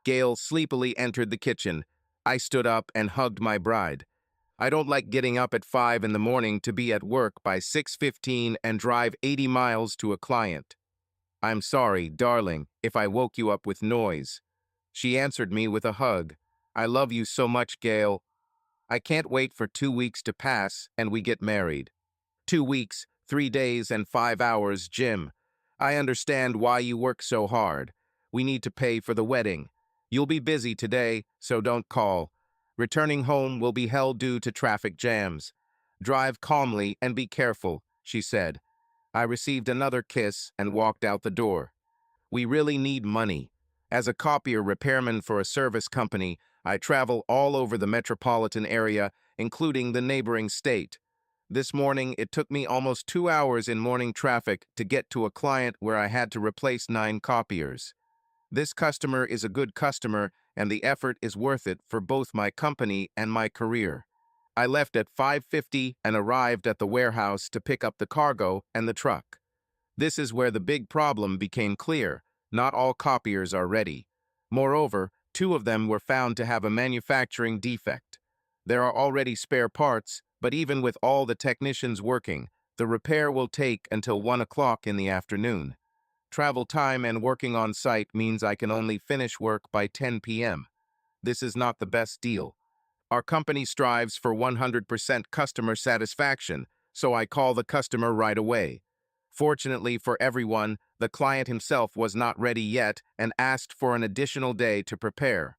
Gail sleepily entered the kitchen. I stood up and hugged my bride. I don't like getting up at 5 in the morning to be at work by 6:15 and drive 80 miles to a client. I'm sorry, darling, if I woke you up with noise. She answered me with a hug. I love you so much, Gail. I can't wait for 2 weeks to pass and we get married. 2 weeks, 3 days, and 5 hours, Jim. I understand why you work so hard. We need to pay for the wedding. You'll be busy today, so don't call. Returning home will be hell due to traffic jams. Drive calmly and be careful, she said. I received another kiss and walked out the door. We really need money. As a copier repairman for a service company, I travel all over the metropolitan area, including the neighboring state. This morning, it took me almost 2 hours in morning traffic to get to a client where I had to replace 9 copiers. This customer is a good customer, and the effort is worth it for both my company and my career. I left at 5:50 and arrived at the warehouse to pick up the cargo and the truck. This is where the big problem became clear. Not all copiers are ready. Moreover, 2 of them were found to have a manufacturing defect. There are already spare parts, but even with all the technicians working, the repair will take until 1 o'clock in the afternoon. Travel time and working on site means I can only finish work by 10 p.m. This is not the best deal. Our company strives for 100% customer satisfaction, so I call the customer right away. Fortunately for everyone, the client himself was not ready yet and asked for an additional day to prepare.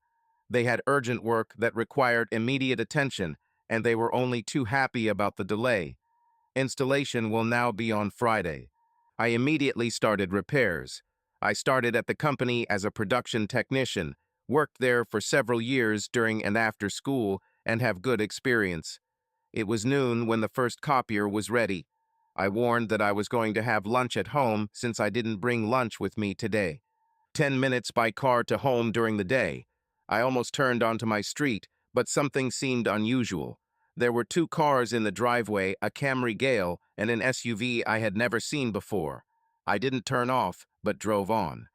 They had urgent work that required immediate attention, and they were only too happy about the delay. Installation will now be on Friday. I immediately started repairs. I started at the company as a production technician, worked there for several years during and after school, and have good experience. It was noon when the first copier was ready. I warned that I was going to have lunch at home since I didn't bring lunch with me today. 10 minutes by car to home during the day. I almost turned onto my street, but something seemed unusual. There were 2 cars in the driveway, a Camry Gale and an SUV I had never seen before. I didn't turn off, but drove on.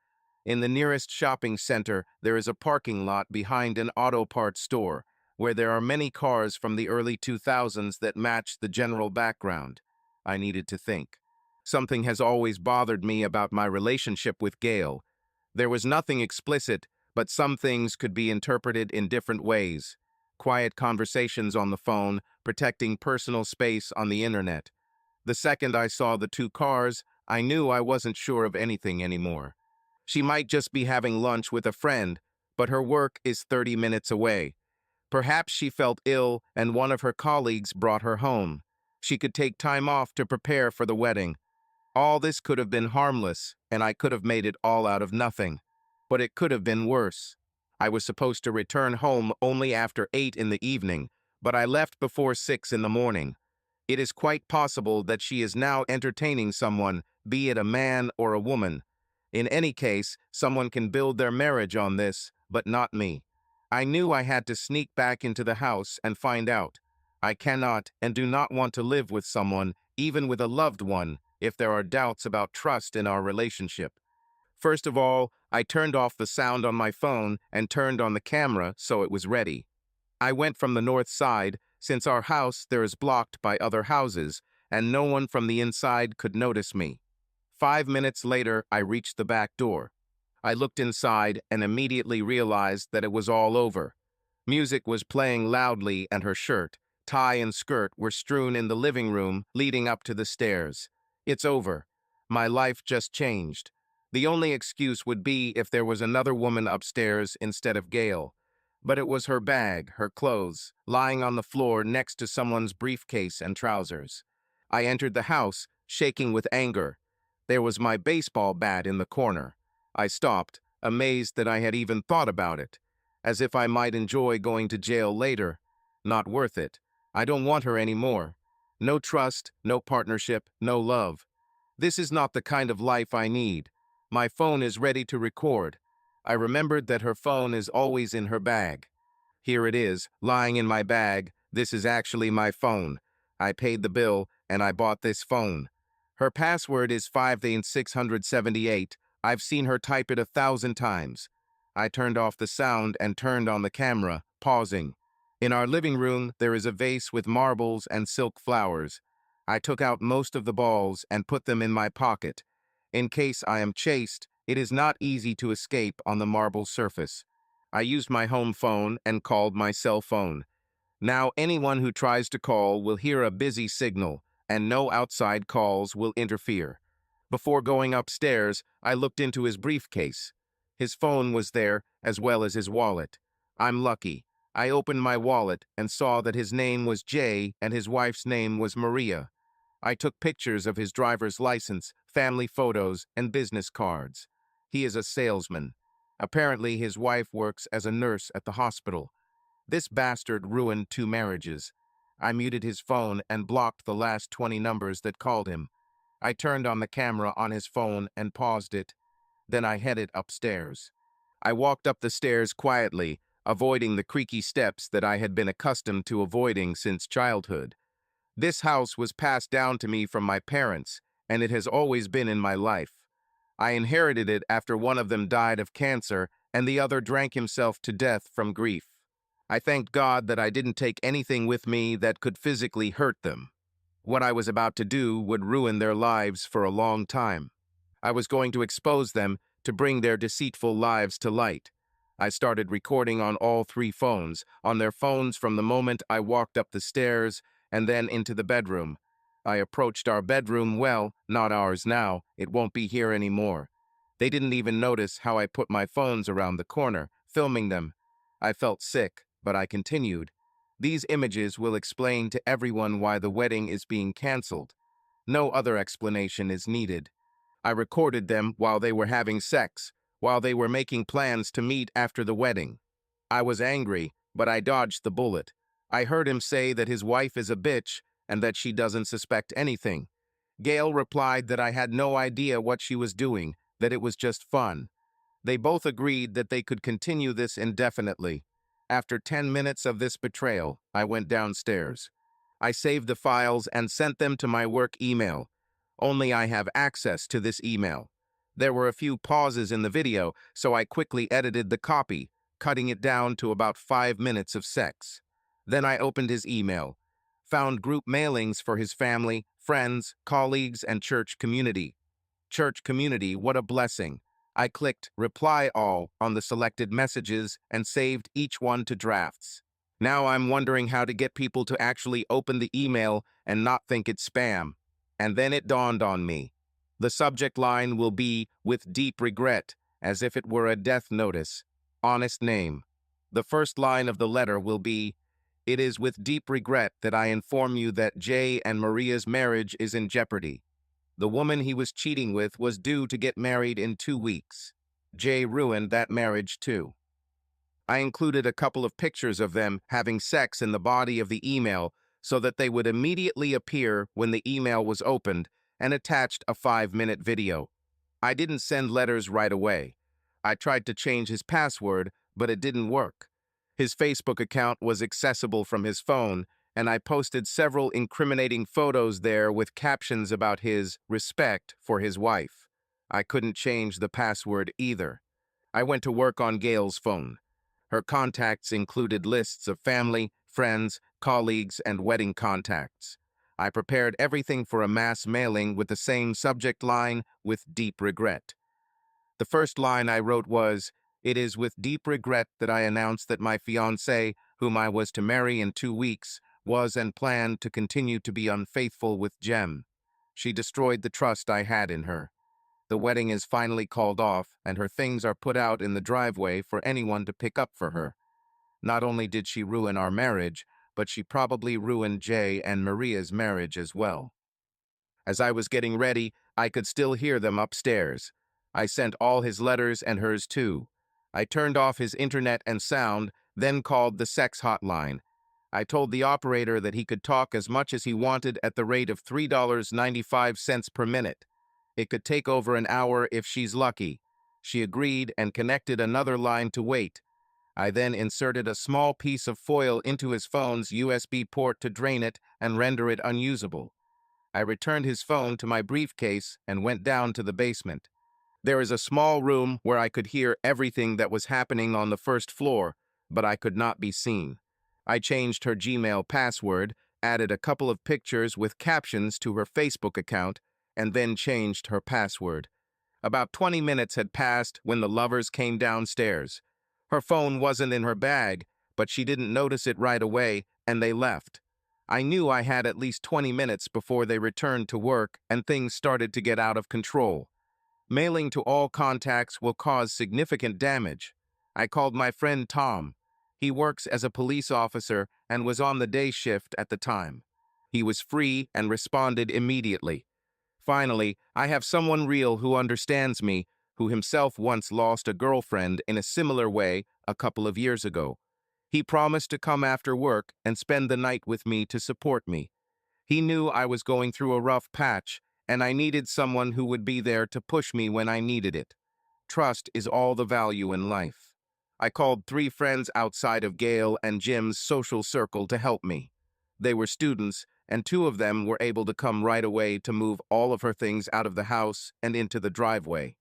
In the nearest shopping center, there is a parking lot behind an auto parts store, where there are many cars from the early 2000s that match the general background. I needed to think. Something has always bothered me about my relationship with Gail. There was nothing explicit, but some things could be interpreted in different ways. Quiet conversations on the phone, protecting personal space on the internet. The second I saw the 2 cars, I knew I wasn't sure of anything anymore. She might just be having lunch with a friend, but her work is 30 minutes away. Perhaps she felt ill and one of her colleagues brought her home. She could take time off to prepare for the wedding. All this could have been harmless, and I could have made it all out of nothing. But it could have been worse. I was supposed to return home only after 8 in the evening, but I left before 6 in the morning. It is quite possible that she is now entertaining someone, be it a man or a woman. In any case, someone can build their marriage on this, but not me. I knew I had to sneak back into the house and find out. I cannot and do not want to live with someone, even with a loved one, if there are doubts about trust in our relationship. First of all, I turned off the sound on my phone and turned on the camera so it was ready. I went from the north side, since our house there is blocked by other houses, and no one from the inside could notice me. 5 minutes later, I reached the back door. I looked inside and immediately realized that it was all over. Music was playing loudly and her shirt, tie and skirt were strewn in the living room leading up to the stairs. It's over. My life just changed. The only excuse would be if there was another woman upstairs instead of Gail. But it was her bag, her clothes, lying on the floor next to someone's briefcase and trousers. I entered the house, shaking with anger. There was my baseball bat in the corner. I stopped, amazed that I had even thought about it, as if I might enjoy going to jail later. Not worth it. I don't want her anymore. No trust, no partnership, no love. This is not the kind of life I need. My phone is ready to record. I remembered that her phone is always in her bag. Here it is, lying in my bag. This is actually my phone. I paid the bill, and I bought this phone. Her password is 5678. I've seen her type it 1,000 times. I turned off the sound and turned on the camera, pausing. In our living room, there is a vase with marbles and silk flowers. I took out most of the balls and put them in my pocket. In case I am chased, it is not easy to escape on the marble surface. I used my home phone and called my cell phone. Now anyone who tries to call will hear a busy signal, and no outside calls will interfere. Before going upstairs, I looked into his briefcase. His phone was there, as well as his wallet. I'm lucky. I opened my wallet and saw that his name was Jay and his wife's name was Maria. I took pictures of his driver's license, family photos, and business cards. He is a salesman. Apparently, his wife works as a nurse at the hospital. This bastard ruined 2 marriages. I muted his phone and blocked the last 20 numbers that called him. I turned on the camera on his phone and paused it. Then I headed upstairs. I walked up the stairs quietly, avoiding the creaky steps that I had been accustomed to avoiding since childhood. This house was passed down to me from my parents, and it has always been in my life. I inherited it after one of them died of cancer and the other drank himself to death from grief. I thanked God that I didn't take anything with me that could physically hurt them. What I was about to do would ruin their lives for a long time. I was going to expose them to bring their deceitful lives to light. I started recording on all 3 phones, on their phones from the moment I walked up the stairs and then into the bedroom. I approached our bedroom well, not ours now, it won't be here anymore. They didn't even notice how I put my phones around the corner, filming them. I felt sick, but I continued. These images will explain to everyone why the wedding is being canceled. No other explanation is needed. I recorded them while they were having sex, while they were making plans to meet after the wedding. I was angry, but I dodged the bullet. I heard him say that his wife is a bitch and that she doesn't suspect anything. Gail replied that I had no idea what she was doing, that it was just fun. They both agreed that they could continue this indefinitely. After 10 minutes of this betrayal, I went downstairs. I saved the files and sent them to my work email. Only I have access to this email. There were a few pauses in the video, so I quickly edited the copy, cutting it down to about 5 minutes of sex. Then I opened his email, found group mailings for his family, friends, colleagues, and church community. Church community, what a blessing. I clicked Reply All on the selected messages and saved each one to drafts. Now I'm wondering how to get people to actually open the email and not think it's spam. And then it dawned on me. The subject line will be "with deep regret," as if it were a death notice. Honest name. The first line of the letter will be, "It is with deep regret that I inform you that Jay and Maria's marriage is in jeopardy. The woman he was cheating with was due to get married in 2 weeks. Jay ruined that marriage too." I included a couple of pictures of them having sex in the body of the email so that they would immediately appear when the email was opened, and attached a 5-minute video. I didn't send letters right away. I tried to change his password, but it didn't work. His Facebook account was accessible from his phone, and I posted several incriminating photos there with captions about his respect for his wife. I couldn't change the password either. I went to work on Gail's phone. Her contacts included lists of family, friends, colleagues, and wedding contacts. I prepared everything for a mass mailing with the same subject line, "with deep regret." The first line I wrote was, "It is with deep regret that I announce that my fiancée, whom I was to marry in 2 weeks, was and planned to continue to be unfaithful with Jem. She destroyed the trust I had in her. The wedding is finally called off, and her things are put out in the driveway for anyone to pick up for her. Not only did she ruin our marriage, but she probably ruined Jay and Maria's marriage as well." As I was getting ready, I could still hear them upstairs. I sent all his letters and hers too. I turned off his internet and sound, then called the sex hotline. I told the operator that he could talk as much as he wanted at the rate of $3.95 per minute. It could take over an hour if she's lucky. She agreed and connected another line to wait. I then inserted a small piece of foil into his phone's USB port to drain it and render it unusable. I returned his phone to my briefcase and went down to the basement. There is a small room where I could hear everything that was happening on the first floor, but I could not be seen. I changed her Gmail password, added a couple of pictures with captions to her Facebook account, and then changed her password. About 20 minutes had passed when the lovers came downstairs. Her phone wasn't in her bag, but she didn't notice it right away, and they left. I knew I had at least 20 minutes before they returned to work and things started to get out of control. Mailing to all contacts will cause significant damage. I called my friend Tom. He works as a police officer and was on the day shift at the time. He was free and responded immediately. Finally, I have someone real who understands me, who himself once lost a girlfriend in a similar way a couple of years ago. He promised to come after work and spend the night with me to support me. He knew I was going through a rough patch, and I needed someone who would be there to push me when I needed it. Trust is all the value in life. I called 3 friends outside of Gail and Jim's social circle to help me. They were students, and 2 of them were able to come right away to move all of her things out of the house and into the driveway.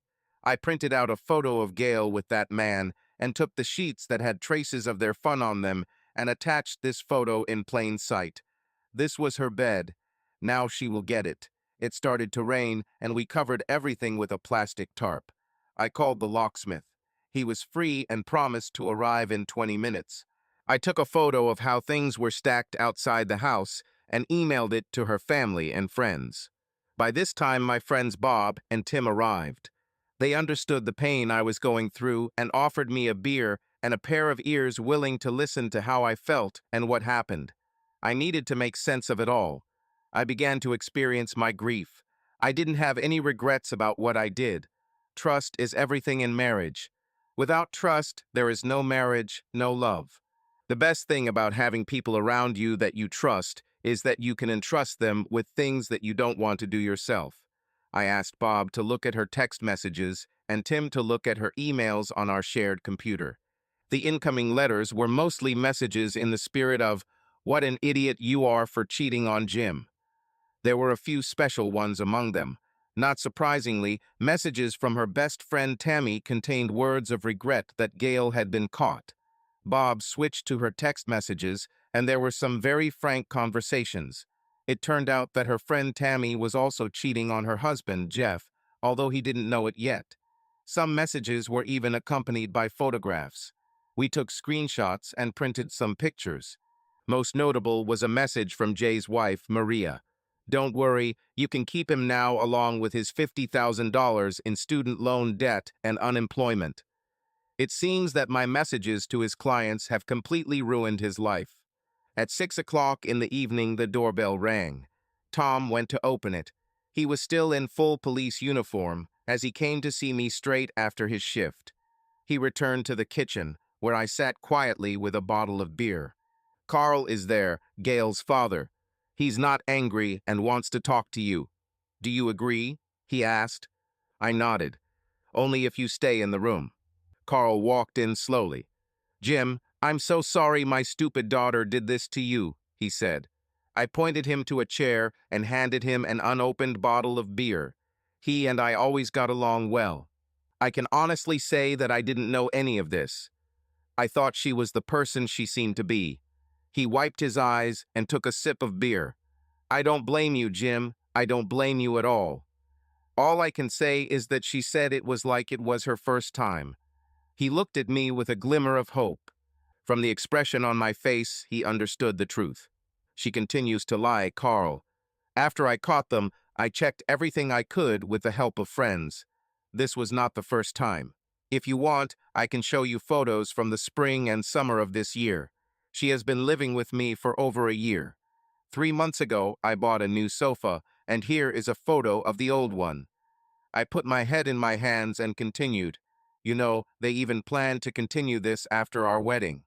I printed out a photo of Gail with that man and took the sheets that had traces of their fun on them and attached this photo in plain sight. This was her bed. Now she will get it. It started to rain, and we covered everything with a plastic tarp. I called the locksmith. He was free and promised to arrive in 20 minutes. I took a photo of how things were stacked outside the house and emailed it to her family and friends. By this time, my friends Bob and Tim arrived. They understood the pain I was going through and offered me a beer and a pair of ears willing to listen to how I felt and what happened. I needed to make sense of it all. I began to experience my grief. I didn't have any regrets about what I did. Trust is everything in marriage. Without trust, there is no marriage, no love. The best thing about having people around you that you trust is that you can entrust them with things that you don't want to do yourself. I asked Bob to look at her text messages and Tim to look at her emails on our shared computer. The incoming letters were mostly messages in the spirit of, "What an idiot you are for cheating on Jim." There were a few special ones among them. Not surprisingly, messages from her best friend Tammy contained words of regret that Gail had been caught. Bob switched to her text messages, and there were some very frank conversations. It turned out that her friend Tammy was also cheating on her husband, Jeff, although he didn't know it yet. Some messages were even accompanied by photographs. We took screenshots and printed some pictures. Most notable was a message from Jay's wife, Maria. "Don't worry, you can keep him now along with his $50,000 in student loan debt and unemployment." It seems that my messages to his clients have completely ruined his life. At 6 o'clock in the evening, the doorbell rang. Tom went to open it. He was still in full police uniform, as he came to see me straight after his shift. He returned to the kitchen, where I sat quietly with a bottle of beer. "Carl is there, Gail's father. He's not angry and wants to talk to you. Do you agree?" he asked. I nodded. "Only if you stay in the room." Carl walked in slowly. "Jim, I'm so sorry my stupid daughter did this to you," he said. I pointed him to a chair and handed him an unopened bottle of beer. He and I always got along well. I can honestly say that I didn't know any of this. I thought she was the person she seemed to be. He wiped his eyes and took a sip of beer. "I don't blame you, Jim. I don't blame you at all. All I can say is that she said it was like it was her first time." He looked at me with a glimmer of hope. From the expression on my face, he understood the truth. "She continues to lie, Carl. After I caught them, I checked everything I could with the help of friends. This was not the first time. If you want, I can show you photos from the spring and summer of this year. She has been living with me for over a year. 3 months ago, I bought a new sofa, and here is a photo of the old one." I put my head in my hands and continued. "You know, they even plan to continue this after our wedding."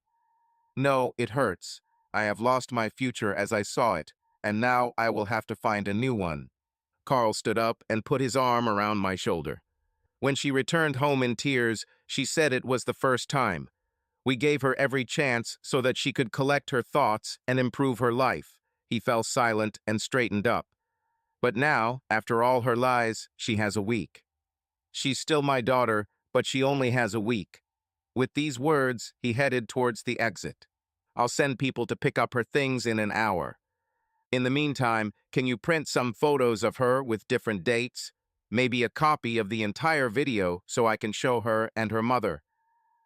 "No, it hurts. I have lost my future as I saw it, and now I will have to find a new one." Carl stood up and put his arm around my shoulder. When she returned home in tears, she said it was the first time. We gave her every chance so that she could collect her thoughts and improve her life. He fell silent and straightened up. But now, after all her lies, she has a week. She's still my daughter, but she only has a week. With these words, he headed towards the exit. I'll send people to pick up her things in an hour. In the meantime, can you print some photos of her with different dates? Maybe a copy of the entire video so I can show her and her mother.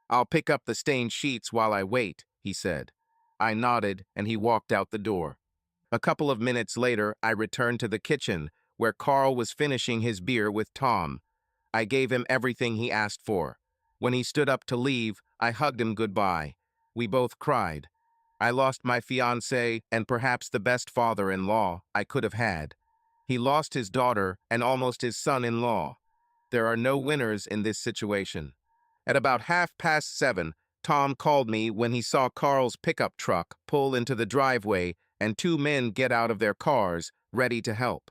I'll pick up the stained sheets while I wait, he said. I nodded and he walked out the door. A couple of minutes later, I returned to the kitchen, where Carl was finishing his beer with Tom. I gave him everything he asked for. When he stood up to leave, I hugged him goodbye. We both cried. I lost my fiancé and perhaps the best father-in-law I could have had. He lost his daughter and almost his son-in-law. There are no winners in this situation. At about 7:30, Tom called me when he saw Carl's pickup truck pull into the driveway and two men get out of their cars, ready to help.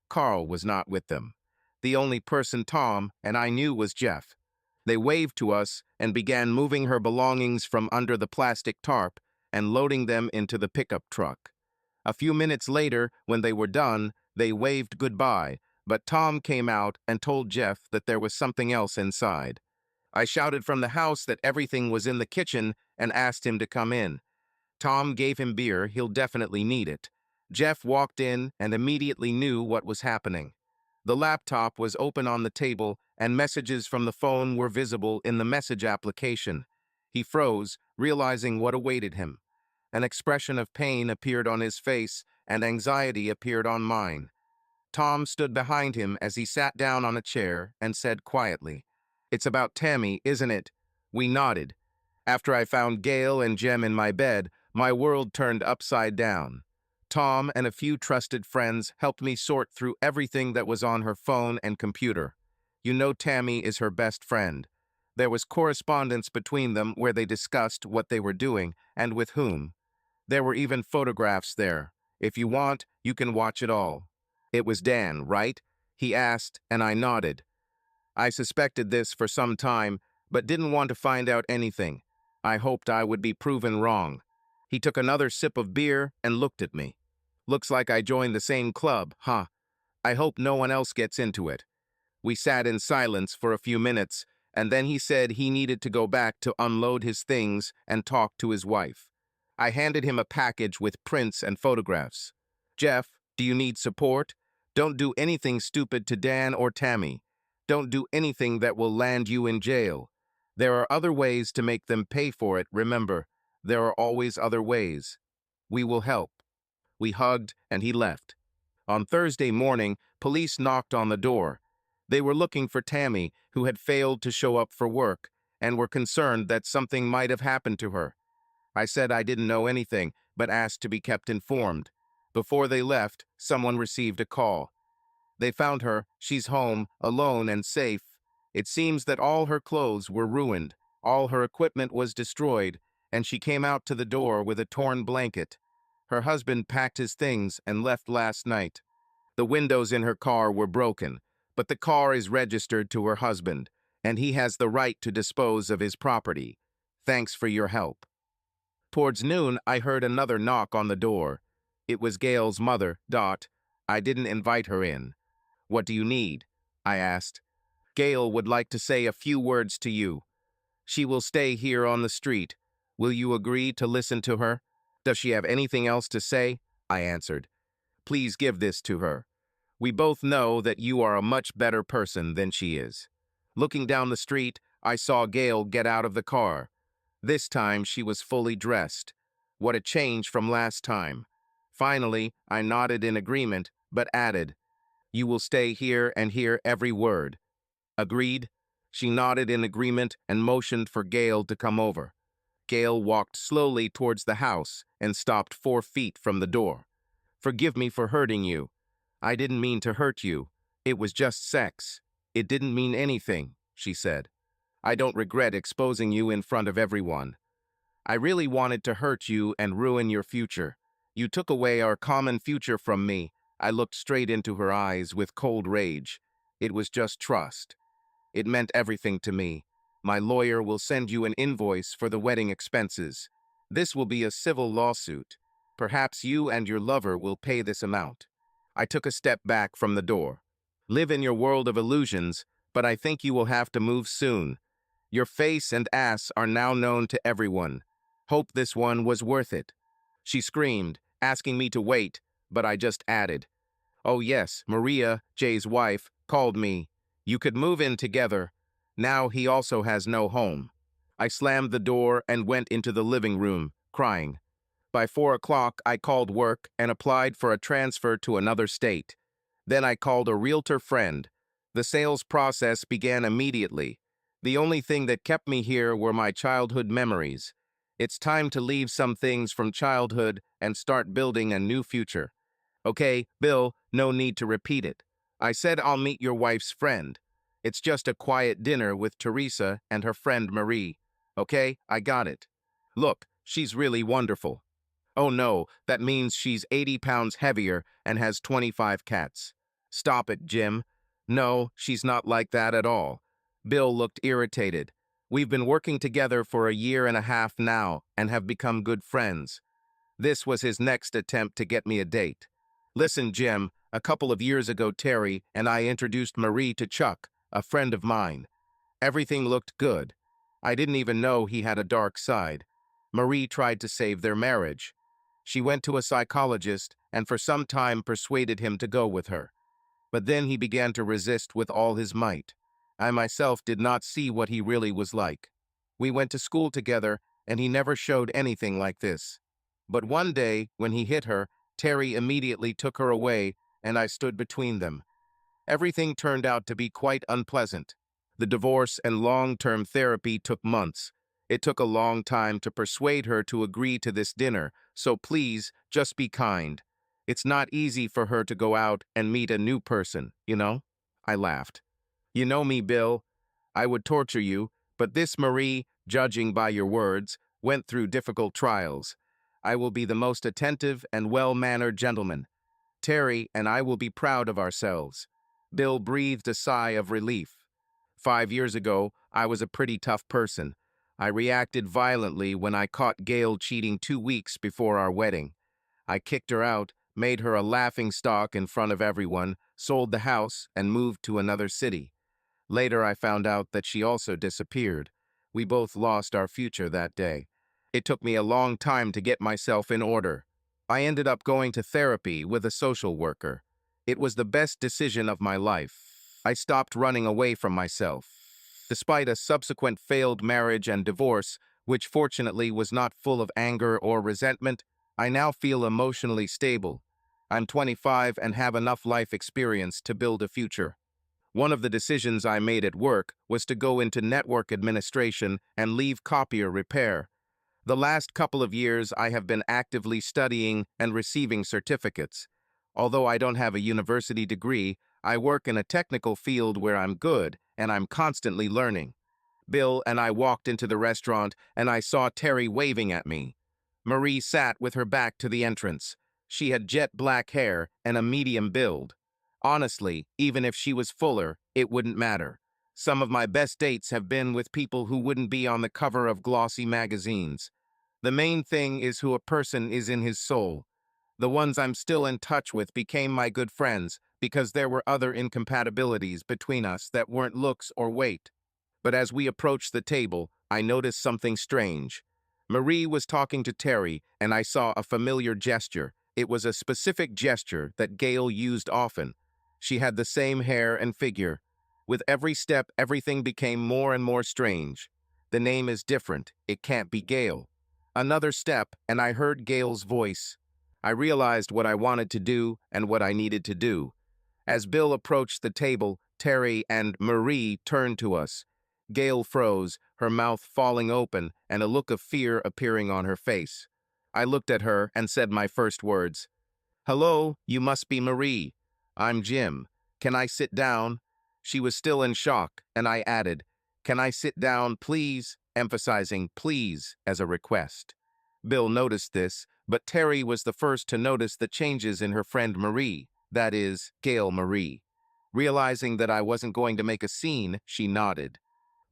Carl was not with them. The only person Tom and I knew was Jeff. They waved to us and began moving her belongings from under the plastic tarp and loading them into the pickup truck. A few minutes later, when they were done, they waved goodbye, but Tom came out and told Jeff that there was something else inside. I shouted from the house that everything was in the kitchen and asked him to come in. Tom gave him beer, he'll definitely need it. Jeff walked in and immediately knew what was happening. The laptop was open on the table and messages from the phone were visible in the message application. He froze, realizing what awaited him. An expression of pain appeared on his face and anxiety appeared on mine. Tom stood behind him as he sat down on a chair and said quietly, "It's about Tammy, isn't it?" We nodded. After I found Gail and Jem in my bed, my world turned upside down. Tom and a few trusted friends helped me sort through everything that was on her phone and computer. You know Tammy is her best friend. There was correspondence between them where they discussed what they were doing and with whom. There were even photographs there. If you want, you can watch it all. It was Dan, right? He asked, and I nodded. I suspected this for some time, but didn't want to find out anything. I hoped I would be proven wrong. He took another sip of beer and looked at me. Looks like I joined the same club, huh? I hope no one else gets into it. We sat in silence for a few minutes, and then he said he needed to go back to unload his things and talk to his wife. I handed him a package with prints and photographs. Jeff, do you need support? Don't do anything stupid to Dan or Tammy. Don't do anything that will land you in jail. There are other ways to make them pay for it, remember. There are always other ways. We will help. We hugged, and he left. On Thursday morning, police knocked on the door. They were looking for Tammy, who had failed to show up for work, and were concerned that something might have happened to her. I said I didn't know anything, but asked to be kept informed. Before they left, someone received a call. They found her, she's home, alone and safe. It seems that all her clothes were ruined, all her equipment was destroyed, and she came out to the door with a torn blanket. Her husband packed his things and left last night. The windows in her car were broken, but the car is registered to her husband, and he has the right to dispose of his property. Thanks for your help. Towards noon, I heard another knock on the door. It was Gail's mother, Dot. I didn't invite her in. What do you need? I asked. Gail would like to say a few words to you. She will stay here on the street. Will you agree to listen to her? Does she have anything else to say? I answered. Please give this to her. We both know that you are a much better person than she is. Looking down the street, I saw Gail get out of the car. This time she was fully dressed. What a change from last time. Finally, I nodded in agreement, but added, You will stay here and hear every word. Agreed? She nodded in agreement and motioned for Gail to come over. Gail walked slowly towards the house and stopped 4 feet from the door. Forgive me for hurting you. I didn't mean to hurt you. It was just sex. It didn't mean anything, she said. I don't regret exposing you in front of everyone. I really wanted to hurt you and ruin your future. You took away our common future from me. I looked straight into her eyes with cold rage. It was just trust. It meant everything to me. My lawyer will send you an invoice for the wedding expenses. This will be a civil lawsuit. Perhaps you and your lover will pay this amount. I took a step back from the door. Live in your world of illusions, but I think you will have to move soon. Your face and ass are now known to everyone. Hope this one was worth it." She screamed, asking me to wait, but I just added, "Oh yes, Maria, Jay's wife, called me. You could move in together. Now he also has no home." I slammed the door and went into the living room, crying. By 4 o'clock, I called work and applied for a transfer to another state. Then I called a realtor friend. The sales process began immediately. The only thing that kept me here were my childhood memories. It's time to leave some things from childhood and start building a new future. "Okay, Bill, no need to repeat it. I said I'll meet your wife's friend. It's just a quiet dinner with Teresa and her friend Marie. Okay, I got it. Look, she's really wonderful." "Oh no, that means she's 80 pounds heavier and has 25 cats." "Stop it, Jim. No, she's not like that at all." Bill looked irritated. "We've been working together for a year and a half now and have become good friends." This was his next attempt to get me a date. "Listen, Jim, a couple of years ago Terry and I introduced Marie to Chuck, a friend of mine. Everything looked good. I didn't even know he had a dark side. Marie tried to save their marriage. She went to a psychologist and for some time persuaded him to go with her. But then he began to resist with all his might. I myself did not see what he really was like. We went to school together and he never showed anything like this. But one day, when he hit her, Terry immediately took her away and I stood between them. Everything turned out to be quite unpleasant. The divorce and long-term therapy took months. It took a long time to persuade her to agree to this dinner, so please, just be kind. It's not easy for her to go out and meet a new person, you know?" I laughed. "You know me, Bill. I would torture you, but this Marie, judging by your words, went through difficult trials. I will be the most attentive and well-mannered gentleman. Terry and I will be proud of ourselves." Bill breathed a sigh of relief. 5 years ago, I was a pretty tough person. I reacted violently when I caught Gail cheating 2 weeks before our wedding. I kicked her out, made her a laughingstock in front of everyone, sold the house, and moved to another city. Later, I found out that she also disappeared. We both lost our future that day. It took me a long time to get myself in order. I ended up going to therapy with a social worker. It was the best decision of my life. I stopped running away from myself. Despite a subsequent failed marriage and divorce, which fortunately was not full of anger or resentment, I now feel emotionally stable. I'm 25 and have enough life experience to build a future. One of the decisions I made at work was to go into network administration and leave copier repair. The last couple of years I have been actively studying and receiving certificates. Although I don't have a university degree, I work in a technical field where I'm good and I'm constantly learning. Bill and I walked into the restaurant and I saw Terry waving at me. Marie sat with her back to the entrance. She had jet black hair and a medium build. Honestly, even if she was fuller, it wouldn't matter. Some of my best dates have been with people who wouldn't be on the cover of glossy magazines. The main thing is who a person is in his soul. The ones I'm still in touch with became my good friends because there were other incompatibilities between us that weren't looks or weight. But as we approached the table, I noticed something strange. Marie was talking to Terry, and I saw a familiar gesture. It was a specific gesture that Gail used often. She had the same hair and figure. With every step, everything became more and more strange. The name is different. It can't be Gail. Another step, and I heard Gail's voice. I realized what I wanted to do and what I needed to do. As Bill approached the table, Terry and Marie turned to us. Gail froze, her mouth falling open and a look of fear appearing on her face. I looked at her and said my first words. "Hello, you must be Marie. I'm Jim. Can I sit down?" She was still in shock, and I added, "Can I sit down, please?" emphasizing please as a request. Bill noticed this, but Terry was the first to notice the changes in her friend Marie, that is, Gail Marie. Realizing that I wasn't going to make a scene, she nodded.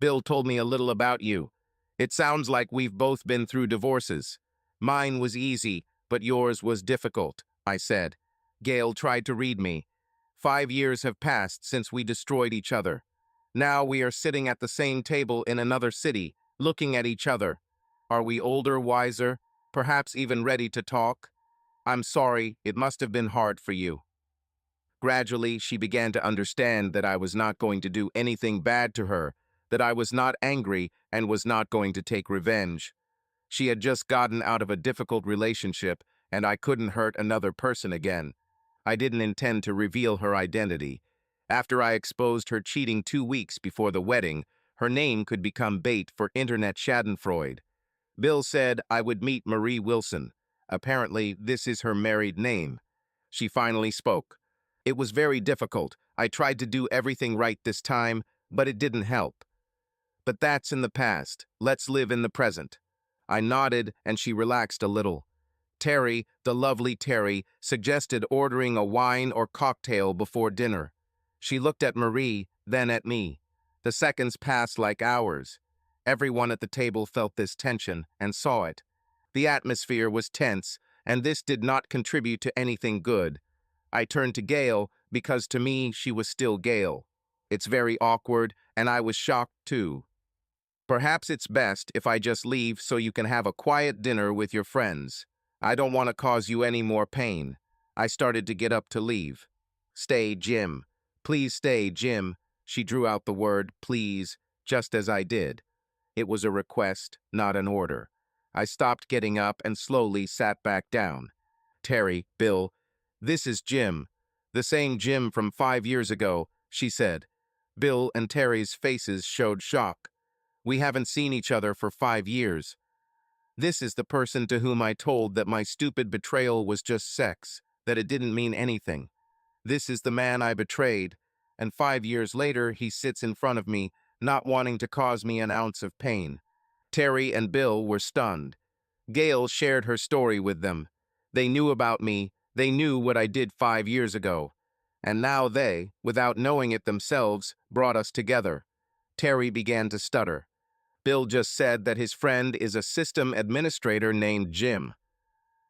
"Bill told me a little about you. It sounds like we've both been through divorces. Mine was easy, but yours was difficult," I said. Gail tried to read me. 5 years have passed since we destroyed each other. Now we are sitting at the same table in another city, looking at each other. Are we older, wiser, perhaps even ready to talk? I'm sorry, it must have been hard for you. Gradually, she began to understand that I was not going to do anything bad to her, that I was not angry and was not going to take revenge. She had just gotten out of a difficult relationship, and I couldn't hurt another person again. I didn't intend to reveal her identity. After I exposed her cheating 2 weeks before the wedding, her name could become bait for internet schadenfreude. Bill said I would meet Marie Wilson. Apparently, this is her married name. She finally spoke. It was very difficult. I tried to do everything right this time, but it didn't help. But that's in the past. Let's live in the present. I nodded, and she relaxed a little. Terry, the lovely Terry, suggested ordering a wine or cocktail before dinner. She looked at Marie, then at me. The seconds passed like hours. Everyone at the table felt this tension and saw it. The atmosphere was tense, and this did not contribute to anything good. I turned to Gail because to me she was still Gail. It's very awkward, and I was shocked too. Perhaps it's best if I just leave so you can have a quiet dinner with your friends. I don't want to cause you any more pain. I started to get up to leave. Stay, Jim. Please stay, Jim. She drew out the word, please, just as I did. It was a request, not an order. I stopped getting up and slowly sat back down. Terry, Bill, this is Jim. The same Jim from 5 years ago, she said. Bill and Terry's faces showed shock. We haven't seen each other for 5 years. This is the person to whom I told that my stupid betrayal was just sex, that it didn't mean anything. This is the man I betrayed, and 5 years later he sits in front of me, not wanting to cause me an ounce of pain. Terry and Bill were stunned. Gail shared her story with them. They knew about me, they knew what I did 5 years ago. And now they, without knowing it themselves, brought us together. Terry began to stutter. Bill just said that his friend is a system administrator named Jim.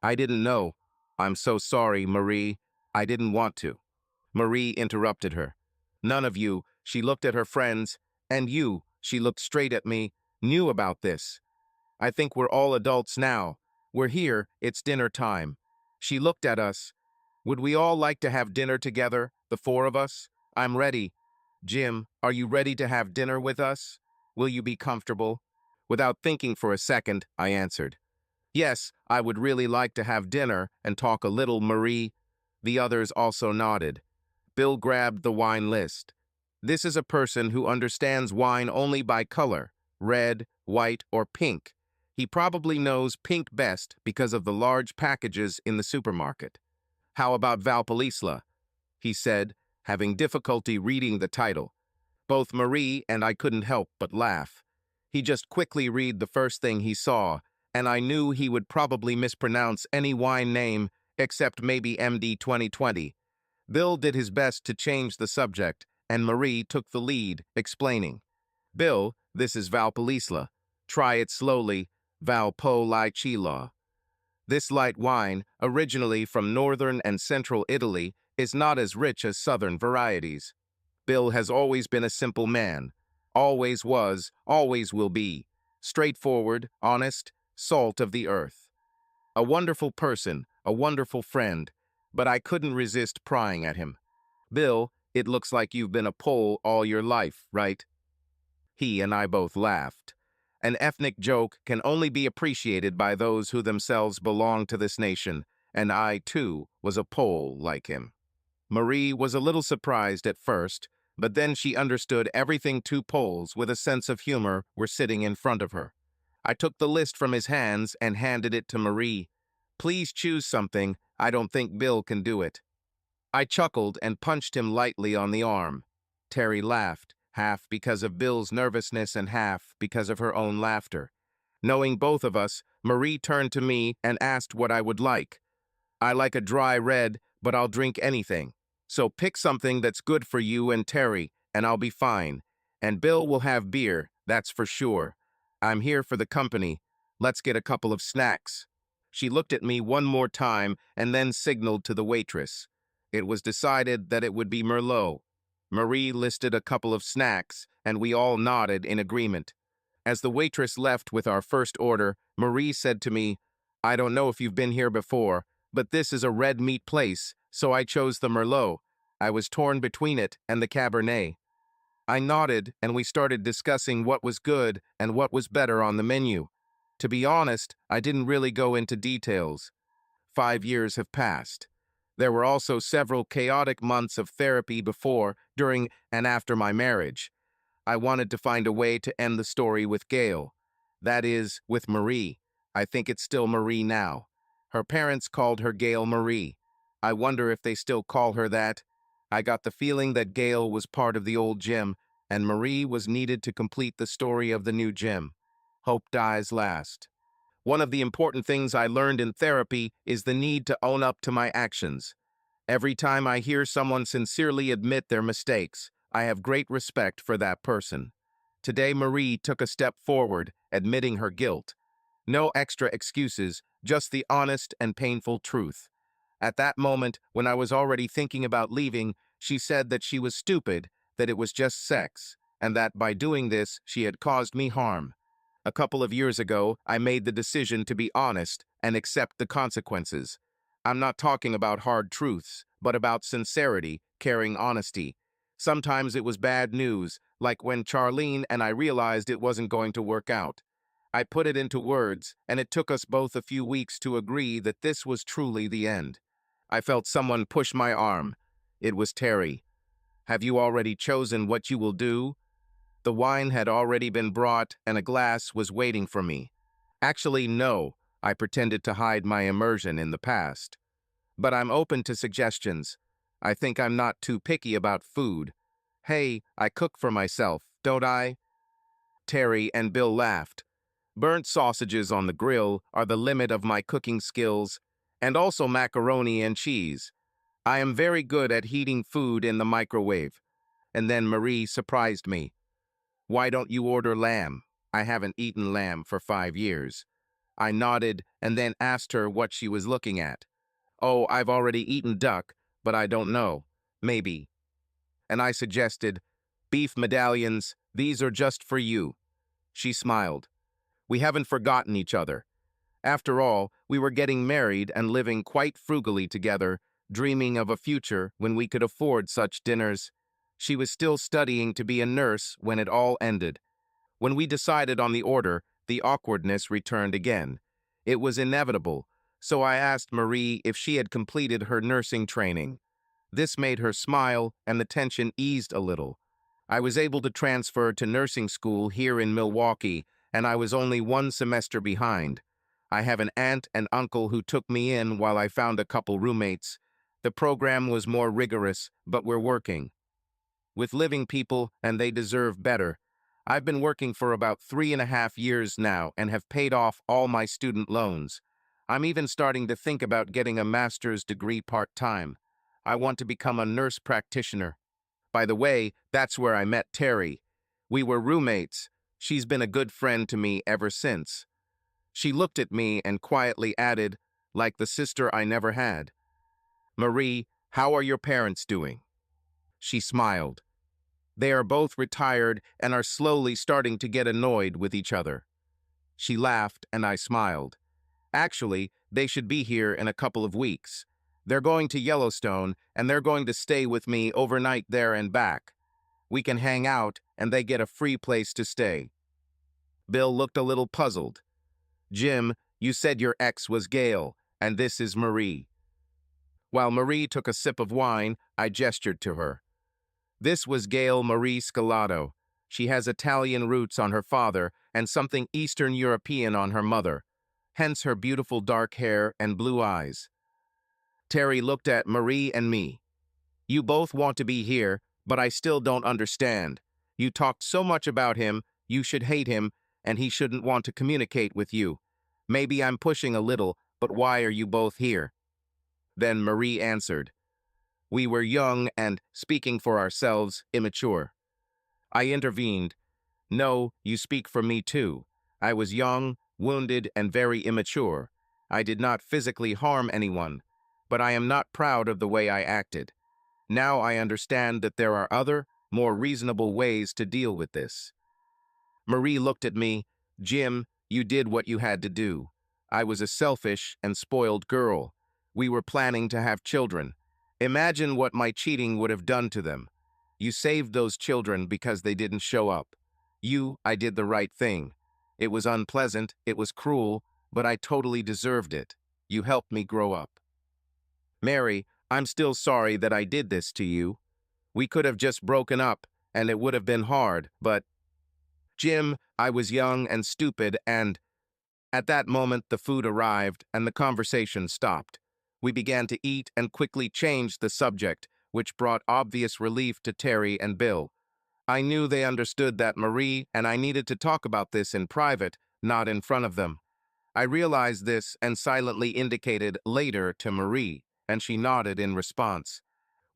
I didn't know. I'm so sorry, Marie. I didn't want to. Marie interrupted her. None of you, she looked at her friends, and you, she looked straight at me, knew about this. I think we're all adults now. We're here, it's dinner time. She looked at us. Would we all like to have dinner together, the 4 of us? I'm ready. Jim, are you ready to have dinner with us? Will you be comfortable? Without thinking for a second, I answered. Yes, I would really like to have dinner and talk a little, Marie. The others also nodded. Bill grabbed the wine list. This is a person who understands wine only by color, red, white, or pink. He probably knows pink best because of the large packages in the supermarket. How about Valpolicella? He said, having difficulty reading the title. Both Marie and I couldn't help but laugh. He just quickly read the first thing he saw, and I knew he would probably mispronounce any wine name except maybe MD 2020. Bill did his best to change the subject, and Marie took the lead, explaining. Bill, this is Valpolicella. Try it slowly, Valpolicella. This light wine, originally from northern and central Italy, is not as rich as southern varieties. Bill has always been a simple man. Always was, always will be. Straightforward, honest, salt of the earth. A wonderful person, a wonderful friend, but I couldn't resist prying at him. Bill, it looks like you've been a Pole all your life, right? He and I both laughed. An ethnic joke can only be appreciated by those who themselves belong to this nation, and I, too, was a Pole like him. Marie was a little surprised at first, but then she understood everything 2 Poles with a sense of humor were sitting in front of her. I took the list from his hands and handed it to Marie. Please choose something. I don't think Bill can do it. I chuckled and punched him lightly on the arm. Terry laughed, half because of Bill's nervousness and half because of her own laughter. Knowing both of us, Marie turned to me and asked what I would like. I like a dry red, but I'll drink anything. So pick something that's good for you and Terry, and I'll be fine. And Bill will have beer, that's for sure. I'm here for the company. Let's get a couple of snacks. She looked at me one more time and then signaled to the waitress. It was decided that it would be Merlot. Marie listed a couple of snacks, and we all nodded in agreement. As the waitress left with our first order, Marie said to me, "I don't know if you've been here before, but this is a red meat place, so I chose the Merlot. I was torn between it and the Cabernet." I nodded, and we started discussing what was good and what was better on the menu. To be honest, I didn't really go into details. 5 years have passed. There were also several chaotic months of therapy before, during, and after my marriage. I wanted to find a way to end the story with Gail. That is, with Marie. I think it's still Marie now. Her parents called her Gail Marie. I wonder if they still call her that. I got the feeling that Gail was part of the old gym, and Marie was needed to complete the story of the new gym. Hope dies last. One of the important things I learned in therapy is the need to own up to my actions. Every time I hear someone sincerely admit their mistakes, I have great respect for that person. Today, Marie took a step forward, admitting her guilt. No extra excuses, just the honest and painful truth. At that moment, when I was already thinking about leaving, she said that she was stupid, that it was just sex, and that by doing this, she had caused me harm. A couple of years ago, I made the decision to be honest and accept the consequences. I'm not talking about hard truths, but about sincerity, caring honesty. Sometimes it was bad news, like when Charlene and I realized it wasn't going to work out. I put it into words, and it took us both a few weeks to agree that this was truly the end. I felt someone push my arm. It was Terry. "Have you already chosen what you will do?" The wine had already been brought, and a glass was waiting for me. Actually, no, I pretended to hide my immersion in the past. But I'm open to suggestions. I think I'm not too picky about food. Hey, I cook for myself, don't I? Terry and Bill laughed. Burnt sausages on the grill are the limit of my cooking skills, and also macaroni and cheese. I am very good at heating food in the microwave. And then Marie surprised me. "Why don't you order lamb? I haven't eaten lamb for 5 years." I nodded and then asked her what she was looking at. "Oh, I've already eaten duck, but I don't know. Maybe." And I suggested, "Beef medallions, these are just for you." She smiled. We haven't forgotten each other. After all, we were getting married and living quite frugally together, dreaming of a future when we could afford such dinners. She was still studying to be a nurse when it all ended. When we decided on the order, the awkwardness returned again. It was inevitable, so I asked Marie if she had completed her nursing training. This made her smile, and the tension eased a little. I was able to transfer to nursing school here in Milwaukee, and I was only 1 semester behind. I have an aunt and uncle who took me in while I found a couple roommates. The program was more rigorous, but we're working with living people, and they deserve better. I've been working for about 3.5 years now and have paid off all my student loans. I'm even starting to think about getting a master's degree part-time. I want to become a nurse practitioner. By the way, that's where I met Terry. We were roommates. She's been a good friend to me ever since. She looked at me and quietly added, like the sister I never had, "Marie, how are your parents doing?" She smiled. They are both retired and are slowly starting to get annoyed with each other. She laughed and I smiled. Actually, they should be here in a couple of weeks. They're going to Yellowstone and they're going to stay with me overnight there and back. We can hang out and they get a free place to stay. Bill looked a little puzzled. "Jim, you said your ex was Gail, and this is Marie." While Marie took a sip of wine, I gestured to her. This was Gail Marie Scalato. She has Italian roots on her father and something Eastern European on her mother, hence her beautiful dark hair and blue eyes. Terry looked at Marie and me. "You both want to be here, but I still don't understand. You talked so much about him, you should hate him, and he shouldn't want to communicate with you. Maybe I'm pushing a little, but why are you both here?" Then Marie answered, "We were young and, speaking for ourselves, immature." I intervened. "No, you speak for me too. I was young, wounded, and very immature. I did not physically harm anyone, but I am not proud of the way I acted. Now I understand that there are other, more reasonable ways to deal with this. Marie looked at me. Jim, you did what you had to do. I was a selfish and spoiled girl. We were planning to have children. Imagine what my cheating would have done to them. You saved those children because they didn't show up. I did the right thing. It was unpleasant, it was cruel, but I totally deserved it. You helped me grow up. Mary, I'm still sorry that I did this to you. We could have just broken up, and it would have been hard, but Jim, I was young and stupid, and at that moment the food arrived and the conversation stopped. We began to eat and quickly changed the subject, which brought obvious relief to Terry and Bill. I knew they understood that Marie and I needed to talk about this in private, not in front of them. I realized this and silently indicated later to Marie, and she nodded in response.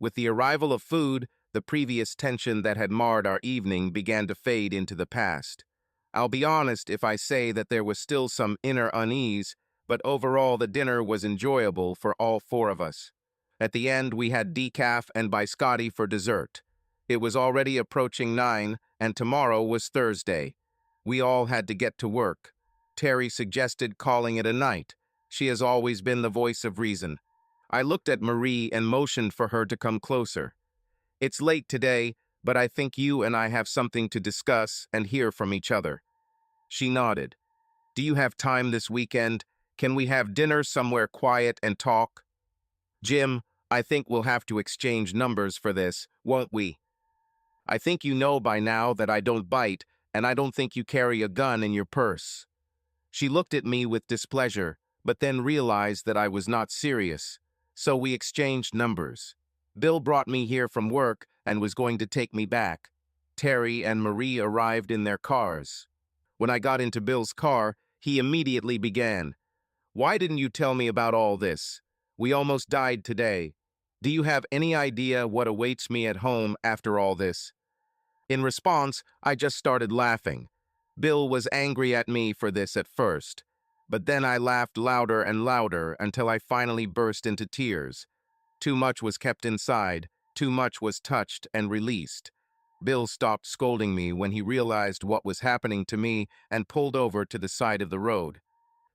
With the arrival of food, the previous tension that had marred our evening began to fade into the past. I'll be honest if I say that there was still some inner unease, but overall the dinner was enjoyable for all four of us. At the end, we had decaf and biscotti for dessert. It was already approaching 9, and tomorrow was Thursday. We all had to get to work. Terry suggested calling it a night. She has always been the voice of reason. I looked at Marie and motioned for her to come closer. It's late today, but I think you and I have something to discuss and hear from each other. She nodded. Do you have time this weekend? Can we have dinner somewhere quiet and talk? Jim, I think we'll have to exchange numbers for this, won't we? I think you know by now that I don't bite, and I don't think you carry a gun in your purse. She looked at me with displeasure, but then realized that I was not serious. So we exchanged numbers. Bill brought me here from work and was going to take me back. Terry and Marie arrived in their cars. When I got into Bill's car, he immediately began. Why didn't you tell me about all this? We almost died today. Do you have any idea what awaits me at home after all this? In response, I just started laughing. Bill was angry at me for this at first, but then I laughed louder and louder until I finally burst into tears. Too much was kept inside, too much was touched and released. Bill stopped scolding me when he realized what was happening to me and pulled over to the side of the road.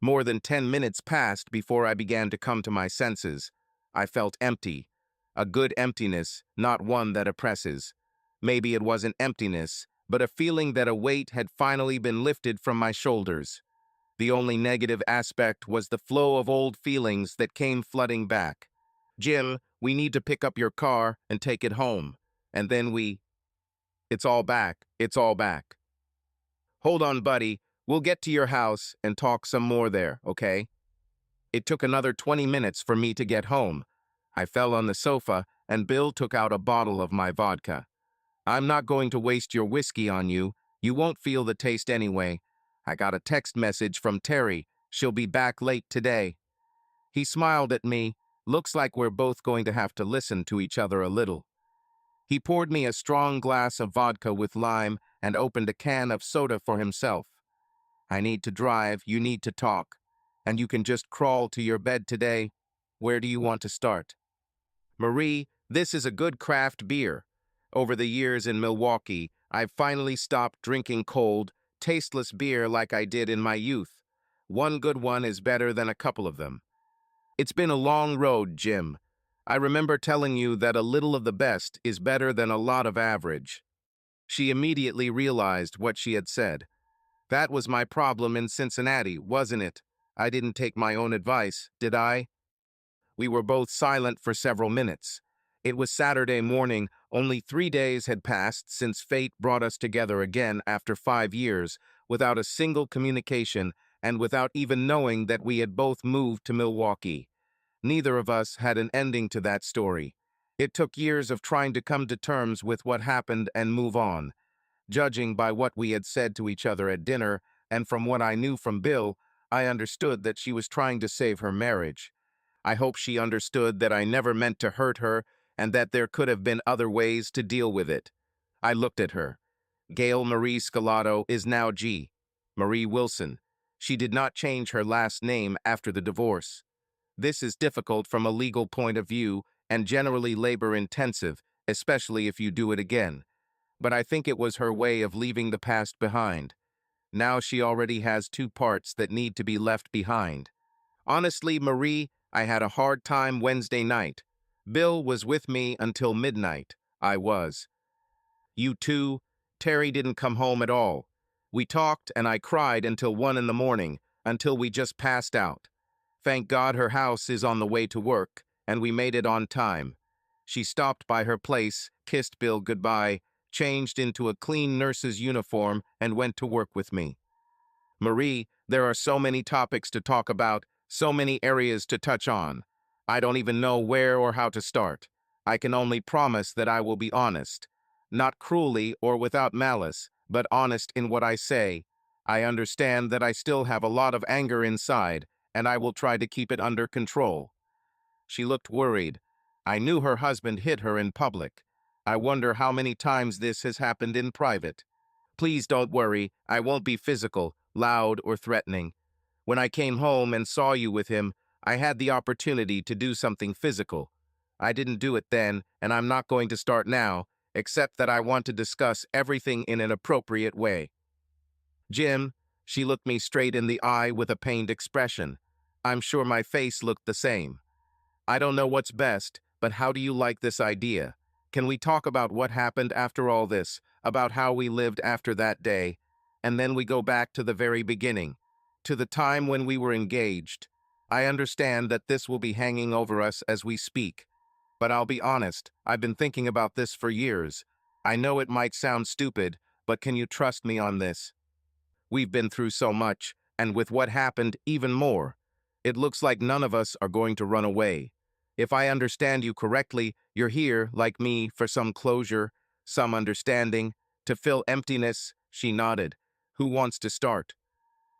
More than 10 minutes passed before I began to come to my senses. I felt empty. A good emptiness, not one that oppresses. Maybe it wasn't emptiness, but a feeling that a weight had finally been lifted from my shoulders. The only negative aspect was the flow of old feelings that came flooding back. Jim, we need to pick up your car and take it home. And then it's all back, it's all back. Hold on, buddy. We'll get to your house and talk some more there, okay? It took another 20 minutes for me to get home. I fell on the sofa and Bill took out a bottle of my vodka. I'm not going to waste your whiskey on you. You won't feel the taste anyway. I got a text message from Terry. She'll be back late today. He smiled at me. Looks like we're both going to have to listen to each other a little. He poured me a strong glass of vodka with lime and opened a can of soda for himself. I need to drive, you need to talk. And you can just crawl to your bed today. Where do you want to start? Marie, this is a good craft beer. Over the years in Milwaukee, I've finally stopped drinking cold, tasteless beer like I did in my youth. One good one is better than a couple of them. It's been a long road, Jim. I remember telling you that a little of the best is better than a lot of average. She immediately realized what she had said. That was my problem in Cincinnati, wasn't it? I didn't take my own advice, did I? We were both silent for several minutes. It was Saturday morning. Only 3 days had passed since fate brought us together again after 5 years, without a single communication and without even knowing that we had both moved to Milwaukee. Neither of us had an ending to that story. It took years of trying to come to terms with what happened and move on. Judging by what we had said to each other at dinner, and from what I knew from Bill, I understood that she was trying to save her marriage. I hope she understood that I never meant to hurt her and that there could have been other ways to deal with it. I looked at her. Gail Marie Scalato is now G. Marie Wilson. She did not change her last name after the divorce. This is difficult from a legal point of view. and generally labor-intensive, especially if you do it again. But I think it was her way of leaving the past behind. Now she already has two parts that need to be left behind. Honestly, Marie, I had a hard time Wednesday night. Bill was with me until midnight. I was. You too? Terry didn't come home at all. We talked and I cried until 1 in the morning, until we just passed out. Thank God her house is on the way to work, and we made it on time. She stopped by her place, kissed Bill goodbye, changed into a clean nurse's uniform, and went to work with me. Marie, there are so many topics to talk about, so many areas to touch on. I don't even know where or how to start. I can only promise that I will be honest. Not cruelly or without malice, but honest in what I say. I understand that I still have a lot of anger inside, and I will try to keep it under control. She looked worried. I knew her husband hit her in public. I wonder how many times this has happened in private. Please don't worry, I won't be physical, loud, or threatening. When I came home and saw you with him, I had the opportunity to do something physical. I didn't do it then, and I'm not going to start now, except that I want to discuss everything in an appropriate way. Jim, she looked me straight in the eye with a pained expression. I'm sure my face looked the same. I don't know what's best, but how do you like this idea? Can we talk about what happened after all this, about how we lived after that day, and then we go back to the very beginning, to the time when we were engaged? I understand that this will be hanging over us as we speak, but I'll be honest, I've been thinking about this for years. I know it might sound stupid, but can you trust me on this? We've been through so much, and with what happened, even more. It looks like none of us are going to run away. If I understand you correctly, you're here, like me, for some closure, some understanding, to fill emptiness. She nodded. Who wants to start?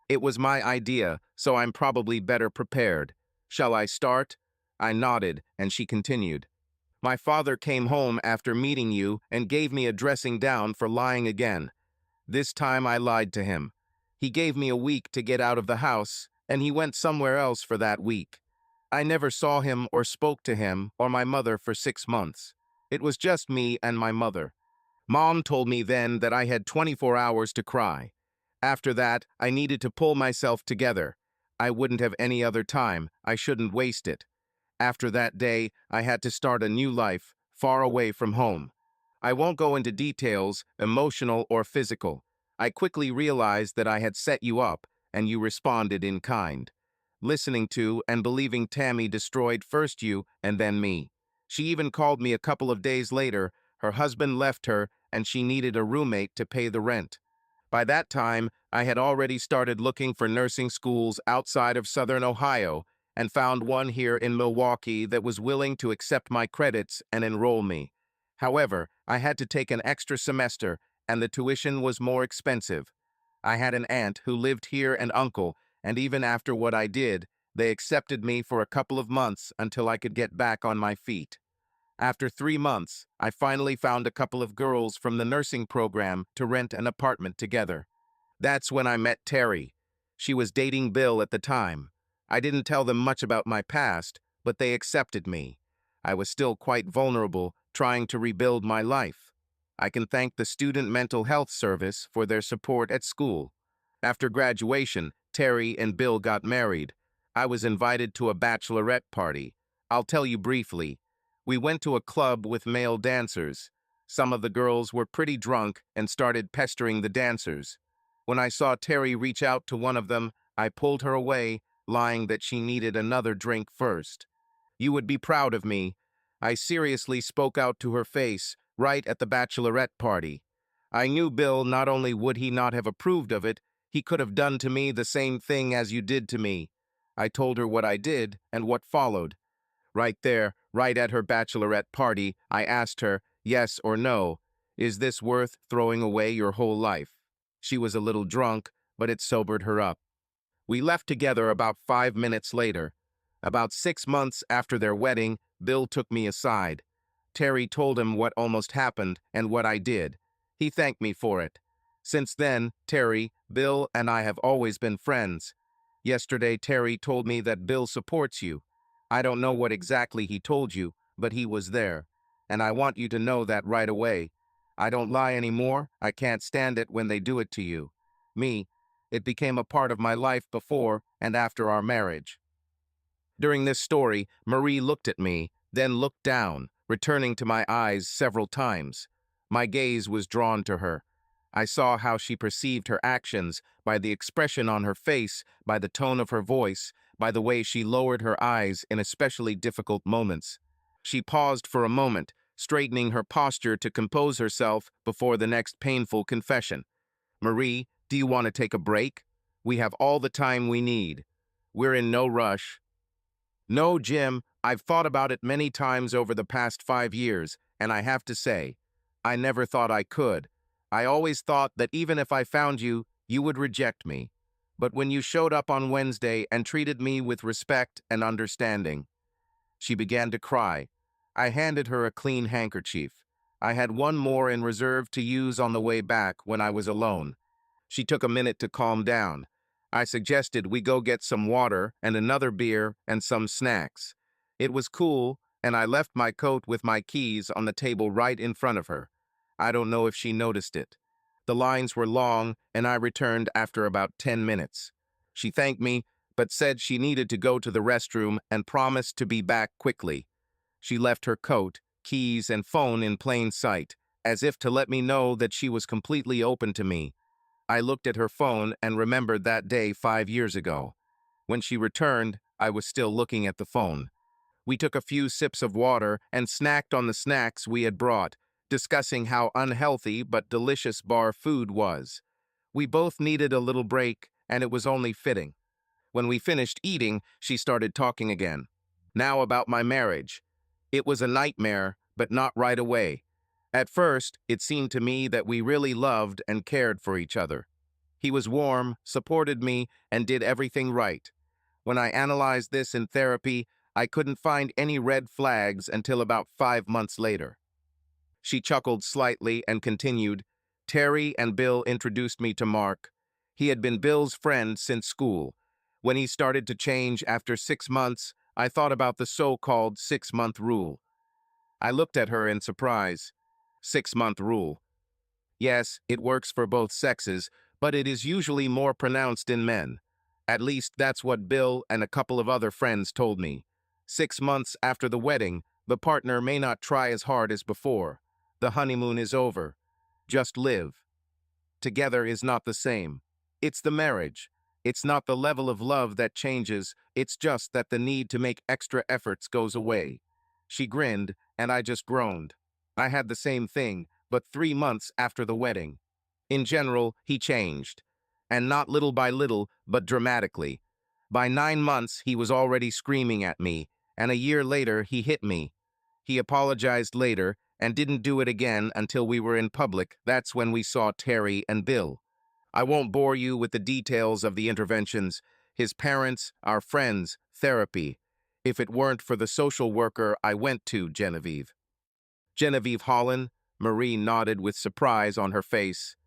It was my idea, so I'm probably better prepared. Shall I start? I nodded, and she continued. My father came home after meeting you and gave me a dressing down for lying again. This time I lied to him. He gave me a week to get out of the house, and he went somewhere else for that week. I never saw him or spoke to him or my mother for 6 months. It was just me and my mother. Mom told me then that I had 24 hours to cry. After that, I needed to pull myself together. I wouldn't have any other time. I shouldn't waste it. After that day, I had to start a new life, far away from home. I won't go into details, emotional or physical. I quickly realized that I had set you up, and you responded in kind. Listening to and believing Tammy destroyed first you and then me. She even called me a couple of days later. Her husband left her, and she needed a roommate to pay the rent. By that time, I had already started looking for nursing schools outside of Southern Ohio and found one here in Milwaukee that was willing to accept my credits and enroll me. However, I had to take an extra semester, and the tuition was more expensive. I had an aunt who lived here and uncle, and even after what I did, they accepted me for a couple of months until I could get back on my feet. After 3 months, I finally found a couple of girls from the nursing program to rent an apartment together. That's when I met Terry. She was dating Bill at the time. I didn't tell them much about my past, but they accepted me. I was still quite vulnerable, trying to rebuild my life. I can thank the Student Mental Health Service for their support at school. After graduation, Terry and Bill got married. I was invited to a bachelorette party. I'll tell you briefly. We went to a club with male dancers. Some of the girls were pretty drunk and started pestering the dancers. When I saw Terry reach out to one of them, I pulled her away, lying that she needed another drink first. You would be proud of me. I seriously spoke out to her face, right at the bachelorette party. I knew Bill not only would he not have approved of it, he could have done to me the same thing as you did to me. I told her what I did and what followed. Right there, right at her bachelorette party, I asked her, yes or no, is this worth throwing away your whole life? She was a little drunk, but it sobered her up. We left together about 5 minutes later. About 6 months after their wedding, Bill took me aside. Terry told him what almost happened and what I did. He thanked me for it. Since then, Terry, Bill, and I have always been friends. Yesterday, Terry told me that Bill supports you. I don't know what exactly he told you, but he was there. And I want you to know that right away. I don't lie anymore. I can't stand it when they do it to you. Me, it became a part of my life before and after our marriage. During this story, Marie looked at me, then looked down, returning to my eyes several times. My gaze was drawn to her. I saw how she perceived her actions, by the expression on her face, by the tone of her voice, by the way she lowered her eyes in especially difficult moments. She paused for a moment, straightening her posture to compose herself before the next painful confession. Marie, do you want to take a break? We have all the time we need. We're in no rush. No, Jim, I've thought about it many times over the past 5 years, and I have to say, I never thought I could. I always thought that even if I found you, you would reject me. But when you showed up on Wednesday and treated me with respect and understanding, she began to cry. I handed her a clean handkerchief. I had one more in reserve to use on the way back when I was alone. She took a minute to calm down. I suggested we go get some water and another beer and some snacks. It was cool, and I left my coat with my keys on the table right in front of her. I don't know if she noticed it. The lines were long, and I returned after about 10 minutes. She thanked me, but said she needed to go to the restroom and promised to be back quickly. She left her coat, keys, and phone in plain sight, as if to let me know that she was completely open to me. I looked at her phone and remembered that day 5 years ago. When she returned, I was still looking at the phone. We took a few sips of water and snacked on the snacks we had brought, discussing how unhealthy but delicious bar food was. We both needed a little break, and it was only fitting. When we finished eating, she started talking again. Now about my marriage. It was a nightmare, but not right away. At first, it seemed to me that we really loved and cared for each other. He was warm, supported me, and did everything right. When I analyzed this in therapy, I couldn't find any red flags until about 5 months later. She chuckled slightly and continued, Terry and Bill introduced me to Mark. He had been Bill's friend since school. When he started to change after 6 months, I thought about the so-called 6-month rule. I looked at her in surprise. 6-month rule. Yes, it works for both sexes, but it is usually more pronounced in men. At least that's what Bill and a couple of other friends told me. 6 months after the wedding, the partner may not try as hard as before. The honeymoon is over. Just live. Together is not the same. It's the marriage. It's not the level of love that changes, it's just that the need to make extra efforts goes away. She grinned, and I just groaned. I had the same thing, but 3 months after the wedding. In general, he changed. And not little by little, but dramatically. By 9 months, he was already screaming at me, and a year later, he hit me. He apologized later, and didn't do it again until we were in public. That's when we saw Terry and Bill. I won't bore you with the details of the interventions, his parents, our friends, therapy. If it weren't for the social worker I went to, Genevieve. Genevieve Holland, Marie nodded with surprise on her face.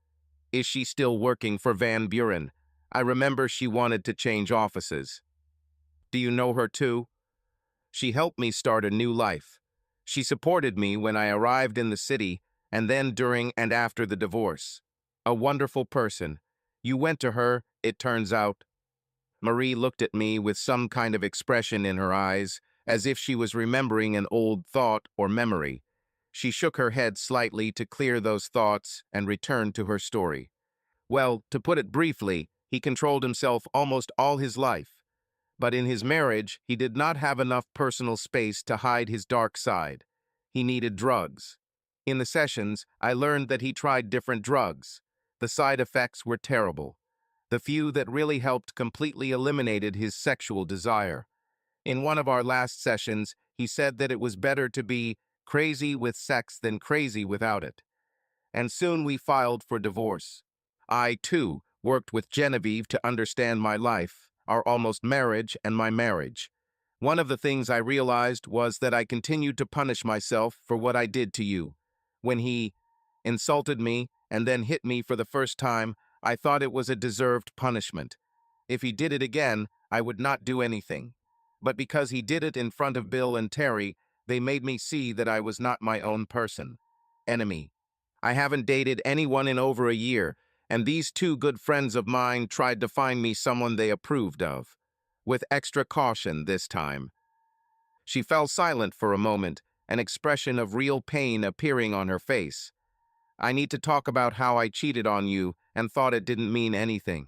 Is she still working for Van Buren? I remember she wanted to change offices. Do you know her too? She helped me start a new life. She supported me when I arrived in the city and then during and after the divorce. A wonderful person. You went to her, it turns out. Marie looked at me with some kind of expression in her eyes, as if she was remembering an old thought or memory. She shook her head slightly to clear those thoughts and returned to her story. Well, to put it briefly, he controlled himself almost all his life. But in his marriage, he did not have enough personal space to hide his dark side. He needed drugs. In the sessions, I learned that he tried different drugs. The side effects were terrible. The few that really helped completely eliminated his sexual desire. In one of our last sessions, he said that it was better to be crazy with sex than crazy without it. And soon we filed for divorce. I, too, worked with Genevieve to understand my life, our almost marriage, and my marriage. One of the things I realized was that I continued to punish myself for what I did to you. When he insulted me and then hit me for the first time, I thought it was a deserved punishment. If he did it again, I would not do anything. But because he did it in front of Bill and Terry, They made me see that I was not my own person. Enemy. I haven't dated anyone in over a year, and these two good friends of mine tried to find me someone they approved of. With extra caution this time. She fell silent for a moment, an expression of real pain appearing on her face. I need to talk about how I cheated on you and thought it didn't mean anything.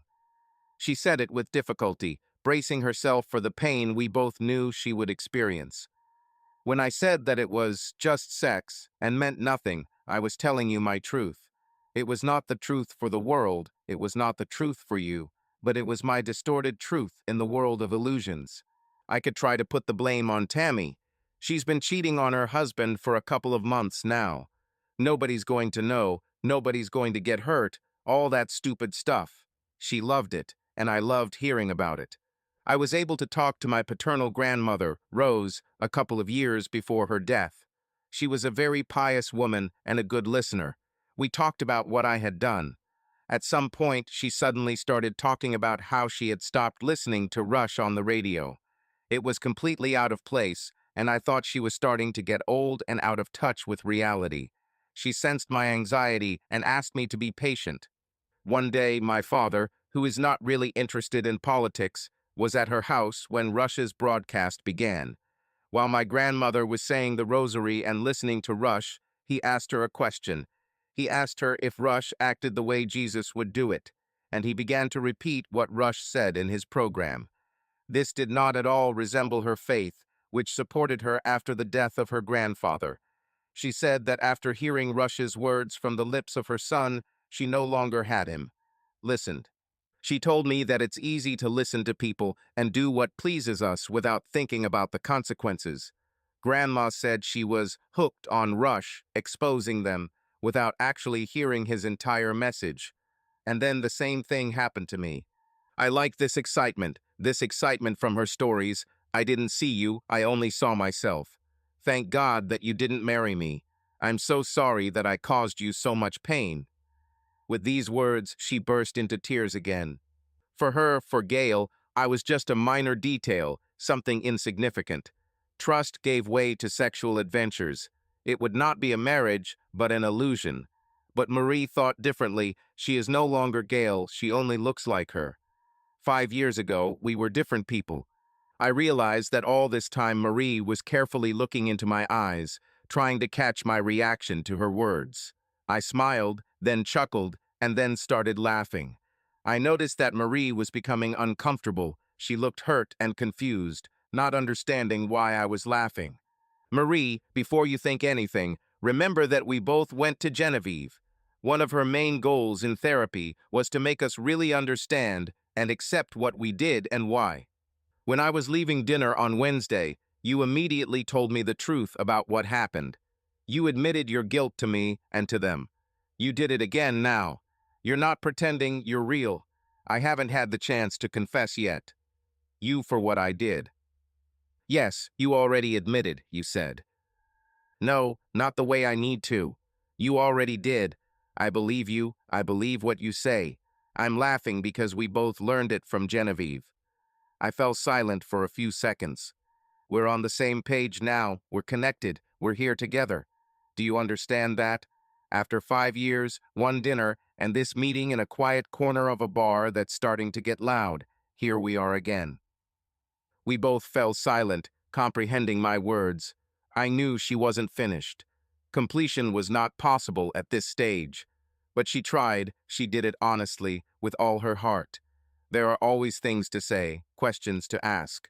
She said it with difficulty, bracing herself for the pain we both knew she would experience. When I said that it was just sex and meant nothing, I was telling you my truth. It was not the truth for the world, it was not the truth for you, but it was my distorted truth in the world of illusions. I could try to put the blame on Tammy. She's been cheating on her husband for a couple of months now. Nobody's going to know, nobody's going to get hurt, all that stupid stuff. She loved it, and I loved hearing about it. I was able to talk to my paternal grandmother, Rose, a couple of years before her death. She was a very pious woman and a good listener. We talked about what I had done. At some point, she suddenly started talking about how she had stopped listening to Rush on the radio. It was completely out of place, and I thought she was starting to get old and out of touch with reality. She sensed my anxiety and asked me to be patient. One day, my father, who is not really interested in politics, was at her house when Rush's broadcast began. While my grandmother was saying the rosary and listening to Rush, he asked her a question. He asked her if Rush acted the way Jesus would do it, and he began to repeat what Rush said in his program. This did not at all resemble her faith, which supported her after the death of her grandfather. She said that after hearing Rush's words from the lips of her son, she no longer had him. Listened. She told me that it's easy to listen to people and do what pleases us without thinking about the consequences. Grandma said she was hooked on Rush, exposing them, without actually hearing his entire message. And then the same thing happened to me. I like this excitement from her stories. I didn't see you, I only saw myself. Thank God that you didn't marry me. I'm so sorry that I caused you so much pain. With these words, she burst into tears again. For her, for Gail, I was just a minor detail, something insignificant. Trust gave way to sexual adventures. It would not be a marriage, but an illusion. But Marie thought differently. She is no longer Gail, she only looks like her. 5 years ago, we were different people. I realized that all this time Marie was carefully looking into my eyes, trying to catch my reaction to her words. I smiled, then chuckled, and then started laughing. I noticed that Marie was becoming uncomfortable. She looked hurt and confused, not understanding why I was laughing. Marie, before you think anything, remember that we both went to Genevieve. One of her main goals in therapy was to make us really understand and accept what we did and why. When I was leaving dinner on Wednesday, you immediately told me the truth about what happened. You admitted your guilt to me and to them. You did it again now. You're not pretending, you're real. I haven't had the chance to confess yet. You for what I did. Yes, you already admitted, you said. No, not the way I need to. You already did. I believe you, I believe what you say. I'm laughing because we both learned it from Genevieve. I fell silent for a few seconds. We're on the same page now, we're connected, we're here together. Do you understand that? After 5 years, one dinner, and this meeting in a quiet corner of a bar that's starting to get loud, here we are again. We both fell silent, comprehending my words. I knew she wasn't finished. Completion was not possible at this stage. But she tried, she did it honestly, with all her heart. There are always things to say, questions to ask.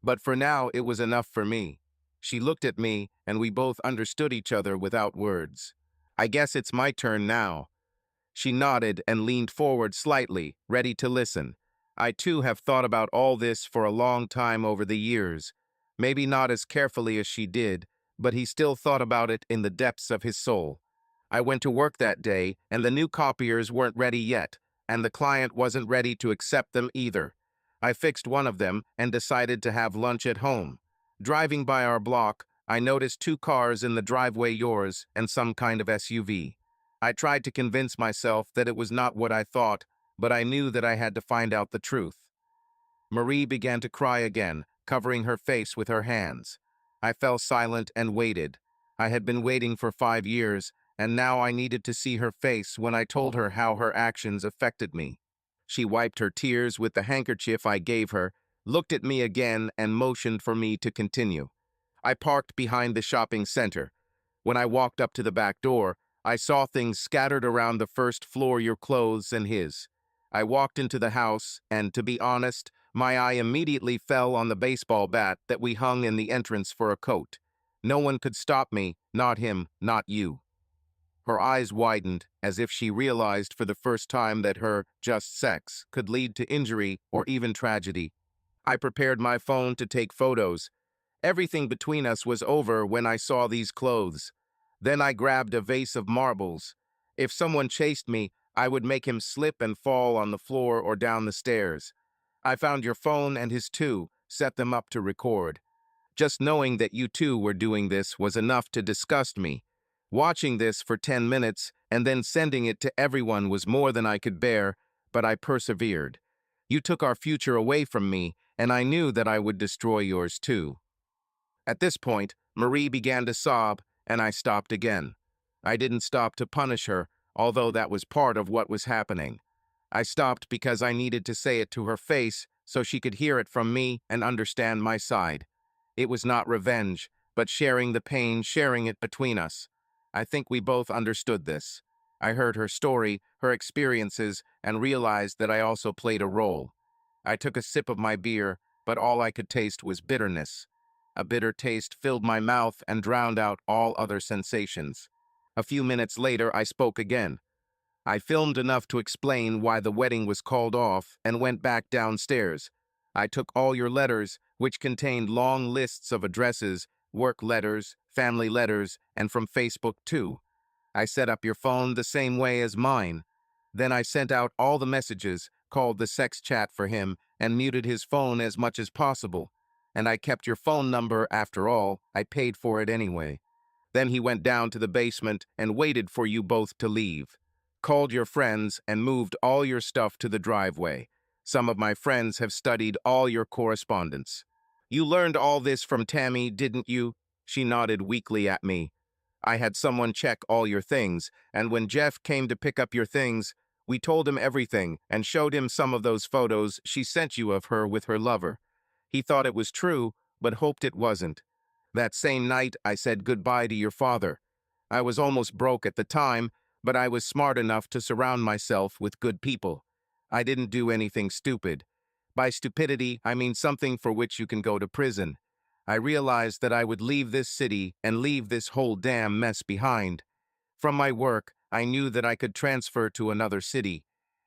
But for now, it was enough for me. She looked at me, and we both understood each other without words. I guess it's my turn now. She nodded and leaned forward slightly, ready to listen. I too have thought about all this for a long time over the years. Maybe not as carefully as she did, but he still thought about it in the depths of his soul. I went to work that day, and the new copiers weren't ready yet, and the client wasn't ready to accept them either. I fixed one of them and decided to have lunch at home. Driving by our block, I noticed 2 cars in the driveway, yours and some kind of SUV. I tried to convince myself that it was not what I thought, but I knew that I had to find out the truth. Marie began to cry again, covering her face with her hands. I fell silent and waited. I had been waiting for 5 years, and now I needed to see her face when I told her how her actions affected me. She wiped her tears with the handkerchief I gave her, looked at me again, and motioned for me to continue. I parked behind the shopping center. When I walked up to the back door, I saw things scattered around the first floor, your clothes and his. I walked into the house, and to be honest, my eye immediately fell on the baseball bat that we hung in the entrance for a coat. No one could stop me, not him, not you. Her eyes widened, as if she realized for the first time that her just sex could lead to injury or even tragedy. I prepared my phone to take photos. Everything between us was over when I saw these clothes. Then I grabbed a vase of marbles. If someone chased me, I would make him slip and fall on the floor or down the stairs. I found your phone and his too, set them up to record. Just knowing that you two were doing this was enough to disgust me. Watching this for 10 minutes and then sending it to everyone was more than I could bear, but I persevered. You took our future away from me, and I knew that I would destroy yours too. At this point, Marie began to sob, and I stopped again. I didn't stop to punish her, although that was part of what was happening. I stopped because I needed to say it to her face so she could hear it from me and understand my side. It was not revenge, but sharing the pain, sharing it between us. I think we both understood this. I heard her story, her experiences, and realized that I also played a role. I took a sip of my beer, but all I could taste was bitterness. A bitter taste filled my mouth and drowned out all other sensations. A few minutes later, I spoke again. I filmed enough to explain why the wedding was called off and went back downstairs. I took all your letters, which contained long lists of addresses, work letters, family letters, and from Facebook too. I set up your phone the same way as mine. Then I sent out all the messages, called the sex chat for him, and muted his phone as much as possible. And I kept your phone number after all. I paid for it anyway. Then he went down to the basement and waited for you both to leave. Called your friends and moved all your stuff to the driveway. Some of my friends have studied all your correspondence. You learned all this from Tammy, didn't you? She nodded weakly at me. I had someone check all your things, and when Jeff came to pick up your things, we told him everything and showed him some of those photos she sent you of her with her lover. He thought it was true, but hoped it wasn't. That same night, I said goodbye to your father. I was almost broke at the time, but I was smart enough to surround myself with good people. I didn't do anything stupid. By stupidity, I mean something for which you can go to prison. I realized that I would leave this city and leave this whole damn mess behind. From my work, I knew that I could transfer to another city.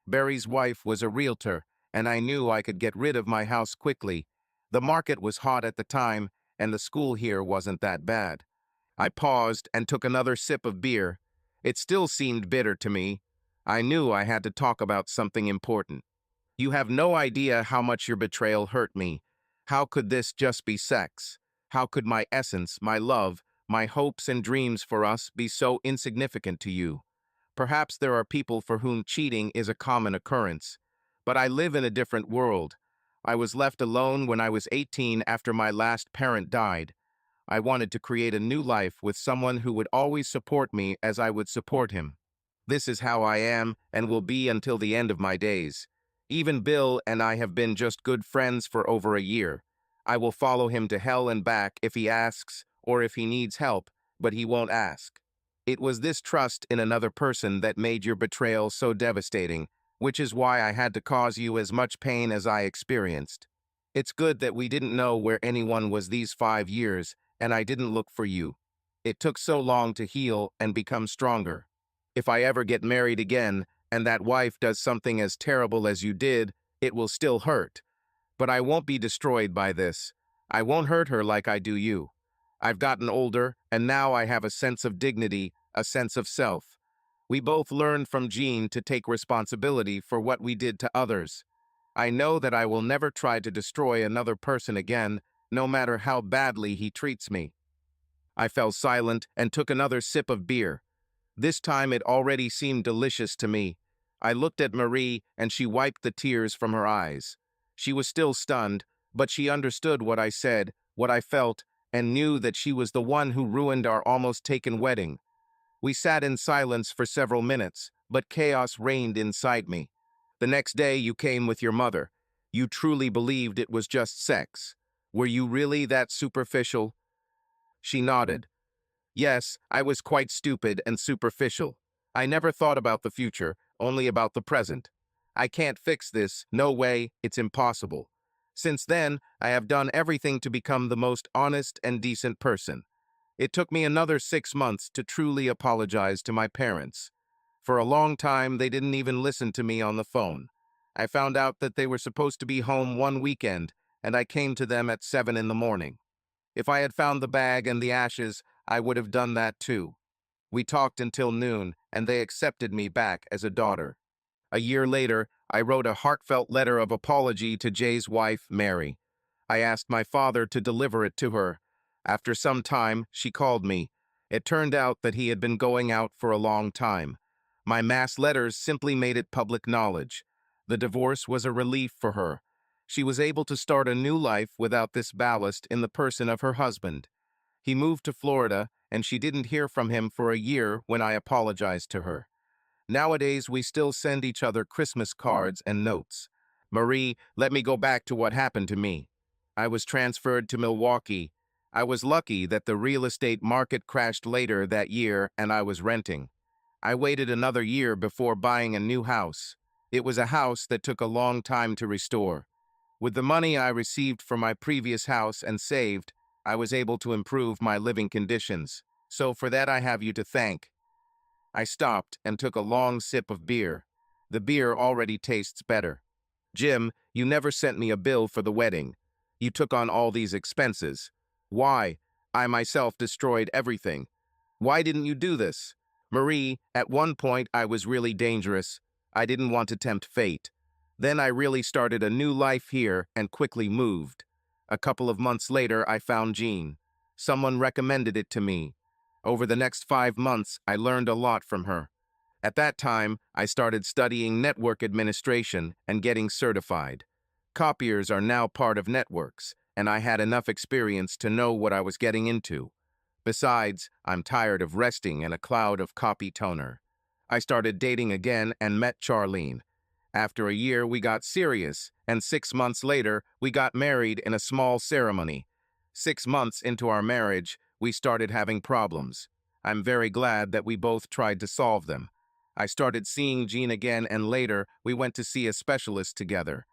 Barry's wife was a realtor, and I knew I could get rid of my house quickly. The market was hot at the time, and the school here wasn't that bad. I paused and took another sip of beer. It still seemed bitter to me. I knew I had to talk about something important. You have no idea how much your betrayal hurt me. How could this just be sex? How could my essence, my love, my hopes and dreams for us be so insignificant to you? Perhaps there are people for whom cheating is a common occurrence. But I live in a different world. I was left alone when I was 18 after my last parent died. I wanted to create a new life with someone who would always support me as I would support him. This is how I am and will be until the end of my days. Even Bill and I have been just good friends for over a year. I will follow him to hell and back if he asks or if he needs help, but he won't ask. It was this trust in another person that made your betrayal so devastating, which is why I had to cause you as much pain as I experienced. It's good that we didn't know where anyone was these 5 years, and I didn't look for you. It took so long to heal and become stronger. If I ever get married again, and that wife does something as terrible as you did, it will still hurt. But I won't be destroyed by this. I won't hurt her like I do you. I've gotten older, and now I have a sense of dignity, a sense of self. We both learned from Gene to take responsibility for what we did to others. I know that I will never try to destroy another person again, no matter how badly he treats me. I fell silent and took another sip of beer. This time it already seemed delicious to me. I looked at Marie, and she wiped the tears from her eyes. She was still stunned, but she understood what I said, what I felt, and knew that she was the one who ruined our almost taken wedding. We sat in silence for several minutes, but chaos reigned inside me. The next day you came with your mother. You truly believed it was just sex. Were you really that superficial? She nodded. Yes, I was quite stupid and superficial. I never thought about the future, only about the present. I can't fix this, no way, it's impossible. Since then, I have done everything to become the most honest and decent person. It took me another 6 months to truly apologize to my parents. For a long time, they didn't even listen to me on the phone. I found out that they were supposed to be home one weekend, and I came to them at 7 in the morning. If I had found the bag and the ashes, I would have done that too. We talked until noon, and they accepted me back as a daughter. A year later, I wrote a heartfelt letter of apology to Jay's wife, Mary. I asked my father to deliver it to her. After some time, she called me. It turned out that he had been going out for a long time. My mass letters simply made it public knowledge. The divorce was a relief for her. She was able to start a new life without this ballast in the person of her husband. He moved to Florida, and she didn't hear from him for a year when I apologized to her. Nowadays, we still send each other Christmas cards and notes. Marie, let me go back to what happened to me. I was transferred to Milwaukee. I was lucky that the real estate market crashed later that year and I was renting. I waited another year before buying a new house. It was a house that took a long time to restore. With the money I received from my previous house and saved, I was able to improve my living conditions. So for that I have you to thank. I stopped and took a long sip of beer. The beer already tastes better. Jim, you never sent me a bill for the wedding. You took on all these expenses. Why? I myself destroyed everything. Why didn't you do this? Marie, at one point I was really dangerous. I didn't want to tempt fate. Then I really started a new life here and quickly moved. A couple of months later, I found Jean. Someone recommended it to me. Over the next 5 months, I learned a lot from her. At that time, I started studying network administration and getting certified. Copiers are now part of networks, and I had enough experience to know what I was getting into. Besides, I'm tired of resting in a cloud of copy toner. I started dating again and met Charlene. After a year, we got serious, and 6 months later, we got married in a small ceremony. 6 months into our marriage, we started having problems. I'm very glad that we both tried to solve them. I started seeing Jean again, and later, we went to see a specialist together.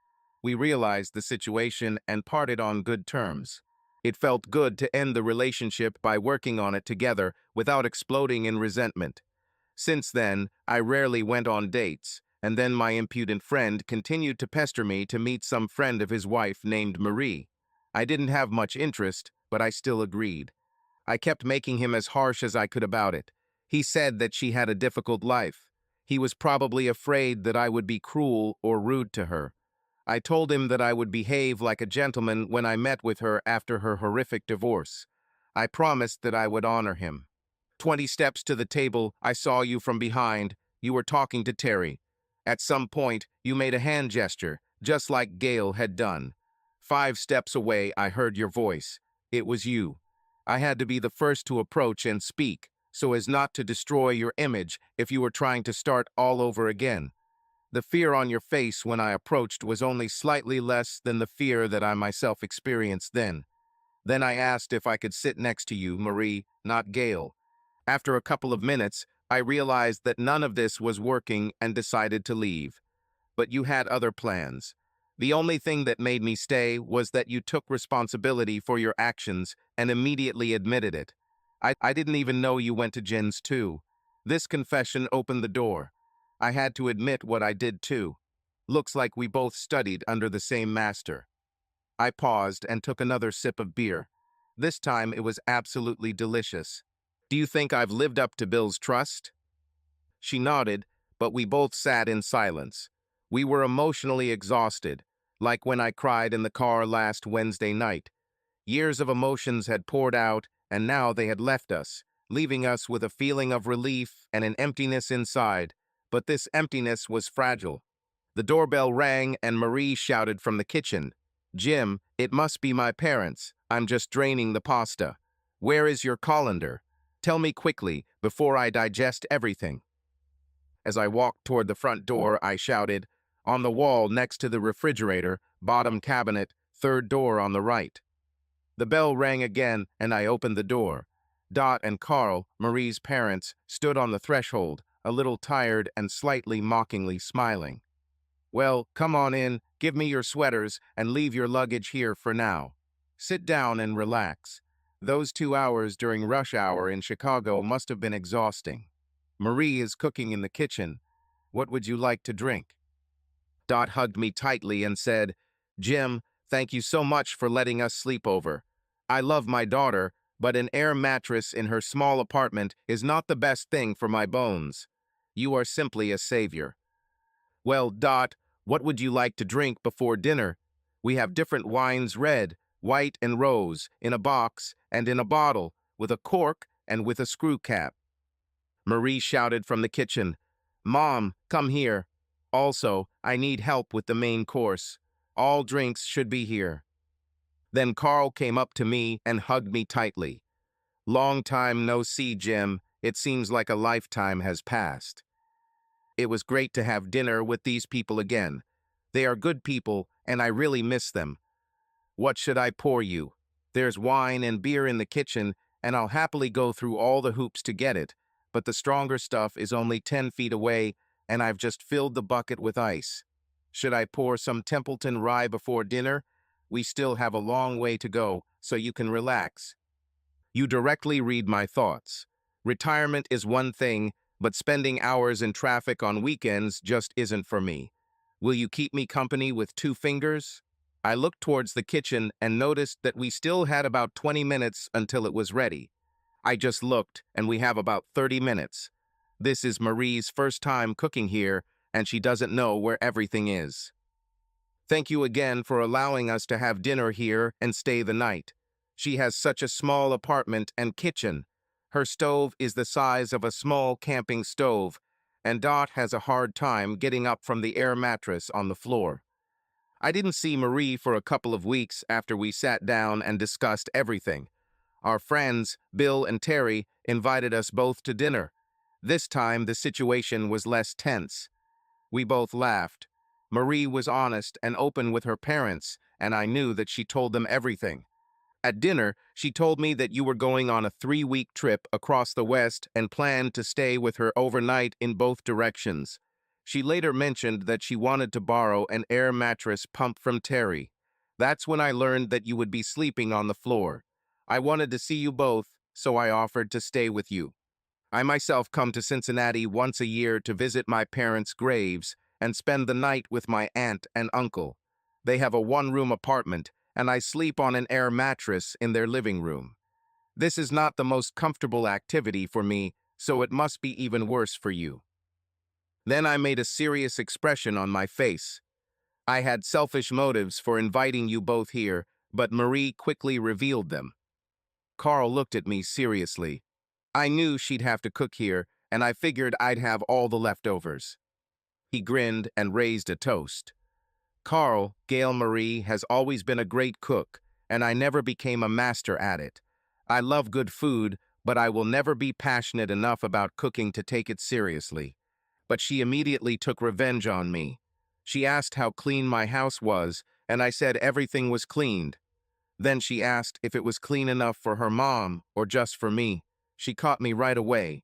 We realized the situation and parted on good terms. It felt good to end the relationship by working on it together without exploding in resentment. Since then, I rarely went on dates, and then my impudent friend continued to pester me to meet some friend of his wife named Marie. I didn't have much interest, but I still agreed. I kept making him as harsh as I could about it. He said that she had a difficult life. He was probably afraid that I would be cruel or rude to her. I told him that I would behave like a gentleman when I met with her after her horrific divorce. I promised that I would honor him. 20 steps to the table, I saw you from behind. You were talking to Terry. At some point, you made a hand gesture, just like Gail had done. 5 steps away, I heard your voice. It was you. I had to be the first to approach and speak, so as not to destroy your image if you were trying to start all over again. The fear on your face when I approached was only slightly less than the fear that I myself experienced then. Then I asked if I could sit next to you, Marie, not Gail. After a couple of minutes, I realized that none of this was working and decided to leave. But you had other plans. The only thing that made me stay was that you took responsibility for your actions and immediately admitted it. I didn't even know you went to Jen's too. This confession opened the door. I had to admit what I did too. Looks like we both studied under the same master. I paused and took another sip of beer. This time it was absolutely delicious. Do you think I've lived up to Bill's trust? She nodded, but we both sat in silence. We were emotionally exhausted, like when I cried in the car last Wednesday night. Years of emotions had poured out, and now they had left us, leaving us with a feeling of relief and an emptiness inside. But this emptiness was fragile. The doorbell rang and Marie shouted from the kitchen, "Jim, it must be my parents. I'm just draining the pasta. Where is your colander? Tell me quickly, before I digest everything. As I walked toward the front door, I shouted, "On the wall next to the refrigerator, bottom cabinet, third door on the right." The bell rang again, and I opened the door. Dot and Carl, Marie's parents, stood on the threshold, a little tired and slightly mockingly smiling. "Well, come on in, give me your sweaters, and leave your luggage here for now. Sit down and relax. Those 2 hours during rush hour in Chicago must have been exhausting. Marie is cooking in the kitchen. What would you like to drink?" Dot hugged me tightly and said, "Jim, thank you so much for letting us sleep over. I love my daughter, but an air mattress in her small apartment is not the best thing for my bones. You are simply a savior." "Well, Dot, what would you like to drink before dinner? We have different wines, red, white, and rose, in a box and in a bottle, with a cork and with a screw cap." Marie shouted from the kitchen, "Mom, come here. Also, I need help with the main course. All drinks should be here." Then Carl came up to me and hugged me tightly. "Long time no see, Jim. It seems like a lifetime has passed." It was great to have dinner with these people again. They are good people, and I really miss them. "What should I pour you? There's wine and beer in the kitchen, and I'll happily go through all the hoops to get it, but the stronger stuff is only 10 feet away, and I've just filled the bucket with ice. Should I pour some Templeton rye before dinner? We still have a long way to go, so you can relax." You directly read my thoughts. Retirement is one thing, but spending hours in traffic on weekends just isn't for me. Will you keep me company with 2 fingers? I looked towards the kitchen and noticed that we still had about 20 minutes until it was ready. I just looked, and we have about 30 minutes. This is Marie's first time cooking here, and she doesn't know where everything is. Thank you again for allowing us to have dinner here and stay the night. She has such a small apartment and kitchen. Her stove is the size of a small camping stove, and Dot has a hard time getting up from the air mattress on the floor. I didn't see Marie for a couple of weeks after we sat down and discussed everything. Our friends, Bill and Terry, invited us both to dinner. This time, the situation was less tense. We both laughed. Marie was honest and open with her parents, and I knew that she told them everything. At dinner, she told me that you were going on a 3-week trip across the West and planned to stay with her overnight in both directions. She later mentioned that she wanted to borrow an air mattress pump from Terry. That's when I learned that you would be sleeping on the floor. I wanted to see you both, so I offered to stay with you. I myself come to Cincinnati once a year to visit my parents' graves and spend the night with my aunt and uncle. They have a one-room apartment, and I sleep on an air mattress in their living room. This is not the most comfortable activity for me, so it must be even worse for you." Then I made a serious expression on my face. I had selfish motives for inviting you both here, but Marie quickly revealed them. Carl looked at me seriously. I knew she'd have to cook here, and I figured I'd have all the leftovers. He grinned and raised a toast. "Carl, Gail Marie has always been a great cook, and I never became a master at it. I love good food, but I will never be passionate enough about cooking to take it seriously." But she immediately took revenge on me. She asked how clean my house was, and I said everything was cleaned. Then she asked if it was clean enough for her mom or just for me. She caught me right away.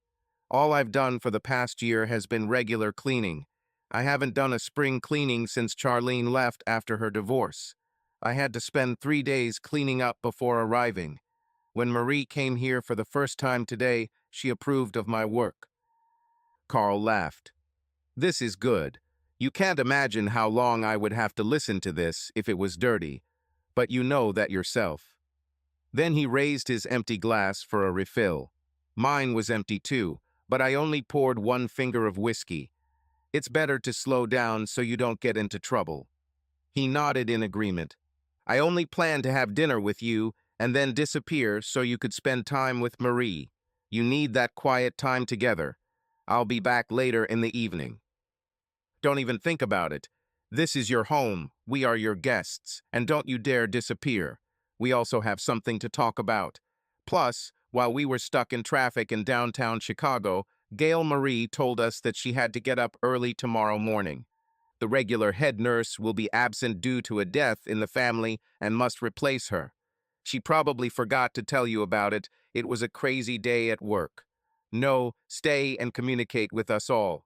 All I've done for the past year has been regular cleaning. I haven't done a spring cleaning since Charlene left after her divorce. I had to spend 3 days cleaning up before arriving. When Marie came here for the first time today, she approved of my work. Carl laughed. "This is good. You can't imagine how long I would have to listen to this if it was dirty, but you know that yourself." Then he raised his empty glass for a refill. Mine was empty too, but I only poured 1 finger of whiskey. "It's better to slow down so you don't get into trouble." He nodded in agreement. "I only planned to have dinner with you and then disappear so you could spend time with Marie. You need that quiet time together. I'll be back later in the evening." "Don't even think about it. This is your home, we are your guests, and don't you dare disappear. We also have something to talk about. Plus, while we were stuck in traffic in downtown Chicago, Gail Marie told us that she had to get up early tomorrow morning. The regular head nurse will be absent due to a death in the family and must replace her. She probably forgot to tell you about it. It was a crazy day at work. No, stay and communicate with us all.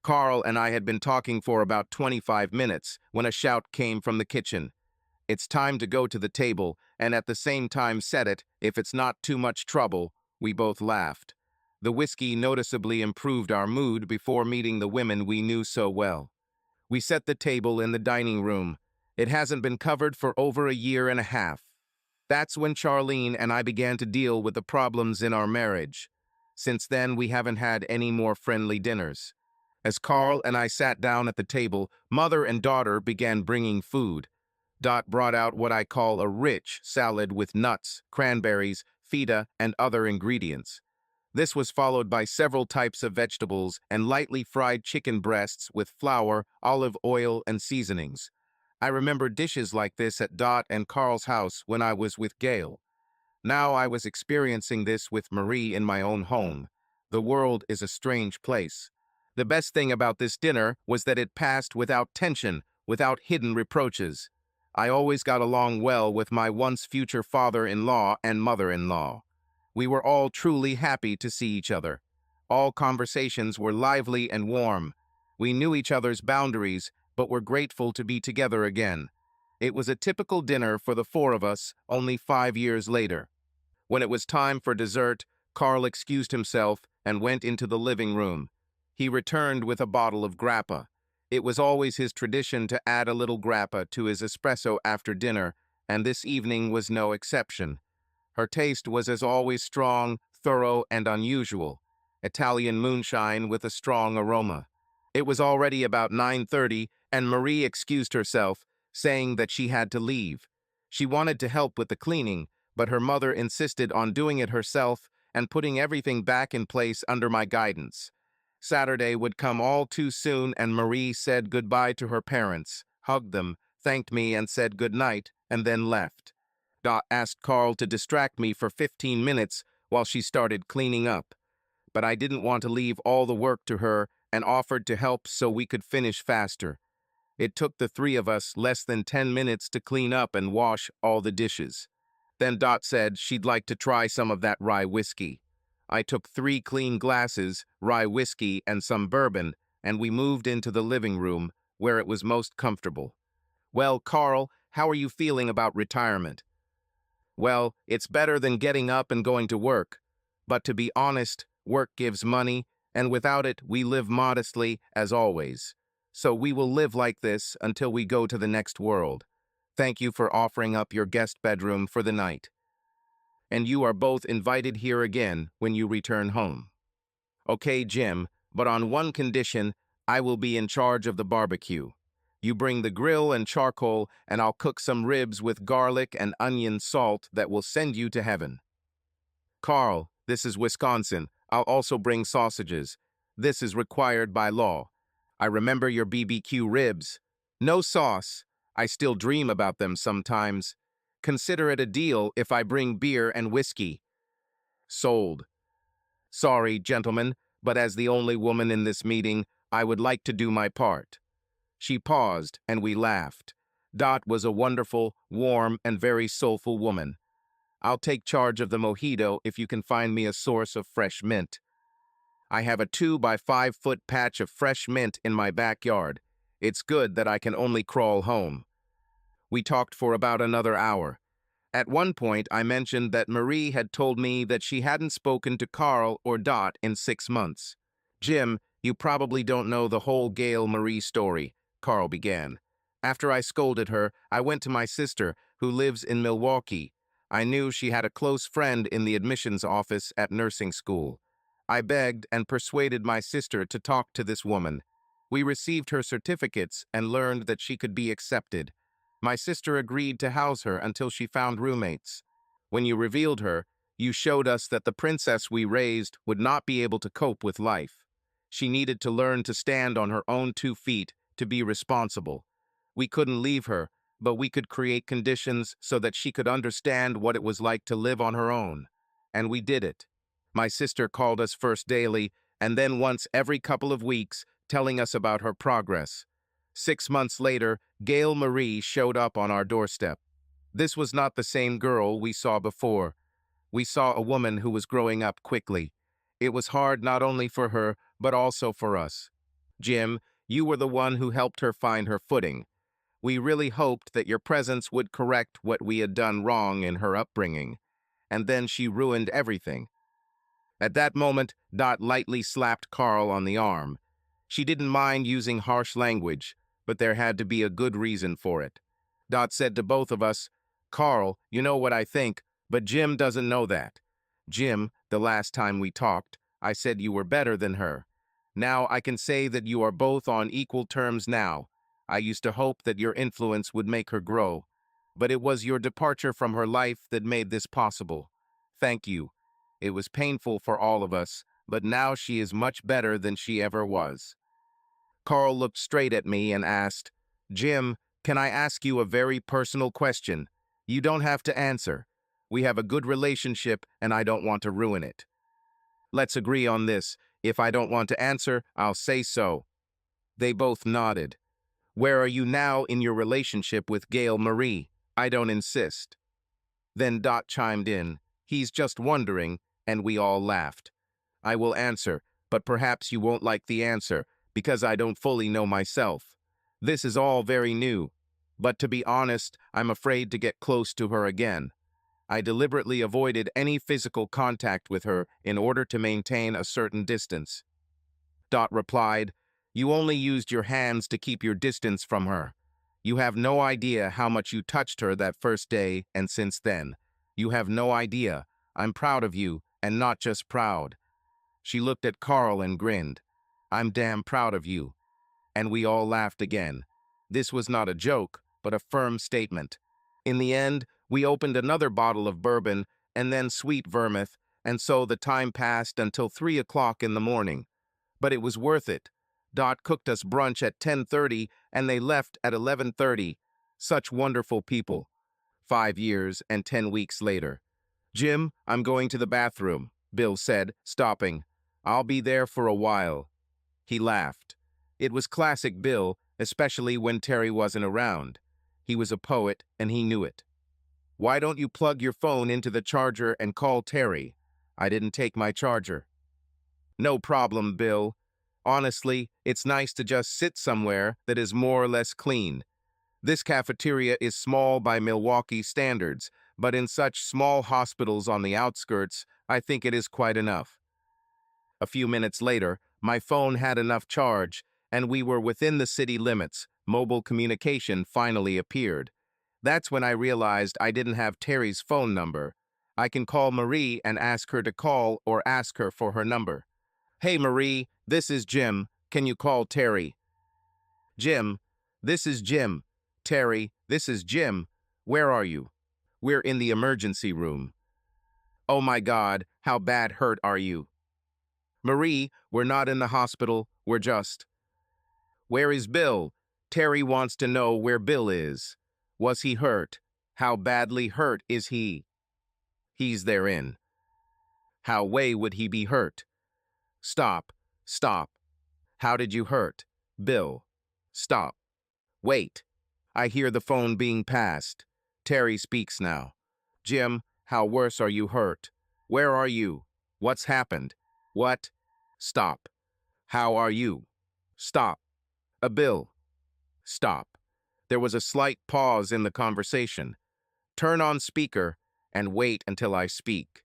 Carl and I had been talking for about 25 minutes when a shout came from the kitchen. It's time to go to the table, and at the same time said it, if it's not too much trouble. We both laughed. The whiskey noticeably improved our mood before meeting the women we knew so well. We set the table in the dining room. It hasn't been covered for over a year and a half. That's when Charlene and I began to deal with the problems in our marriage. Since then, we haven't had any more friendly dinners. As Carl and I sat down at the table, mother and daughter began bringing food. Dot brought out what I call a rich salad with nuts, cranberries, feta, and other ingredients. This was followed by several types of vegetables and lightly fried chicken breasts with flour, olive oil, and seasonings. I remember dishes like this at Dot and Carl's house when I was with Gail. Now I was experiencing this with Marie in my own home. The world is a strange place. The best thing about this dinner was that it passed without tension, without hidden reproaches. I always got along well with my once future father-in-law and mother-in-law. We were all truly happy to see each other. All conversations were lively and warm. We knew each other's boundaries, but were grateful to be together again. It was a typical dinner for the four of us, only 5 years later. When it was time for dessert, Carl excused himself and went into the living room. He returned with a bottle of grappa. It was always his tradition to add a little grappa to his espresso after dinner, and this evening was no exception. Her taste was as always strong, thorough, and unusual. Italian moonshine with a strong aroma. It was already about 9:30, and Marie excused herself, saying that she had to leave. She wanted to help with the cleaning, but her mother insisted on doing it herself and putting everything back in place under my guidance. Saturday would come all too soon, and Marie said goodbye to her parents, hugged them, thanked me, and said good night, and then left. Dot asked Carl to distract me for 15 minutes while she started cleaning up. But I didn't want to leave all the work to her and offered to help so we could finish faster. It took the three of us less than 10 minutes to clean up and wash all the dishes. Then Dot said she'd like to try some of that rye whiskey. I took 3 clean glasses, rye whiskey, and some bourbon, and we moved into the living room, where it was most comfortable. Well, Carl, how are you feeling about retirement? Well, it's better than getting up and going to work. But to be honest, work gives money, and without it, we live modestly, as always. So we will live like this until we go to the next world. Thank you for offering up your guest bedroom for the night. And you are both invited here again when you return home. Okay, Jim, but on one condition, I will be in charge of the barbecue. You bring the grill and charcoal, and I'll cook some ribs with garlic and onion salt that will send you to heaven. Carl, this is Wisconsin. I'll also bring sausages. This is required by law. I remember your BBQ ribs. No sauce. I still dream about them sometimes. Consider it a deal if I bring beer and whiskey. Sold. Sorry, gentlemen, but as the only woman in this meeting, I would like to do my part. She paused, and we laughed. Dot was a wonderful, warm, and very soulful woman. I'll take charge of the mojito if you can find me a source of fresh mint. I have a 2 by 5 foot patch of fresh mint in my backyard. It's good that I can only crawl home. We talked for about another hour. At one point, I mentioned that Marie had told me that she hadn't spoken to Carl or Dot in 6 months. Jim, you probably don't know the whole Gail Marie story, Carl began. After I scolded her, I went to my sister, who lives in Milwaukee. I knew she had a close friend in the admissions office at nursing school. I begged and persuaded my sister to talk to this woman. We received her certificates and learned that she could be accepted. My sister agreed to house her until she found roommates. When you revealed her, you showed us that the princess we raised would not be able to cope with life. She needed to learn to stand on her own 2 feet, to be responsible. We couldn't leave her, but we could create conditions so that she could understand what it was like to live on her own. And we did it. My sister called us first daily, and then once every couple of weeks, telling us about her progress. 6 months later, Gail Marie showed up on our doorstep. This was not the same girl we saw before. We saw a woman who was growing up quickly. It was hard not only for her, but also for us. Jim, you were the one who helped her find her footing. We really hoped that your presence would correct what we had done wrong in her upbringing. And then she ruined everything. At that moment, Dot lightly slapped Carl on the arm. She didn't mind using harsh language, but there had to be a good reason for it. Dot said to both of us, "Carl, you know what I think, but Jim doesn't know that. Jim, the last time we talked, I said you were better than her. Now I can say that you are both on equal terms now. I used to hope that your influence would make her grow, but it was your departure from her life that made this possible. Thank you. It was painful for all of us, but now she is much better than she ever was." Carl looked straight at me and asked, "Jim, can I ask you a very personal question? You don't have to answer. We have a good relationship and I don't want to ruin it." "Let's agree on this. If I don't want to answer, I'll say so." They both nodded. "Where are you now in your relationship with Gail Marie? I don't insist." Then Dot chimed in, "He's just wondering," and we all laughed. "I will answer, but perhaps you won't like the answer, because I don't fully know myself. This is all very new, but to be honest, I'm afraid to get close to her again. I deliberately avoided any physical contact with her in order to maintain a certain distance." Dot replied, "You only used your hands to keep your distance from her. You have no idea how much you touched her that first day and since then. You have no idea. I'm proud of you, and not just proud." She looked at Carl and grinned. "I'm damn proud of you." And we all laughed again. This was not a joke, but a firm statement. In the end, we opened another bottle of bourbon and then sweet vermouth, and so the time passed until 3 o'clock in the morning. But it was worth it. Dot cooked us brunch at 10:30 and they left at 11:30. Such wonderful people. 5 years and 10 weeks later. "Jim, I'm going to the bathroom," Bill said, stopping. "I'll be there for a while." He laughed. It was classic Bill, especially when Terry wasn't around. He was a poet and he knew it. "Why don't you plug your phone into the charger and call Terry?" "I didn't take my charger." "No problem, Bill. Honestly, it's nice to just sit somewhere that is more or less clean. This cafeteria is small by Milwaukee standards, but in such small hospitals on the outskirts, I think it is quite enough." A few minutes later, my phone had enough charge, and we were within the city limits. Mobile communication finally appeared. That's when I realized I didn't have Terry's phone number. I can call Marie and ask her to call or ask her for her number. "Hey Marie, this is Jim. Can you call Terry?" "Jim, this is Jim." "Terry, this is Jim. Where are you?" "We're in the emergency room." "Oh my God, how bad hurt are you?" "Marie, we're not in the hospital, we're just." "Where is Bill?" "Terry wants to know where Bill is." "Was he hurt?" "How badly hurt is he?" "He's therein." "How way would he be hurt?" "Stop, stop. How did you hurt?" "Bill." "Stop. Wait. I hear the phone being passed." Terry speaks now. "Jim, how worse are you hurt? Where are you? What's happened? What?" "Stop. How are you?" "Stop. Bill." "Stop." There was a slight pause in the conversation. "Turn on speaker and wait until I speak."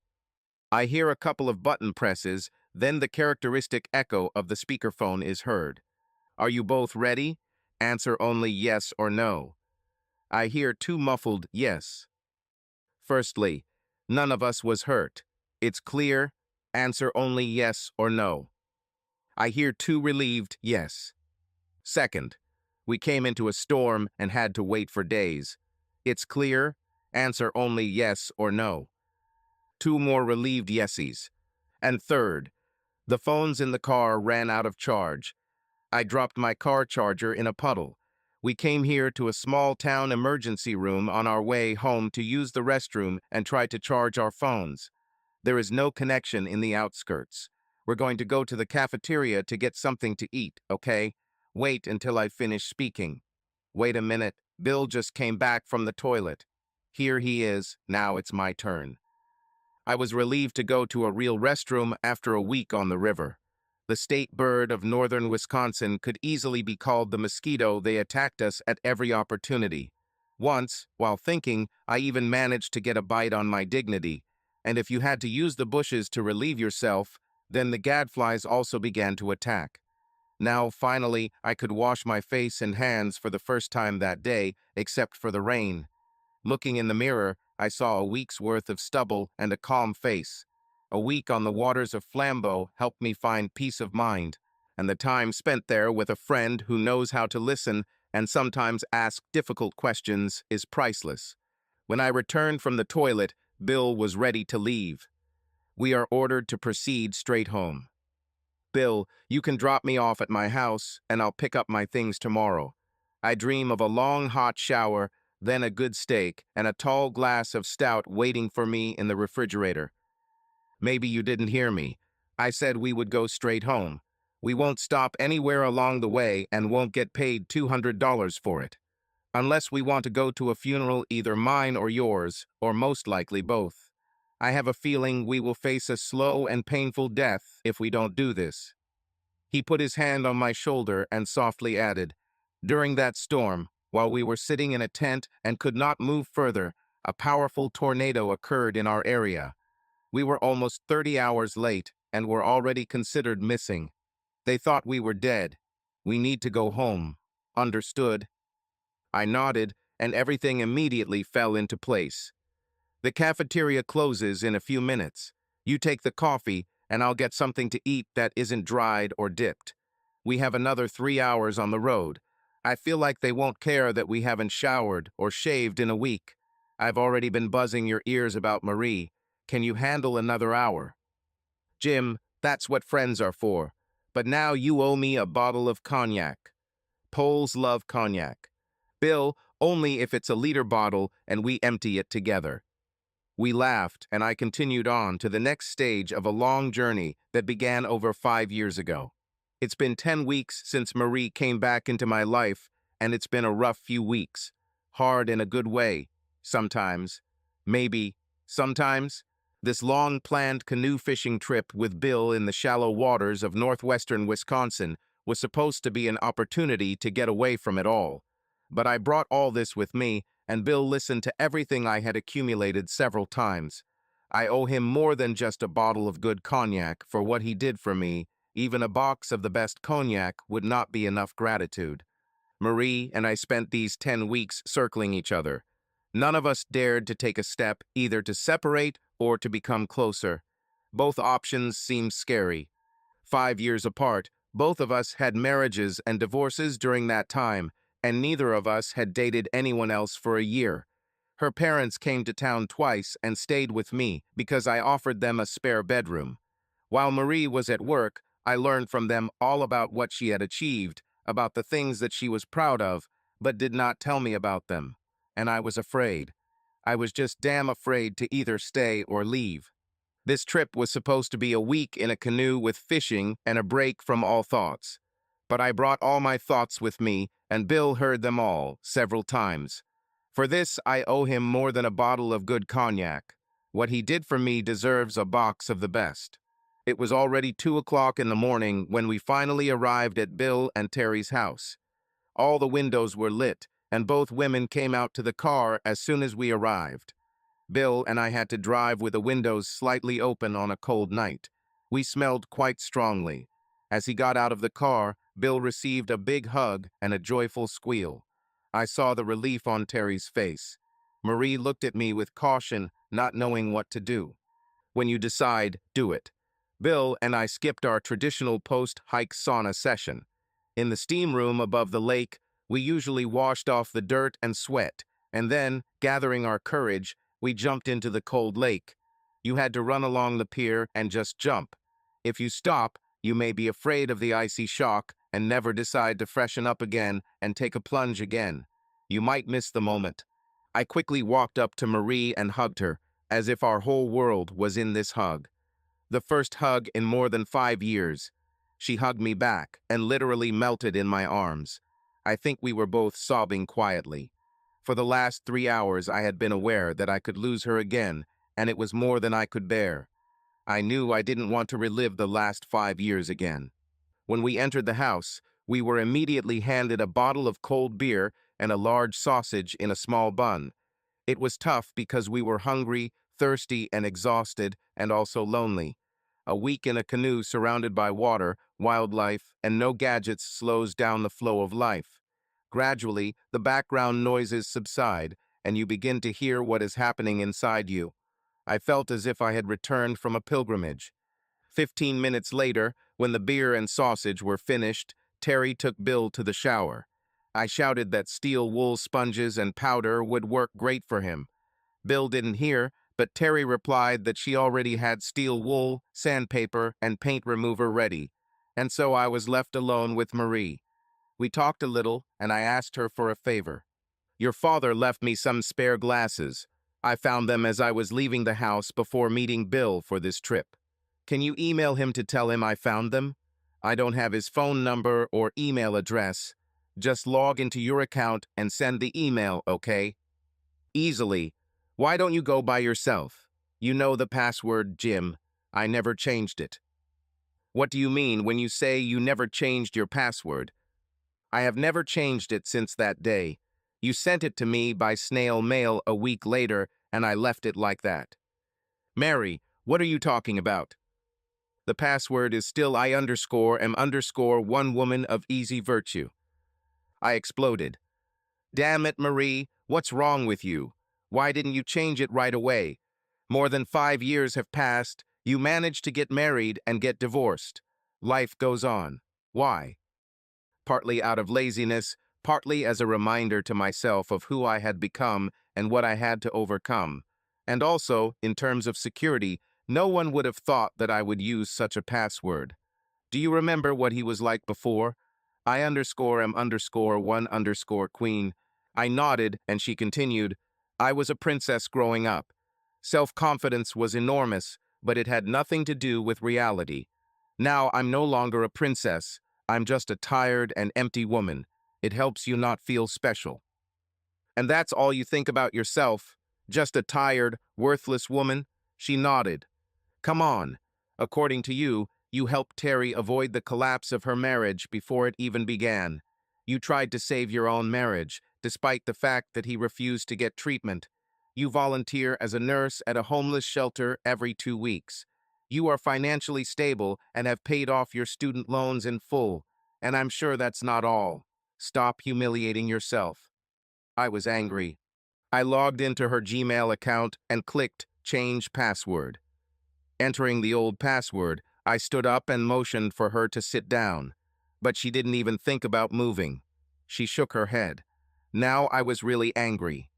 I hear a couple of button presses, then the characteristic echo of the speakerphone is heard. "Are you both ready? Answer only yes or no." I hear two muffled yes. "Firstly, none of us was hurt. It's clear. Answer only yes or no." I hear two relieved yes. "Second, we came into a storm and had to wait for days. It's clear. Answer only yes or no." Two more relieved yeses. And third, the phones in the car ran out of charge. I dropped my car charger in a puddle. We came here to a small town emergency room on our way home to use the restroom and try to charge our phones. There is no connection in the outskirts. We're going to go to the cafeteria to get something to eat, okay? Wait until I finish speaking. Wait a minute, Bill just came back from the toilet. Here he is, now it's my turn. I was relieved to go to a real restroom after a week on the river. The state bird of northern Wisconsin could easily be called the mosquito. They attacked us at every opportunity. Once, while thinking, I even managed to get a bite on my dignity. And if you had to use the bushes to relieve yourself, then the gadflies also began to attack. Now, finally, I could wash my face and hands for the first time that day, except for the rain. Looking in the mirror, I saw a week's worth of stubble and a calm face. A week on the waters of Flambeau helped me find peace of mind, and the time spent there with a friend who knows how to listen and sometimes ask difficult questions is priceless. When I returned from the toilet, Bill was ready to leave. We are ordered to proceed straight home. Bill, you can drop me off at my house, and I'll pick up my things tomorrow. I dream of a long hot shower, then a good steak, and a tall glass of stout waiting for me in the refrigerator. Maybe you didn't hear me. I said we would go straight home. We won't stop anywhere along the way and won't get paid $200 for it. Unless we want to go to a funeral, either mine or yours, or most likely both. I have a feeling we will face a slow and painful death if we don't do this. He put his hand on my shoulder and softly added, during that storm, while we were sitting in a tent and could not move further, a powerful tornado occurred in our area. We were almost 30 hours late and were already considered missing. They thought we were dead. We need to go home. Understood? I nodded, and everything immediately fell into place. The cafeteria closes in a few minutes. You take the coffee, and I'll get something to eat that isn't dried or dipped. We have another 3 hours on the road. I feel like they won't care that we haven't showered or shaved in a week. I've already been buzzing your ears about Marie. Can you handle another hour? Jim, that's what friends are for. But now you owe me a bottle of cognac. Poles love cognac. Bill, only if it's a liter bottle and we empty it together. We laughed, and I continued on to the next stage of a long journey that began over 5 years ago. It's been 10 weeks since Marie came back into my life, and it's been a rough few weeks. Hard in a good way, sometimes. Maybe, sometimes. This long-planned canoe fishing trip with Bill in the shallow waters of northwestern Wisconsin was supposed to be an opportunity to get away from it all. But I brought all this with me, and Bill listened to everything I had accumulated several times. I owe him more than just a bottle of good cognac for what he did for me. Even a box of the best cognac would not be enough gratitude. Marie and I spent these 10 weeks circling each other. None of us dared to take a step either to separate or to become closer. Both options seemed scary. 5 years apart, both of us had marriages and divorces during that time, and neither of us had dated anyone else for a year. Her parents came to town twice and stayed with me because I offered them a spare bedroom. While Marie was at work, I learned from them all about what she had achieved, about the things that she was proud of, but did not tell me about them. And I was afraid. I was just damn afraid to either stay or leave. This trip was supposed to be a week in a canoe with fishing and a break from all thoughts. But I brought all my thoughts with me, and Bill heard them all, several times. For this, I owe him more than a bottle of good cognac. What he did for me deserves a box of the best. It was already 2 o'clock in the morning when we finally arrived at Bill and Terry's house. All the windows were lit, and both women came out to the car as soon as we arrived. Bill and I had to drive with the windows slightly open on a cold night. We smelled quite strongly. As he got out of the car, Bill received a big hug and a joyful squeal. I saw the relief on Terry's face. Marie looked at me with caution, not knowing what to do. When you decide, do it. Bill and I skipped our traditional post-hike sauna session. In the steam room above the lake, we usually washed off the dirt and sweat, and then, gathering our courage, we jumped into the cold lake. You had to run along the pier and just jump. If you stop, you may be afraid of the icy shock, and never decide to freshen up again and take a plunge again. You might miss the moment. I quickly walked up to Marie and hugged her, as if our whole world was in this hug. The first hug in more than 5 years. She hugged me back and literally melted in my arms. I think we were both sobbing quietly. For the last 3 hours I had been aware that I could lose her again, and it was more than I could bear. I knew I didn't want to relive the last 5 years again. When we entered the house, we were immediately handed a bottle of cold beer and a large sausage in a small bun. It was tough because we were hungry, thirsty, and exhausted, and also lonely. A week in a canoe surrounded by water, wildlife, and no gadgets slows down the flow of life. Gradually, the background noises subside, and you begin to hear what is happening inside you. I felt as if I had returned from a pilgrimage. 15 minutes later, when the beer and sausage were finished, Terry took Bill to the shower. I shouted that steel wool sponges and powder would work great for him. Bill didn't hear, but Terry replied that she already had steel wool, sandpaper, and paint remover ready, and so I was left alone with Marie. We talked a little, and I asked her for a favor. Your father left me some spare glasses. I found them as I was leaving the house before meeting Bill for this trip. Can you email him to tell him I found them? I don't have his phone number or email address. Just log into your account and send the email, okay? Easily. Why don't you go by yourself? You know the password, Jim. I never changed it. What do you mean when you say you never changed your password? I have never changed it since that day. You sent it to me by snail mail a week later, and I left it like that. Mary, what are you talking about? The password is still I_am_one woman of easy virtue. I exploded. Damn it, Marie, what's wrong with you? Why didn't you change it right away? More than 5 years have passed. You managed to get married and get divorced. Life goes on. Why? Partly out of laziness, partly as a reminder to myself of who I had become and what I had to overcome. And also, in terms of security, no one would have thought that I would use such a password. Do you remember what he was like before? I_am_one_queen. I nodded, and she continued, I was a princess growing up. Self-confidence was enormous, but it had nothing to do with reality. Now I'm no longer a princess. I'm just a tired and empty woman. It helps you not feel special. And that's all you think about yourself? Just a tired, worthless woman? She nodded. Come on. According to you, you helped Terry avoid the collapse of her marriage before it even began. You tried to save your own marriage, despite the fact that he refused to get treatment. You volunteer as a nurse at a homeless shelter every 2 weeks. You are financially stable and have paid off your student loans in full. And I'm sure that's not all. Stop humiliating yourself. I was angry. I logged into her Gmail account and clicked Change Password. Entering the old password, I stood up and motioned for her to sit down. But she didn't even think about moving. She shook her head. Now I was really angry.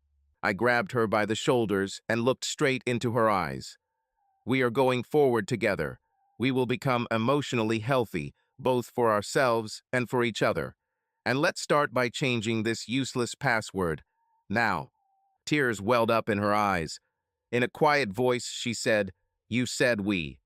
I grabbed her by the shoulders and looked straight into her eyes. We are going forward together. We will become emotionally healthy, both for ourselves and for each other. And let's start by changing this useless password. Now. Tears welled up in her eyes. In a quiet voice, she said, You said we.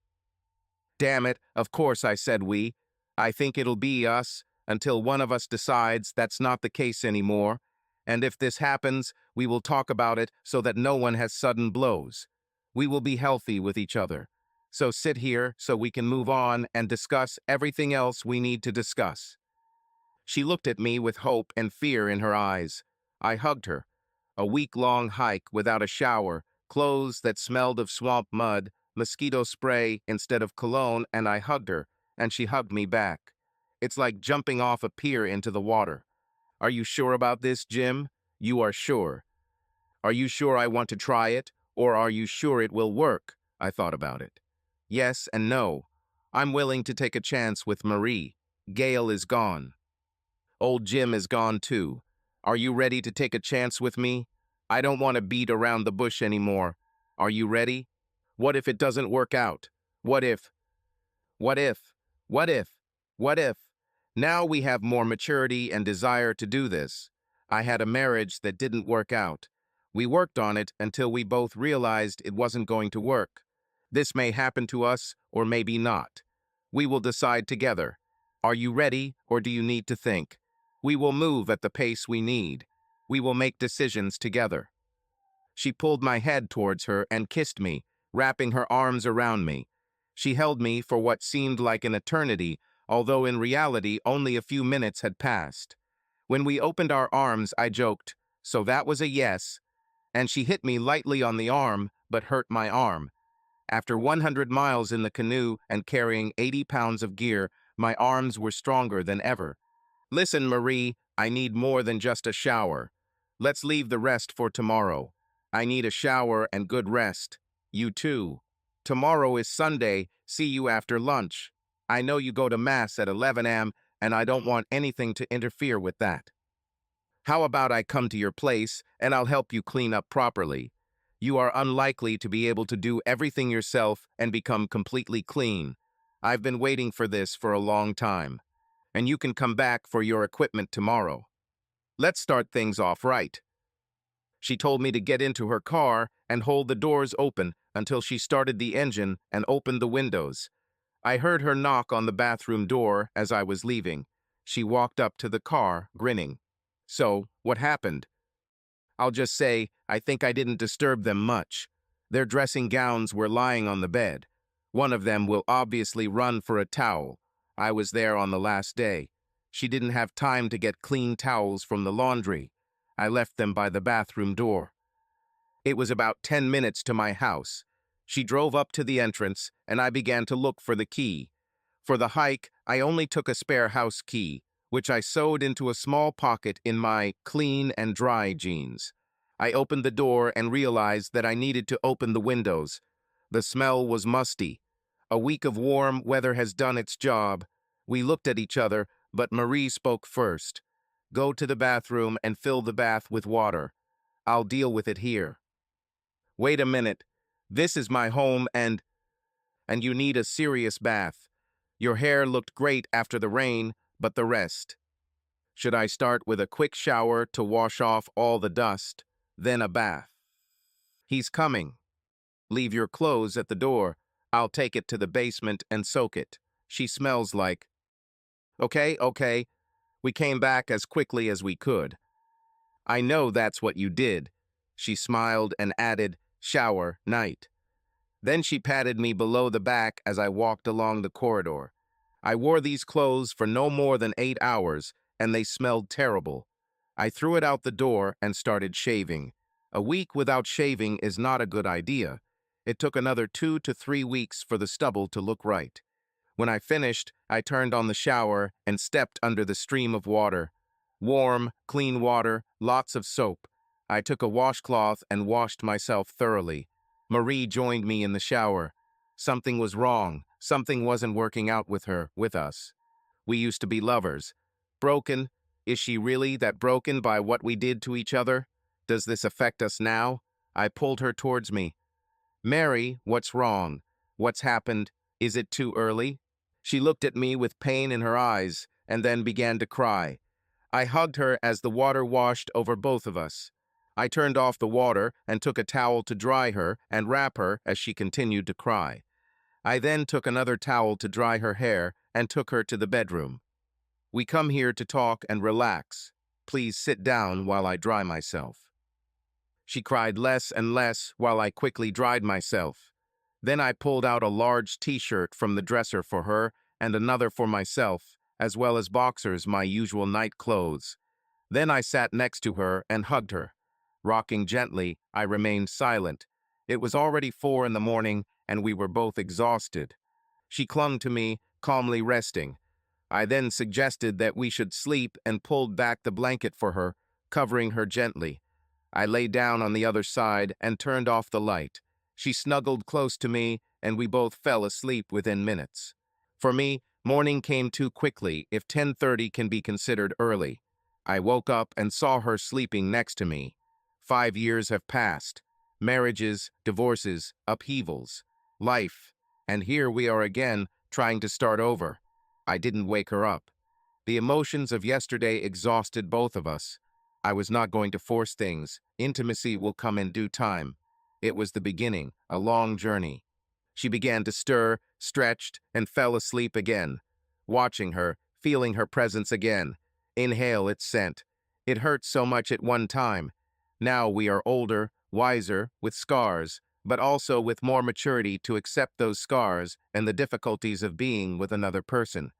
Damn it, of course I said we. I think it'll be us, until one of us decides that's not the case anymore. And if this happens, we will talk about it so that no one has sudden blows. We will be healthy with each other. So sit here so we can move on and discuss everything else we need to discuss. She looked at me with hope and fear in her eyes. I hugged her. A week-long hike without a shower, clothes that smelled of swamp mud, mosquito spray instead of cologne, and I hugged her, and she hugged me back. It's like jumping off a pier into the water. Are you sure about this, Jim? You are sure. Are you sure I want to try it, or are you sure it will work? I thought about it. Yes and no. I'm willing to take a chance with Marie. Gail is gone. Old Jim is gone too. Are you ready to take a chance with me? I don't want to beat around the bush anymore. Are you ready? What if it doesn't work out? What if? What if? What if? What if? Now we have more maturity and desire to do this. I had a marriage that didn't work out. We worked on it until we both realized it wasn't going to work. This may happen to us or maybe not. We will decide together. Are you ready or do you need to think? We will move at the pace we need. We will make decisions together. She pulled my head towards her and kissed me, wrapping her arms around me. She held me for what seemed like an eternity, although in reality only a few minutes had passed. When we opened our arms, I joked, "So that was a yes," and she hit me lightly on the arm, but hurt my arm. After 100 miles in the canoe and carrying 80 pounds of gear, my arms were stronger than ever. Listen, Marie, I need more than just a shower. Let's leave the rest for tomorrow. I need a shower and good rest. You too. Tomorrow is Sunday. See you after lunch. I know you go to Mass at 11 a.m., and I don't want anything to interfere with that. How about I come to your place, and I'll help you clean up properly? You are unlikely to be able to do everything yourself and become completely clean. I've been waiting for this for a long time. And you can come back for your equipment tomorrow. Let's start things off right. She told me to get into her car and hold the doors open until she started the engine and opened the windows. I heard her knock on the bathroom door as I was leaving. She walked up to the car, grinning. So, what happened? I'll just say, I think I didn't disturb them much. Their dressing gowns were lying on the bed. One of them will obviously run for a towel. I was there on the last day. She didn't have time to get clean towels from the laundry. I left them by the bathroom door. It was about 10 minutes to my house. She drove up to the entrance, and I began to look for the key. For the hike, I only took a spare house key, which I sewed into a small pocket in my clean and dry jeans. I opened the door and realized that I needed to open the windows. The smell was musty. A week of warm weather has done its job. We looked at each other, but Marie spoke first. Go to the bathroom and fill the bath with water. I'll deal with it here. Wait a minute. This is my home and you need a serious bath. Your hair looked great after the rain, but the rest. Should I start with a quick shower to wash off all the dust, then a bath? He's coming. Leave your clothes at the door. I'll take it to the basement and soak it. She smells like... Okay. We came back as quickly as we could. I know that's what you did. She smiled and added, shower, night. Then she patted me below the back as I walked along the corridor. I wore these clothes for no more than 8 hours, and they smelled terrible. I threw it out the door and started shaving. A week without shaving is not a good idea. It took another 2 to 3 weeks for the stubble to look right. When I finished, I turned on the shower and stepped under the stream of water. Warm, clean water, lots of soap. I took a washcloth and washed myself thoroughly. Marie joined me in the shower. Something was wrong. Something wasn't working out with us. We used to be lovers. Broken? Is she really that broken by what we did to each other? Does this affect us now? I pulled her towards me. Mary, what's wrong? What's happened? Is it too early? She looked at me with pain in her eyes and then began to cry. I hugged her as the water washed over both of us. I turned off the water and took a towel to dry her and wrap her as she continued to cry. I then took another towel to dry her hair and took her to the bedroom. We come here to talk and relax. Please sit down while I dry myself. She cried less and less while I quickly dried myself. Then I pulled out a large t-shirt from the dresser for her and another for myself, as well as boxers, my usual night clothes. Then I sat next to her and hugged her. Rocking gently, I remained silent. It was already 4 in the morning, and we were both exhausted. She clung to me, calmly resting. I then suggested that we should sleep and pulled back the blanket for her, covering her gently. I lay down on the other side and turned off the light. She snuggled close to me, and we both fell asleep within minutes. For me, morning came too quickly, if 10:30 can be considered early. I woke up and saw her sleeping next to me. 5 years have passed. Marriages, divorces, upheavals, life, and here we are again, trying to start over. I didn't wake her up. The emotions of yesterday exhausted both of us. I was not going to force things. Intimacy will come in due time. It was the beginning, a long journey. She began to stir, stretched, and fell asleep again. Watching her, feeling her presence again. Inhale its scent. It hurt so much at one time. Now we are older, wiser, with scars, but also with more maturity to accept those scars and the difficulties of being with another person.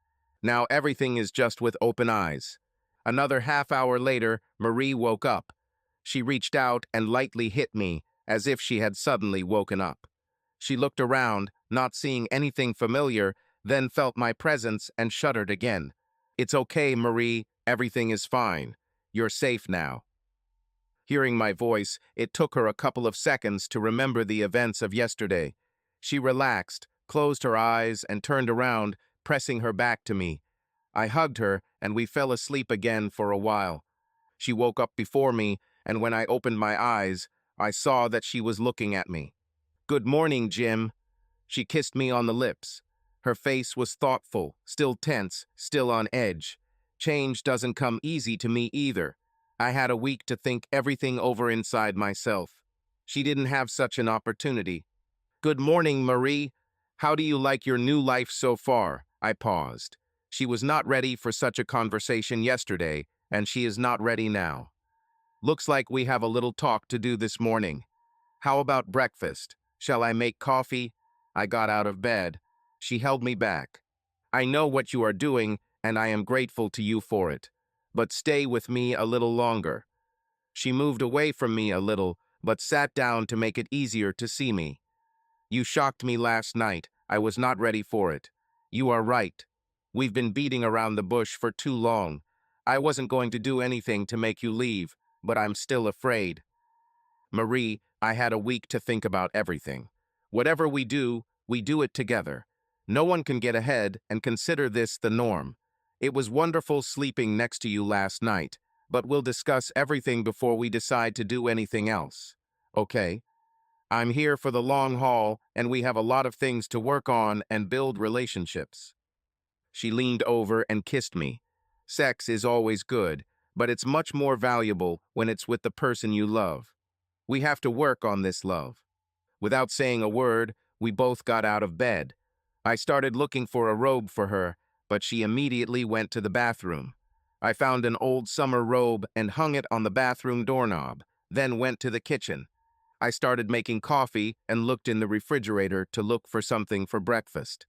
Now everything is just with open eyes. Another half hour later, Marie woke up. She reached out and lightly hit me, as if she had suddenly woken up. She looked around, not seeing anything familiar, then felt my presence and shuddered again. "It's okay, Marie. Everything is fine. You're safe now." Hearing my voice, it took her a couple of seconds to remember the events of yesterday. She relaxed, closed her eyes, and turned around, pressing her back to me. I hugged her, and we fell asleep again for a while. She woke up before me, and when I opened my eyes, I saw that she was looking at me. "Good morning, Jim." She kissed me on the lips. Her face was thoughtful, still tense, still on edge. Change doesn't come easy to me either. I had a week to think everything over inside myself. She didn't have such an opportunity. "Good morning, Marie. How do you like your new life so far?" I paused. She was not ready for such a conversation yesterday, and she is not ready now. "Looks like we have a little talk to do this morning. How about breakfast? Shall I make coffee?" I got out of bed. She held me back. "I know what you are doing, and I am grateful to you for it. But stay with me a little longer." She moved away from me a little, but sat down to make it easier to see me. "You shocked me last night. I was not ready for it. You are right. We've been beating around the bush for too long. I wasn't going to do anything to make you leave, but I'm still afraid." "Marie, I had a week to think about everything. Whatever we do it together. No one can get ahead and consider this the norm. It was wonderful sleeping next to you last night, but we'll discuss everything before we decide to do anything else. Okay? I'm here for the long haul, and we have a lot of things to work on and build relationships." She leaned over and kissed me. Sex is always good, but it's much more valuable when it's with the person you love. We have to work on this love. Without saying a word, we both got out of bed. I started looking for a robe for her, but she immediately went to the bathroom. I found an old summer robe and hung it on the bathroom doorknob, then went to the kitchen. I started making coffee and looked in the refrigerator to look for something for breakfast.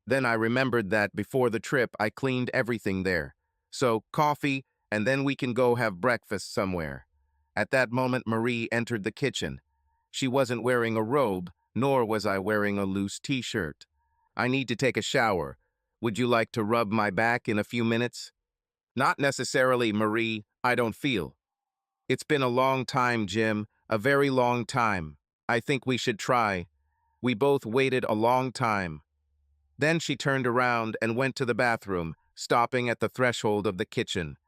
Then I remembered that before the trip I cleaned everything there. So, coffee, and then we can go have breakfast somewhere. At that moment, Marie entered the kitchen. She wasn't wearing a robe, nor was I wearing a loose t-shirt. "I need to take a shower. Would you like to rub my back in a few minutes?" "Not necessarily, Marie. I don't feel." "It's been a long time, Jim. A very long time. I think we should try. We both waited a long time." Then she turned around and went to the bathroom, stopping at the threshold of the kitchen.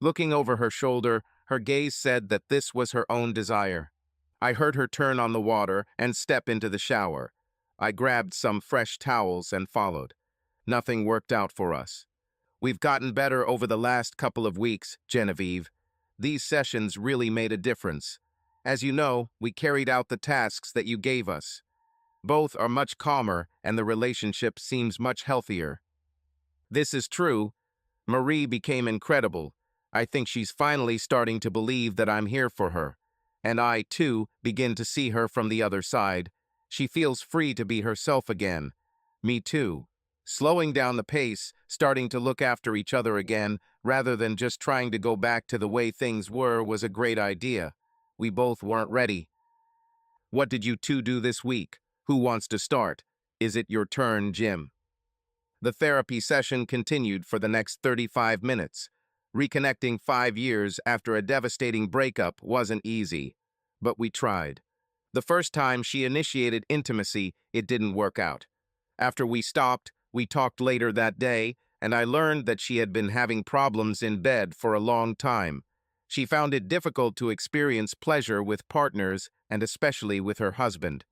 Looking over her shoulder, her gaze said that this was her own desire. I heard her turn on the water and step into the shower. I grabbed some fresh towels and followed. Nothing worked out for us. "We've gotten better over the last couple of weeks, Genevieve. These sessions really made a difference. As you know, we carried out the tasks that you gave us. Both are much calmer, and the relationship seems much healthier." This is true. Marie became incredible. I think she's finally starting to believe that I'm here for her. And I, too, begin to see her from the other side. She feels free to be herself again. Me too. Slowing down the pace, starting to look after each other again, rather than just trying to go back to the way things were, was a great idea. We both weren't ready. "What did you two do this week? Who wants to start? Is it your turn, Jim?" The therapy session continued for the next 35 minutes. Reconnecting 5 years after a devastating breakup wasn't easy, but we tried. The first time she initiated intimacy, it didn't work out. After we stopped, we talked later that day, and I learned that she had been having problems in bed for a long time. She found it difficult to experience pleasure with partners, and especially with her husband.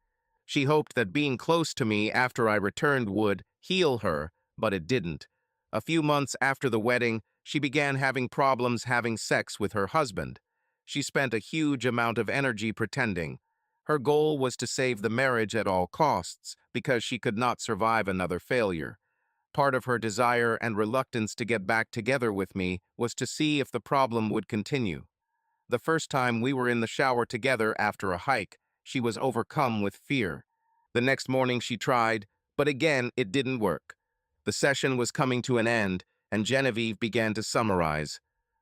She hoped that being close to me after I returned would heal her, but it didn't. A few months after the wedding, She began having problems having sex with her husband. She spent a huge amount of energy pretending. Her goal was to save the marriage at all costs because she could not survive another failure. Part of her desire and reluctance to get back together with me was to see if the problem would continue. The first time we were in the shower together after a hike, she was overcome with fear. The next morning she tried, but again it didn't work. The session was coming to an end, and Genevieve began to summarize.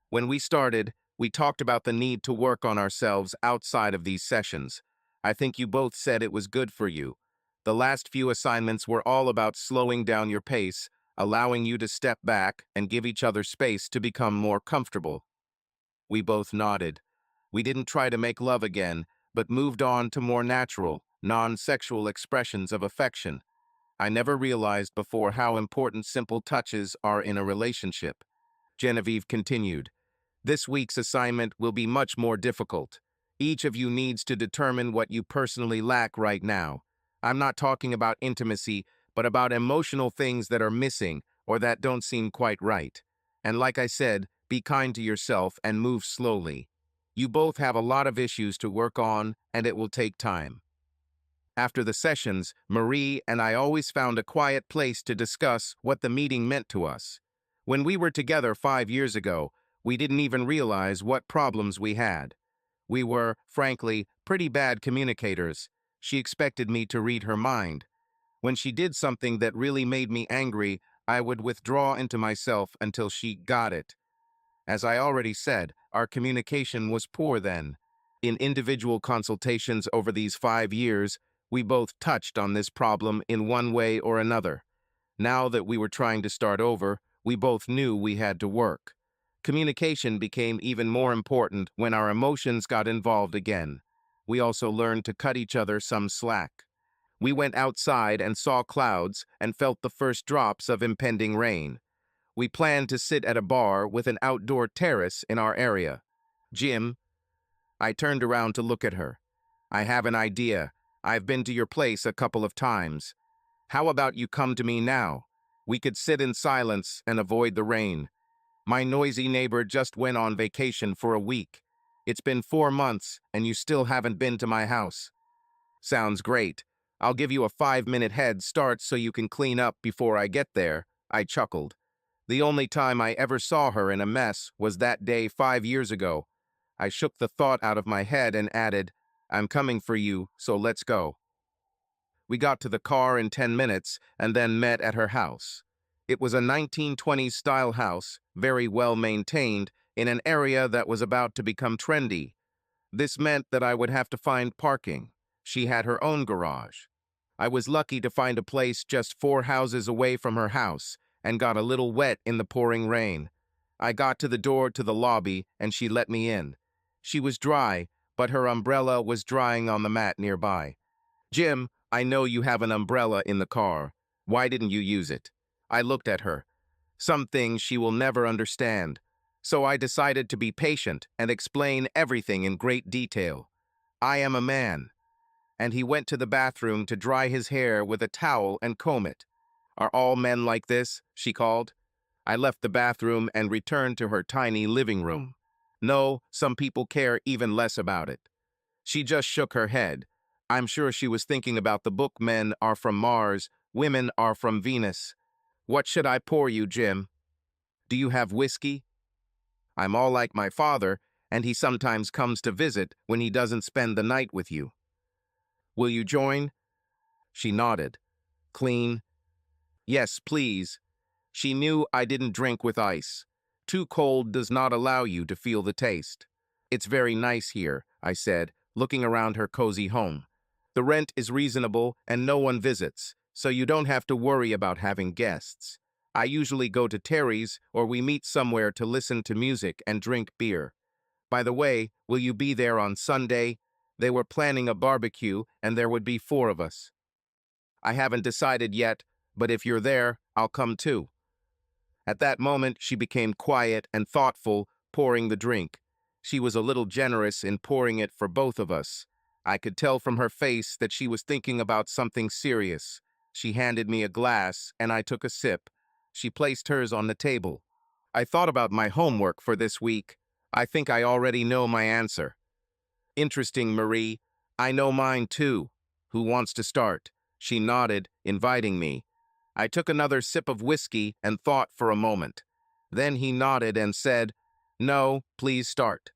When we started, we talked about the need to work on ourselves outside of these sessions. I think you both said it was good for you. The last few assignments were all about slowing down your pace, allowing you to step back and give each other space to become more comfortable. We both nodded. We didn't try to make love again, but moved on to more natural, non-sexual expressions of affection. I never realized before how important simple touches are in a relationship. Genevieve continued. This week's assignment will be much more difficult. Each of you needs to determine what you personally lack right now. I'm not talking about intimacy, but about emotional things that are missing or that don't seem quite right. And like I said, be kind to yourself and move slowly. You both have a lot of issues to work on, and it will take time. After the sessions, Marie and I always found a quiet place to discuss what the meeting meant to us. When we were together 5 years ago, we didn't even realize what problems we had. We were, frankly, pretty bad communicators. She expected me to read her mind. When she did something that really made me angry, I would withdraw into myself until she got it. As I already said, our communication was poor then. In individual consultations over these 5 years, we both touched on this problem in one way or another. Now that we were trying to start over, we both knew we had to work. Communication became even more important when our emotions got involved again. We also learned to cut each other some slack. We went outside and saw clouds and felt the first drops of impending rain. We planned to sit at a bar with an outdoor terrace in our area. Jim, I turned around to look at her. I have an idea. I've been to your place a couple of times. How about you come to me now? We could sit in silence and avoid the rain. My noisy neighbor just went on vacation for a week. It's been 4 months and you still haven't been to my house. Sounds great. I'll give you a 5-minute head start so you can clean up before I get there, I chuckled. The only time I ever saw her in a mess was that day 5 years ago. I shook the thought out of my head and added, I'm coming for you, so let's go. We got to the car in 10 minutes and then met at her house. It was a 1920s style house, very well maintained, in an area that was about to become trendy. This meant that I would have to find parking. She had her own garage. I was lucky to find a place just 4 houses away from her house and got a little wet in the pouring rain. I got to the door to the lobby and she let me in. She was dry, but her umbrella was drying on the mat nearby. Jim, I know you have an umbrella in the car. Why didn't you use it? I looked at her. Some things she will never understand. So I decided to be patient and explain everything in great detail. I am a man. And he went to the bathroom to dry his hair with a towel and comb it. Are all men like this? She called. I left the bathroom and returned to her tiny living room. No, some people care even less about it. She just shook her head. I'm sure she was thinking about the book Men Are From Mars, Women Are From Venus. What should I pour you, Jim? Do you have whiskey? I'm all like my father, and he sometimes comes to visit when he doesn't spend the night with you. Will you join? She nodded. Clean? Yes, please. She knew I didn't drink with ice. Too cold does not allow you to feel the taste. It's very nice here, I said, looking around her cozy home. The rent is reasonable and no one visits, so you don't have to worry about having guests. I usually go to Terry's or we meet somewhere to listen to music and drink beer. By the way, will you be there on Sunday? They were planning a barbecue and there would be 4 of us. I haven't decided yet, but if you're there, I'll come too. At that moment, she became quiet and thoughtful, pouring the drink. She was a little generous in pouring it for both of us. I could tell from her face that she was thinking about something serious. She handed me a glass, and I took a sip. She placed hers on the table. I thought about my homework for this week. I think I already know my answer. Interesting, Marie. I know mine too. Who wants to start? She nodded, inviting me. I took another sip of whiskey and thought for a moment. Then he nodded and said, "No, please start."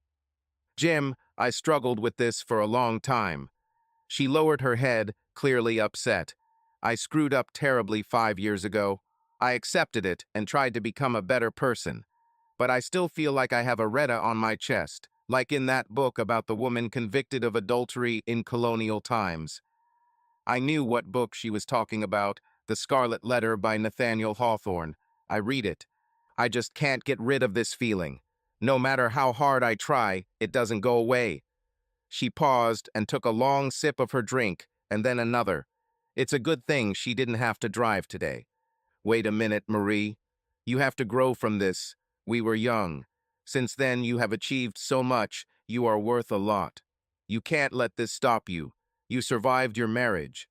Jim, I struggled with this for a long time. She lowered her head, clearly upset. I screwed up terribly 5 years ago. I accepted it and tried to become a better person. But I still feel like I have a retta on my chest, like in that book about the woman convicted of adultery in colonial times. I knew what book she was talking about, The Scarlet Letter by Nathaniel Hawthorne. I read it. I just can't get rid of this feeling. No matter how hard I try, it doesn't go away. She paused and took a long sip of her drink, and then another. It's a good thing she didn't have to drive today. Wait a minute, Marie. You have to grow from this. We were young. Since then, you have achieved so much. You are worth a lot. You can't let this stop you. You survived your marriage.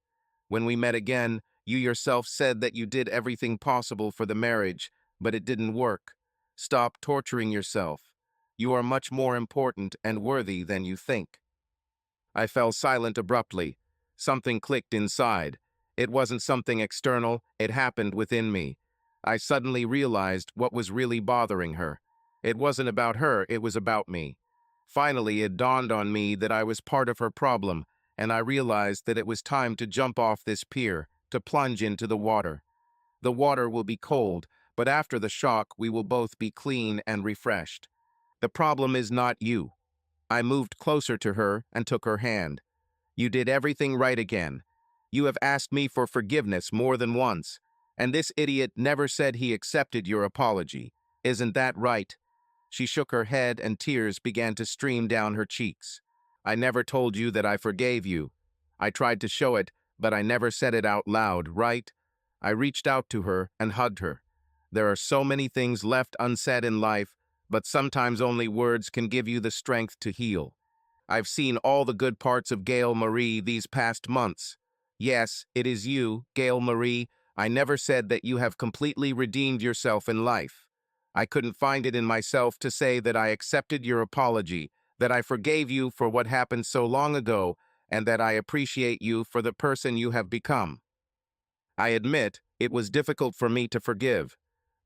When we met again, you yourself said that you did everything possible for the marriage, but it didn't work. Stop torturing yourself. You are much more important and worthy than you think. I fell silent abruptly. Something clicked inside. It wasn't something external, it happened within me. I suddenly realized what was really bothering her. It wasn't about her, it was about me. Finally, it dawned on me that I was part of her problem, and I realized that it was time to jump off this pier, to plunge into the water. The water will be cold, but after the shock, we will both be clean and refreshed. The problem is not you. I moved closer to her and took her hand. You did everything right again. You have asked me for forgiveness more than once, and this idiot never said he accepted your apology. Isn't that right? She shook her head and tears began to stream down her cheeks. I never told you that I forgave you. I tried to show it, but I never said it out loud, right? I reached out to her and hugged her. There are so many things left unsaid in life, but sometimes only words can give you the strength to heal. I've seen all the good parts of Gail Marie these past months. Yes, it is you, Gail Marie. I never said that you have completely redeemed yourself in life. I couldn't find it in myself to say that I accepted your apology, that I forgave you for what happened so long ago, and that I appreciate you for the person you have become. I admit, it was difficult for me to forgive.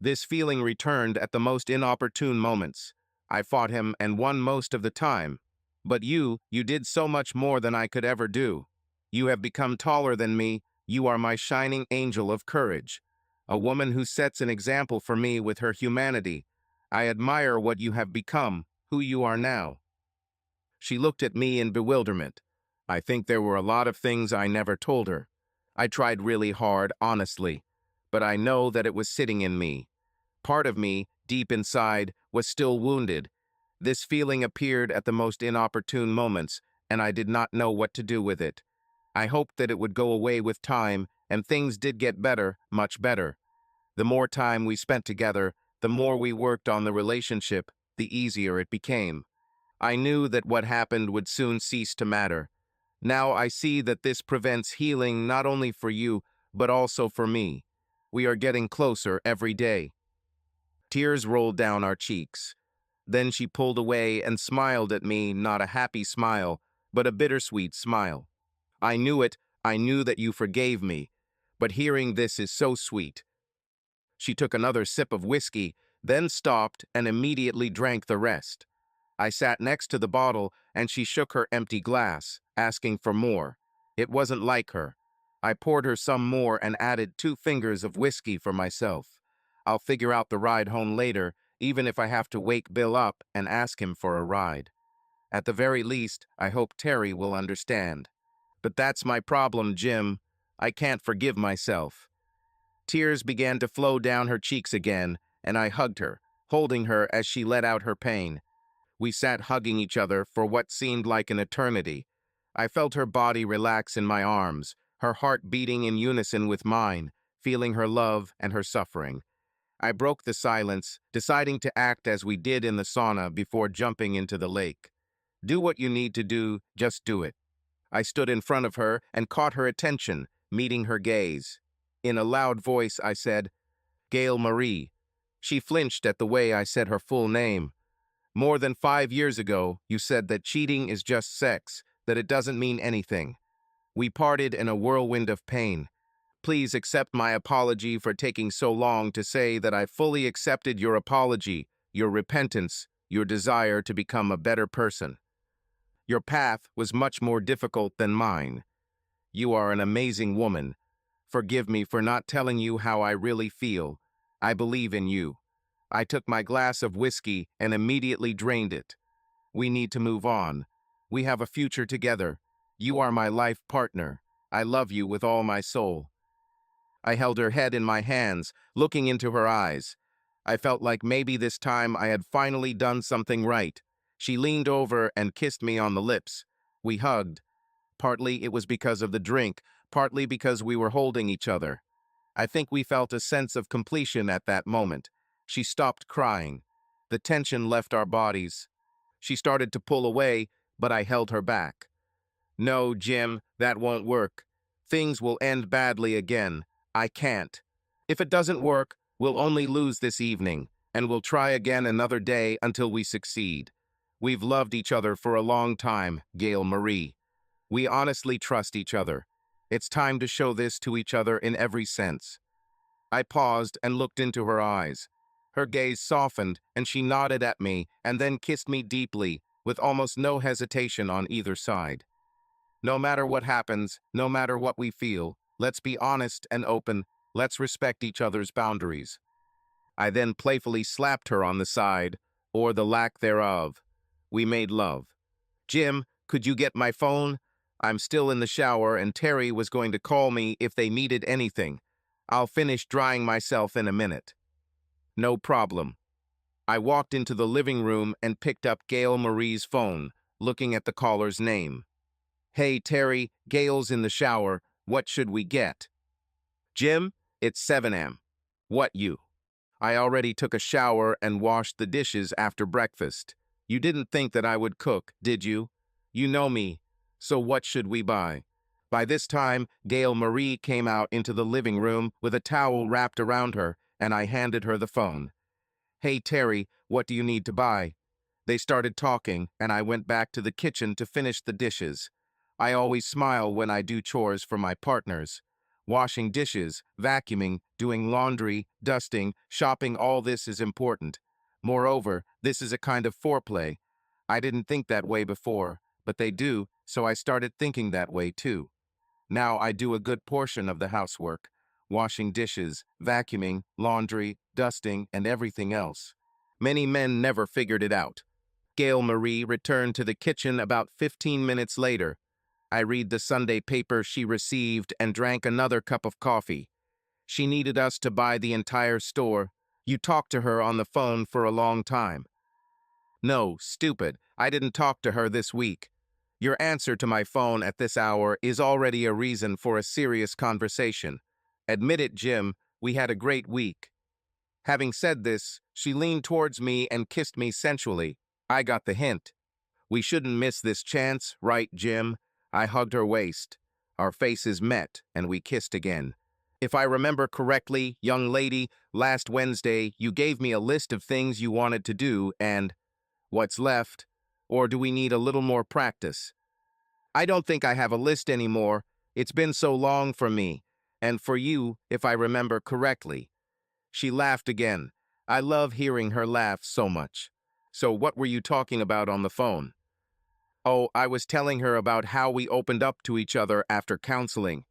This feeling returned at the most inopportune moments. I fought him and won most of the time. But you did so much more than I could ever do. You have become taller than me. You are my shining angel of courage. A woman who sets an example for me with her humanity. I admire what you have become, who you are now. She looked at me in bewilderment. I think there were a lot of things I never told her. I tried really hard, honestly, but I know that it was sitting in me. Part of me, deep inside, was still wounded. This feeling appeared at the most inopportune moments, and I did not know what to do with it. I hoped that it would go away with time, and things did get better, much better. The more time we spent together, the more we worked on the relationship, the easier it became. I knew that what happened would soon cease to matter. Now I see that this prevents healing not only for you, but also for me. We are getting closer every day. Tears rolled down our cheeks. Then she pulled away and smiled at me, not a happy smile, but a bittersweet smile. I knew it, I knew that you forgave me, but hearing this is so sweet. She took another sip of whiskey, then stopped and immediately drank the rest. I sat next to the bottle and she shook her empty glass, asking for more. It wasn't like her. I poured her some more and added 2 fingers of whiskey for myself. I'll figure out the ride home later, even if I have to wake Bill up and ask him for a ride. At the very least, I hope Terry will understand. But that's my problem, Jim. I can't forgive myself. Tears began to flow down her cheeks again, and I hugged her, holding her as she let out her pain. We sat hugging each other for what seemed like an eternity. I felt her body relax in my arms, her heart beating in unison with mine, feeling her love and her suffering. I broke the silence, deciding to act as we did in the sauna before jumping into the lake. Do what you need to do, just do it. I stood in front of her and caught her attention, meeting her gaze. In a loud voice, I said, "Gail Marie, She flinched at the way I said her full name. More than 5 years ago, you said that cheating is just sex, that it doesn't mean anything. We parted in a whirlwind of pain. Please accept my apology for taking so long to say that I fully accepted your apology, your repentance, your desire to become a better person. Your path was much more difficult than mine. You are an amazing woman. Forgive me for not telling you how I really feel. I believe in you. I took my glass of whiskey and immediately drained it. We need to move on. We have a future together. You are my life partner. I love you with all my soul. I held her head in my hands, looking into her eyes. I felt like maybe this time I had finally done something right. She leaned over and kissed me on the lips. We hugged. Partly it was because of the drink, partly because we were holding each other. I think we felt a sense of completion at that moment. She stopped crying. The tension left our bodies. She started to pull away, but I held her back. No, Jim, that won't work. Things will end badly again. I can't. If it doesn't work, we'll only lose this evening, and we'll try again another day until we succeed. We've loved each other for a long time, Gail Marie. We honestly trust each other. It's time to show this to each other in every sense. I paused and looked into her eyes. Her gaze softened, and she nodded at me and then kissed me deeply, with almost no hesitation on either side. No matter what happens, no matter what we feel, let's be honest and open, let's respect each other's boundaries. I then playfully slapped her on the side, or the lack thereof. We made love. Jim, could you get my phone? I'm still in the shower and Terry was going to call me if they needed anything. I'll finish drying myself in a minute. No problem. I walked into the living room and picked up Gail Marie's phone, looking at the caller's name. Hey, Terry, Gail's in the shower. What should we get? Jim, it's 7 a.m. What you? I already took a shower and washed the dishes after breakfast. You didn't think that I would cook, did you? You know me. So what should we buy? By this time, Gail Marie came out into the living room with a towel wrapped around her, and I handed her the phone. Hey, Terry, what do you need to buy? They started talking, and I went back to the kitchen to finish the dishes. I always smile when I do chores for my partners. Washing dishes, vacuuming, doing laundry, dusting, shopping, all this is important. Moreover, this is a kind of foreplay. I didn't think that way before, but they do, so I started thinking that way too. Now I do a good portion of the housework, washing dishes, vacuuming, laundry, dusting, and everything else. Many men never figured it out. Gail Marie returned to the kitchen about 15 minutes later. I read the Sunday paper she received and drank another cup of coffee. She needed us to buy the entire store. You talked to her on the phone for a long time. No, stupid. I didn't talk to her this week. Your answer to my phone at this hour is already a reason for a serious conversation. Admit it, Jim, we had a great week. Having said this, she leaned towards me and kissed me sensually. I got the hint. We shouldn't miss this chance, right, Jim? I hugged her waist. Our faces met, and we kissed again. If I remember correctly, young lady, last Wednesday you gave me a list of things you wanted to do and what's left? Or do we need a little more practice? I don't think I have a list anymore. It's been so long for me. And for you, if I remember correctly. She laughed again. I love hearing her laugh so much. So what were you talking about on the phone? Oh, I was telling her about how we opened up to each other after counseling.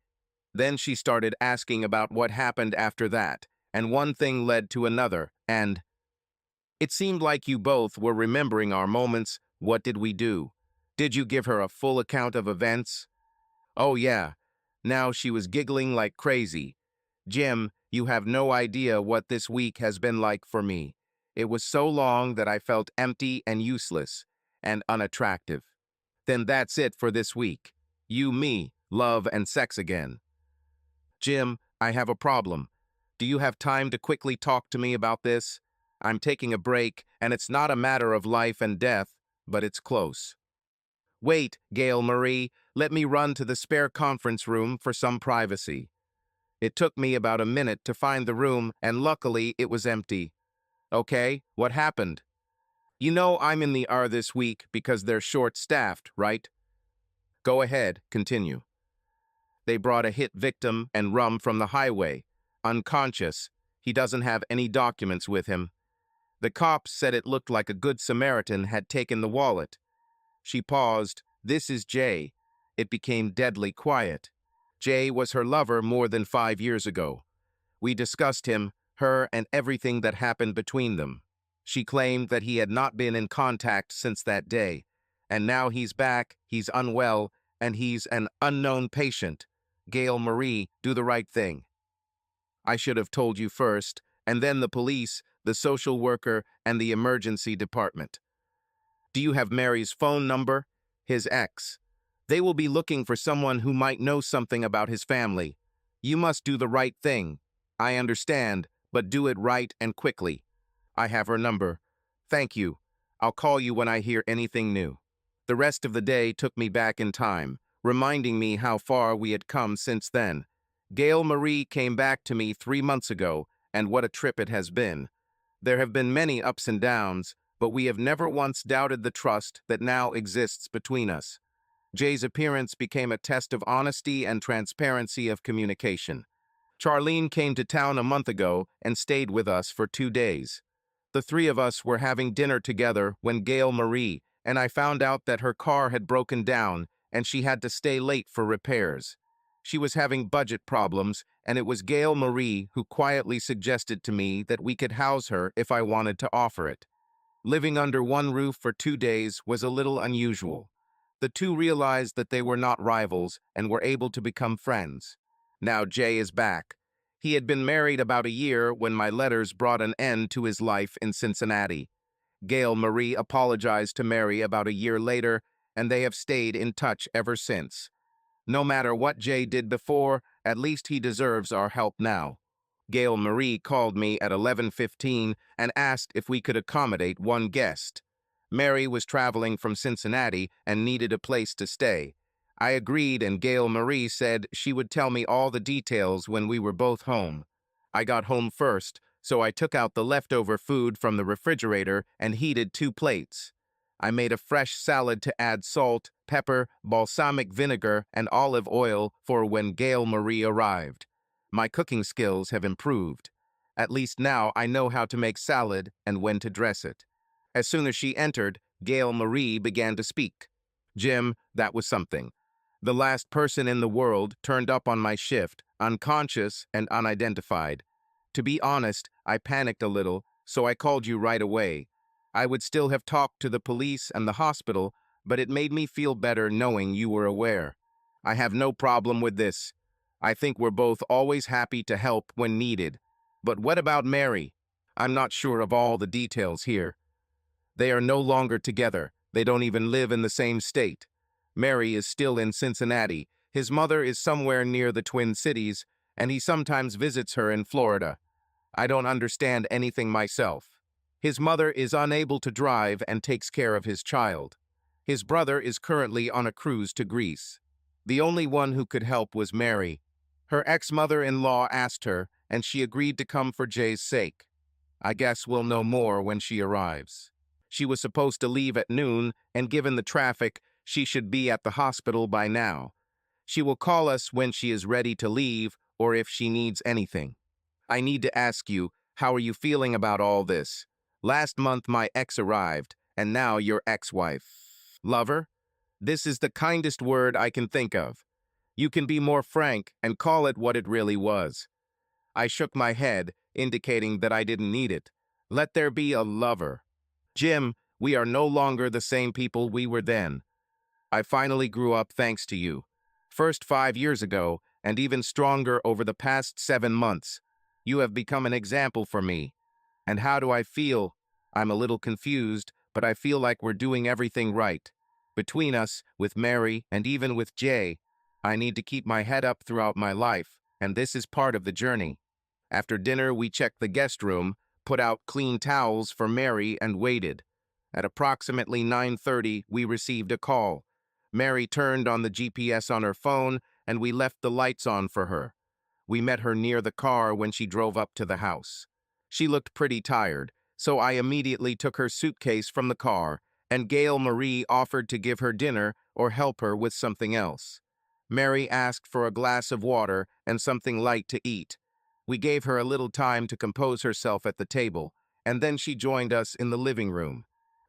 Then she started asking about what happened after that, and one thing led to another, and it seemed like you both were remembering our moments. What did we do? Did you give her a full account of events? Oh, yeah. Now she was giggling like crazy. Jim, you have no idea what this week has been like for me. It was so long that I felt empty and useless and unattractive. Then that's it for this week. You, me, love, and sex again. Jim, I have a problem. Do you have time to quickly talk to me about this? I'm taking a break, and it's not a matter of life and death, but it's close. Wait, Gail Marie, let me run to the spare conference room for some privacy. It took me about a minute to find the room, and luckily it was empty. Okay, what happened? You know I'm in the ER this week because they're short-staffed, right? Go ahead, continue. They brought a hit victim and rum from the highway. Unconscious. He doesn't have any documents with him. The cops said it looked like a good Samaritan had taken the wallet. She paused. This is Jay. It became deadly quiet. Jay was her lover more than 5 years ago. We discussed him, her, and everything that happened between them. She claimed that he had not been in contact since that day. And now he's back, he's unwell, and he's an unknown patient. Gail Marie, do the right thing. I should have told you first, and then the police, the social worker, and the emergency department. Do you have Mary's phone number? His ex. They will be looking for someone who might know something about his family. You must do the right thing. I understand, but do it right and quickly. I have her number. Thank you. I'll call you when I hear anything new. The rest of the day took me back in time, reminding me how far we had come since then. Gail Marie came back to me 3 months ago, and what a trip it has been. There have been many ups and downs, but we have never once doubted the trust that now exists between us. Jay's appearance became a test of honesty and transparency of communication. Charlene came to town a month ago and stayed with us for 2 days. The three of us were having dinner together when Gail Marie and I found out that her car had broken down and she had to stay late for repairs. She was having budget problems, and it was Gail Marie who quietly suggested to me that we could house her if I wanted to offer it. Living under one roof for 2 days was a little unusual. The two realized that they were not rivals and were able to become friends. Now Jay is back. He had been married about a year when my letters brought an end to his life in Cincinnati. Gail Marie apologized to Mary about a year later, and they have stayed in touch ever since. No matter what Jay did before, at least he deserves our help now. Gail Marie called me at 11:15 and asked if we could accommodate one guest. Mary was traveling from Cincinnati and needed a place to stay. I agreed, and Gail Marie said she would tell me all the details when we were both home. I got home first, so I took out the leftover food from the refrigerator and heated 2 plates. I made a fresh salad to add salt, pepper, balsamic vinegar, and olive oil for when Gail Marie arrived. My cooking skills have improved. At least now I know how to make salad and when to dress it. As soon as she entered, Gail Marie began to speak. Jim, that was something. The last person in the world turned up on my shift, unconscious and unidentified. To be honest, I panicked a little, so I called you right away. I would still have talked to the police and the hospital, but it made me feel better knowing you were aware. I have no problem with this. I think we're both always happy to help when needed. But what about Mary? I'm not sure of all the details here. They are no longer together. They don't even live in the same state. Mary is still in Cincinnati. His mother is somewhere near the Twin Cities, and he sometimes visits her in Florida. I don't understand anything myself. His mother is unable to drive and takes care of his child. His brother is currently on a cruise to Greece. The only one who could help was Mary. Her ex-mother-in-law asked her, and she agreed to come for Jay's sake. I guess we'll know more when she arrives. She was supposed to leave at noon, and given the traffic, she should be at the hospital by now. She will call us when she is ready to leave or if she needs anything. I need to ask you, how are you feeling about all this? Last month my ex arrived, and now your ex-wife. Lover? This is the kindest word I can think of. You can be more frank and call it what it really was. I shook my head, indicating that I didn't need it. Let there be a lover. Jim, we are no longer the same people we were then. I finally grew up thanks to you. First 5 years ago, and even stronger over the past 7 months. You have become an example for me. And how do I feel? I'm a little confused, but I feel like we're doing everything right. Between us, with Mary, and even with Jay, I need to keep my head up throughout my life, and this is part of the journey. After dinner, we checked the guest room, put out clean towels for Mary, and waited. At approximately 9:30, we received a call. Mary turned on the GPS on her phone, and we left the lights on for her. We met her near the car when she drove up to the house. She looked pretty tired. so I immediately took her suitcase from the car, and Gail Marie offered to give her dinner or help her with something else. Mary asked for a glass of water and something light to eat. We gave her a little time to compose herself at the table, and then she joined us in the living room.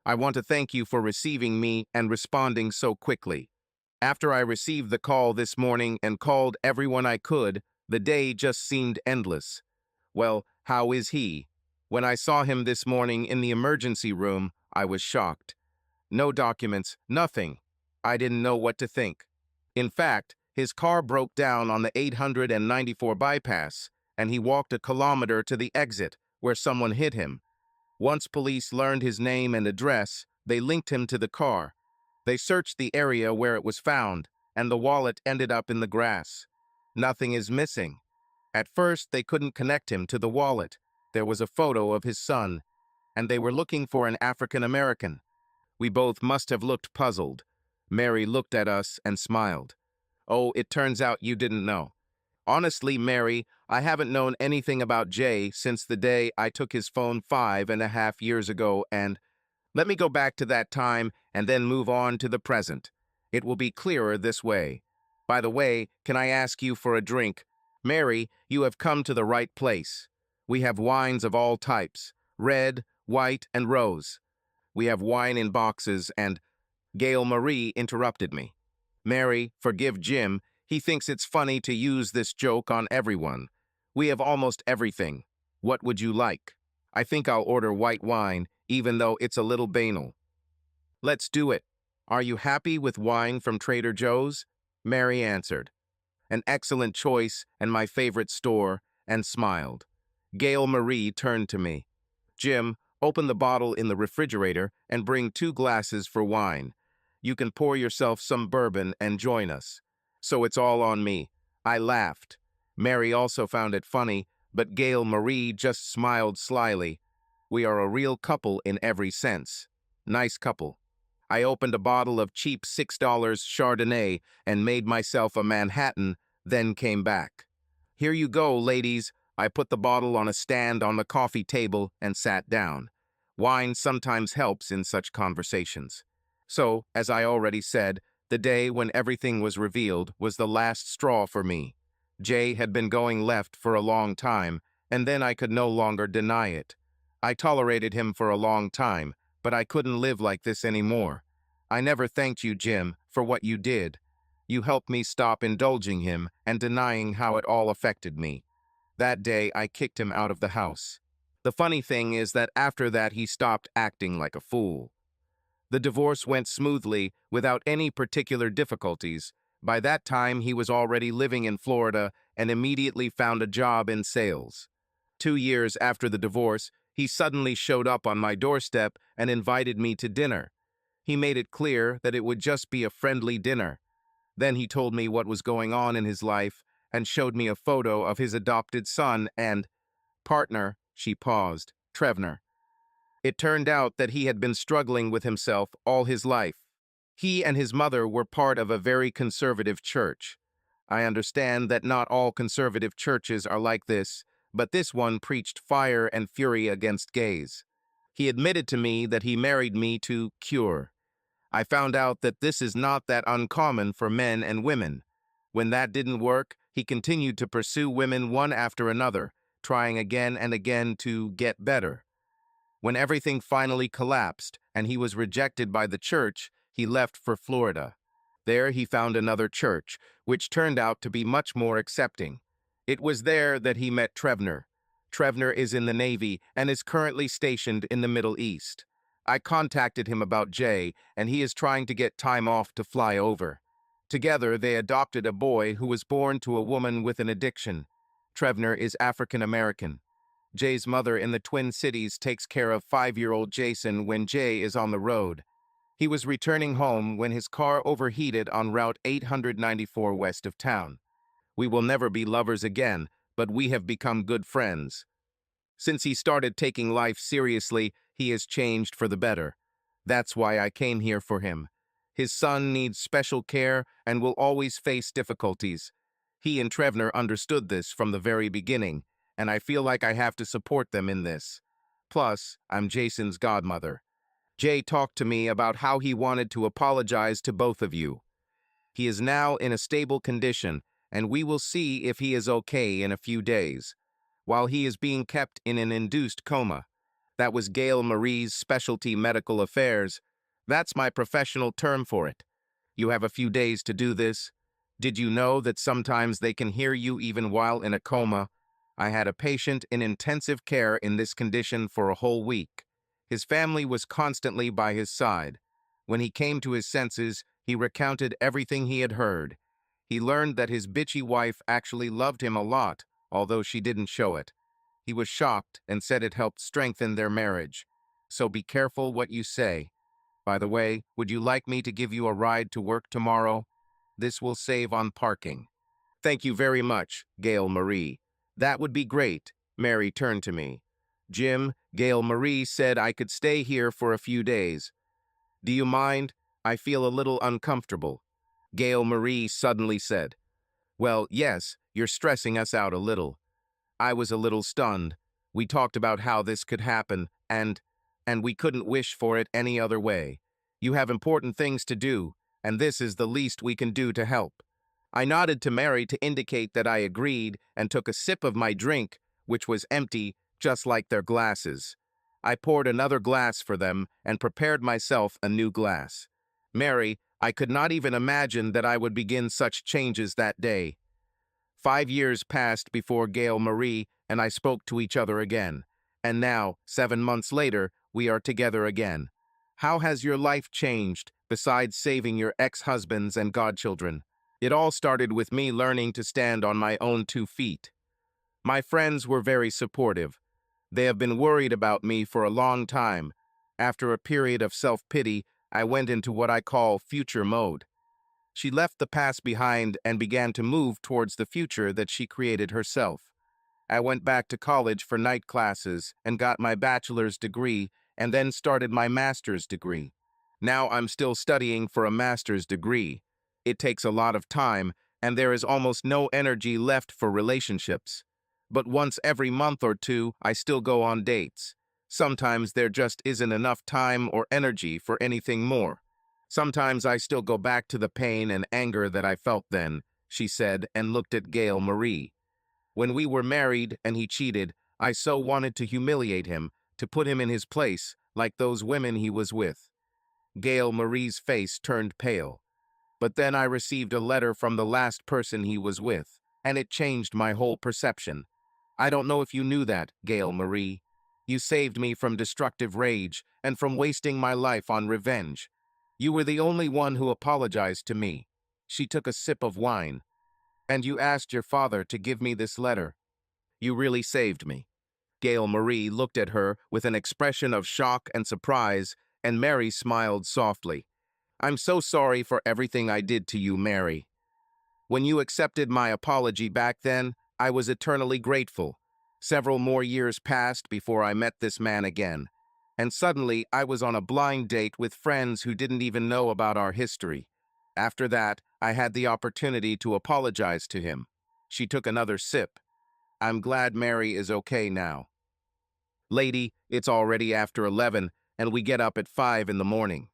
I want to thank you for receiving me and responding so quickly. After I received the call this morning and called everyone I could, the day just seemed endless. Well, how is he? When I saw him this morning in the emergency room, I was shocked. No documents, nothing. I didn't know what to think. In fact, his car broke down on the 894 bypass, and he walked a kilometer to the exit, where someone hit him. Once police learned his name and address, they linked him to the car. They searched the area where it was found, and the wallet ended up in the grass. Nothing is missing. At first, they couldn't connect him to the wallet. There was a photo of his son, and they were looking for an African American. We both must have looked puzzled. Mary looked at us and smiled. Oh, it turns out you didn't know. Honestly, Mary, I haven't known anything about Jay since the day I took his phone 5.5 years ago, and let me go back to that time and then move on to the present. It will be clearer this way. By the way, can I ask you for a drink? Mary, you have come to the right place. We have wines of all types, red, white, and rose. We have wine in boxes and Gail Marie interrupted me. Mary, forgive Jim. He thinks it's funny to use this joke on everyone. We have almost everything. What would you like? I think I'll order white wine, even though it's a little banal. Let's do it. Are you happy with wine from Trader Joe's? Mary answered. An excellent choice and my favorite store, and smiled. Gail Marie turned to me. Jim, open the bottle in the refrigerator and bring 2 glasses for wine. You can pour yourself some bourbon and join us. So it's all on me. I laughed. Mary also found it funny, but Gail Marie just smiled slyly. We are a real couple in every sense. Nice couple. I opened a bottle of cheap $6 Chardonnay and made myself a Manhattan, then came back. Here you go, ladies. I put the bottle on a stand on the coffee table and sat down. Wine sometimes helps in such conversations. So, as I already said, the day when everything was revealed was the last straw for me. Jay had been going left for a long time, and then I could no longer deny it. I tolerated him for a long time, but I couldn't live like this anymore. I never thanked you, Jim, for what you did. You helped me stop indulging him and denying how it all affected me. That day, I kicked him out of the house. The funny thing is that after that, he stopped acting like a fool. The divorce went smoothly, without any particular difficulties. By that time, he was already living in Florida and immediately found a job in sales. 2 years after the divorce, he suddenly showed up on my doorstep and invited me to dinner. He made it clear that it would just be a friendly dinner. Then he told me what was going on in his life and showed me a photo of his adopted son and partner, she paused, Trevner. It turned out that he had been struggling with himself all his life. He and his mother were part of a very conservative church. I understand that not all conservative churches are like this, but this one preached fire and fury against gays. He admitted to me that he married me to cure. I found out that this is not that uncommon for men and women. When that didn't work, he continued to pursue women one after another, trying again and again to get better. When everything finally collapsed and he was rejected by the church, he left for Florida. There he found another church, which turned out to be much more accepting. It was there that he met Trevner. Trevner is in the Navy and is currently stationed in the Middle East. I contacted him about Jay, and he is trying to get time off to fly over. Together, they adopted a boy who was born to a woman with an addiction. Trevner is African American. Jay's mother in the Twin Cities takes care of 5-year-old Jason when Jay is on the road. He was returning home when his car overheated on Route 894 west of town. We will never be lovers again, but we have become good friends. Since he started taking life seriously, he has changed for the better. That's why I came here for him. His son needs special care and will always face difficulties. He and Trevner understood this from the very beginning, and I feel like I have to support them in this. Plus, I'm Jason's godmother. Jay talked to me about how he wanted to apologize to both of you. He is now in a stable condition, and we will see if he is okay in a few days, while he is being kept in an induced coma. That was Gail Marie's specialty medical affairs. That's my professional term for it. You have a few days to do this. Did you know that sometimes they can hear you even while in a coma? I had a patient in intensive care in this condition for a whole week. His family was constantly by his side. When he came to his senses, he recounted everything he had heard. He learned that his bitchy wife actually loved him a lot, although she didn't show it. He was shocked and said it helped strengthen their marriage. So be careful what you say. By the way, would you like me to give you a ride to work tomorrow? This will save on parking. Thank you very much, Gail Marie. That would be great. Mary turned to me. Jim, Gail Marie said I could stay here for a few days. Do you mind? I feel a little uncomfortable. Gail Marie suddenly said. Well, yes, you're stressing us out a little. I was a little stunned. We talked about how this could happen, and we couldn't wish for it any other way. You have important things to do, and this is the least we can do to help. I nodded to Mary to indicate that I agreed and took a sip of my drink, which was empty, just like their glasses. I poured another glass for them and prepared myself a new glass. Mary, I could not even imagine that I would begin such changes that day. 5 years passed before Gail Marie and I spoke to each other again. And now, 7 months later, we are together again. How has your life changed, besides saving your ex-husbands and godchildren? It all started with me learning to stand on my own 2 feet. My friends were very supportive. They have been worried about me for a long time. After a period of self-pity, I went into what I call future mode. She left the past behind and began to move towards the future that she created herself. I went back to college for night classes and got my bachelor's degree and then started my master's degree. Now I'm still studying for a master's degree. It takes a lot of time, and there is almost no energy left for relationships. But once every month or two, I still go on dates. Sometimes there just isn't enough time or energy for anything more. Sometimes I still go back to the pain and anger that I felt then, she said, and looked at Gail Marie. When we were married and he cheated, I so wanted to humiliate him, to put him in his place, like those women he was with. Gail Marie's face turned pale. But then I received a letter from the last person he was with, and it changed my whole perception. I don't know if you knew that, Gail Marie. You saved me from destructive rage and from wasting my life on revenge. You were the only one who apologized to me. She took a sip of wine. And you asked your father to give me this letter. You really saved me. Gail Marie looked at her with an expression of shock and surprise, and Mary smiled softly. I'm so sorry for everything I did to you, Mary. When you accepted my apology back then, I was eternally grateful. Several more years passed before I met this man again. And suddenly, I was on a blind date with friends who didn't even know about our history. After that, I had the opportunity to apologize to him. She took another sip. I'm glad Mary is okay now. Lady, it's already after 11, and we get up at 5 in the morning.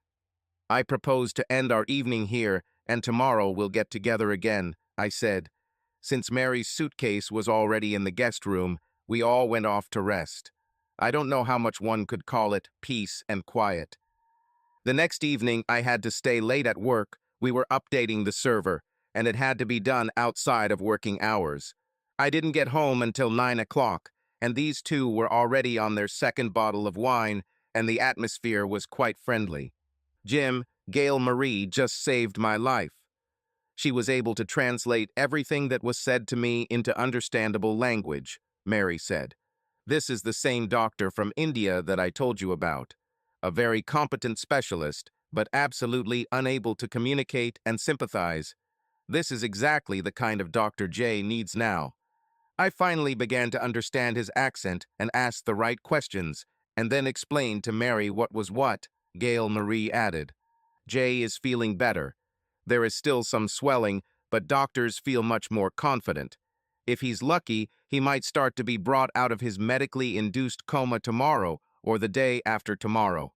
I propose to end our evening here, and tomorrow we'll get together again, I said. Since Mary's suitcase was already in the guest room, we all went off to rest. I don't know how much one could call it peace and quiet. The next evening, I had to stay late at work. We were updating the server, and it had to be done outside of working hours. I didn't get home until 9 o'clock, and these two were already on their second bottle of wine, and the atmosphere was quite friendly. Jim, Gail Marie just saved my life. She was able to translate everything that was said to me into understandable language, Mary said. This is the same doctor from India that I told you about. A very competent specialist, but absolutely unable to communicate and sympathize. This is exactly the kind of Dr. J needs now. I finally began to understand his accent and asked the right questions, and then explained to Mary what was what. Gail Marie added. Jay is feeling better. There is still some swelling, but doctors feel much more confident. If he's lucky, he might start to be brought out of his medically induced coma tomorrow or the day after tomorrow.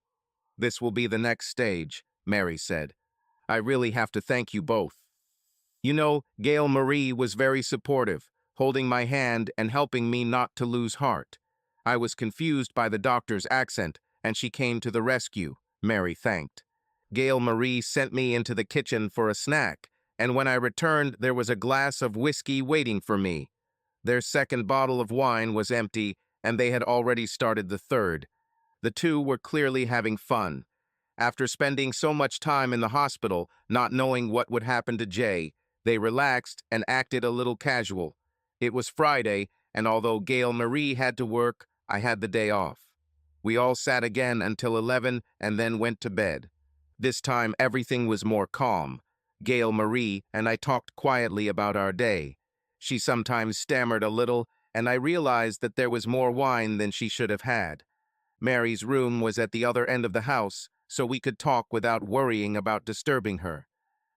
This will be the next stage, Mary said. I really have to thank you both. You know, Gail Marie was very supportive, holding my hand and helping me not to lose heart. I was confused by the doctor's accent, and she came to the rescue, Mary thanked. Gail Marie sent me into the kitchen for a snack, and when I returned, there was a glass of whiskey waiting for me. Their second bottle of wine was empty, and they had already started the third. The two were clearly having fun. After spending so much time in the hospital, not knowing what would happen to Jay, they relaxed and acted a little casual. It was Friday, and although Gail Marie had to work, I had the day off. We all sat again until 11 and then went to bed. This time everything was more calm. Gail Marie and I talked quietly about our day. She sometimes stammered a little, and I realized that there was more wine than she should have had. Mary's room was at the other end of the house, so we could talk without worrying about disturbing her.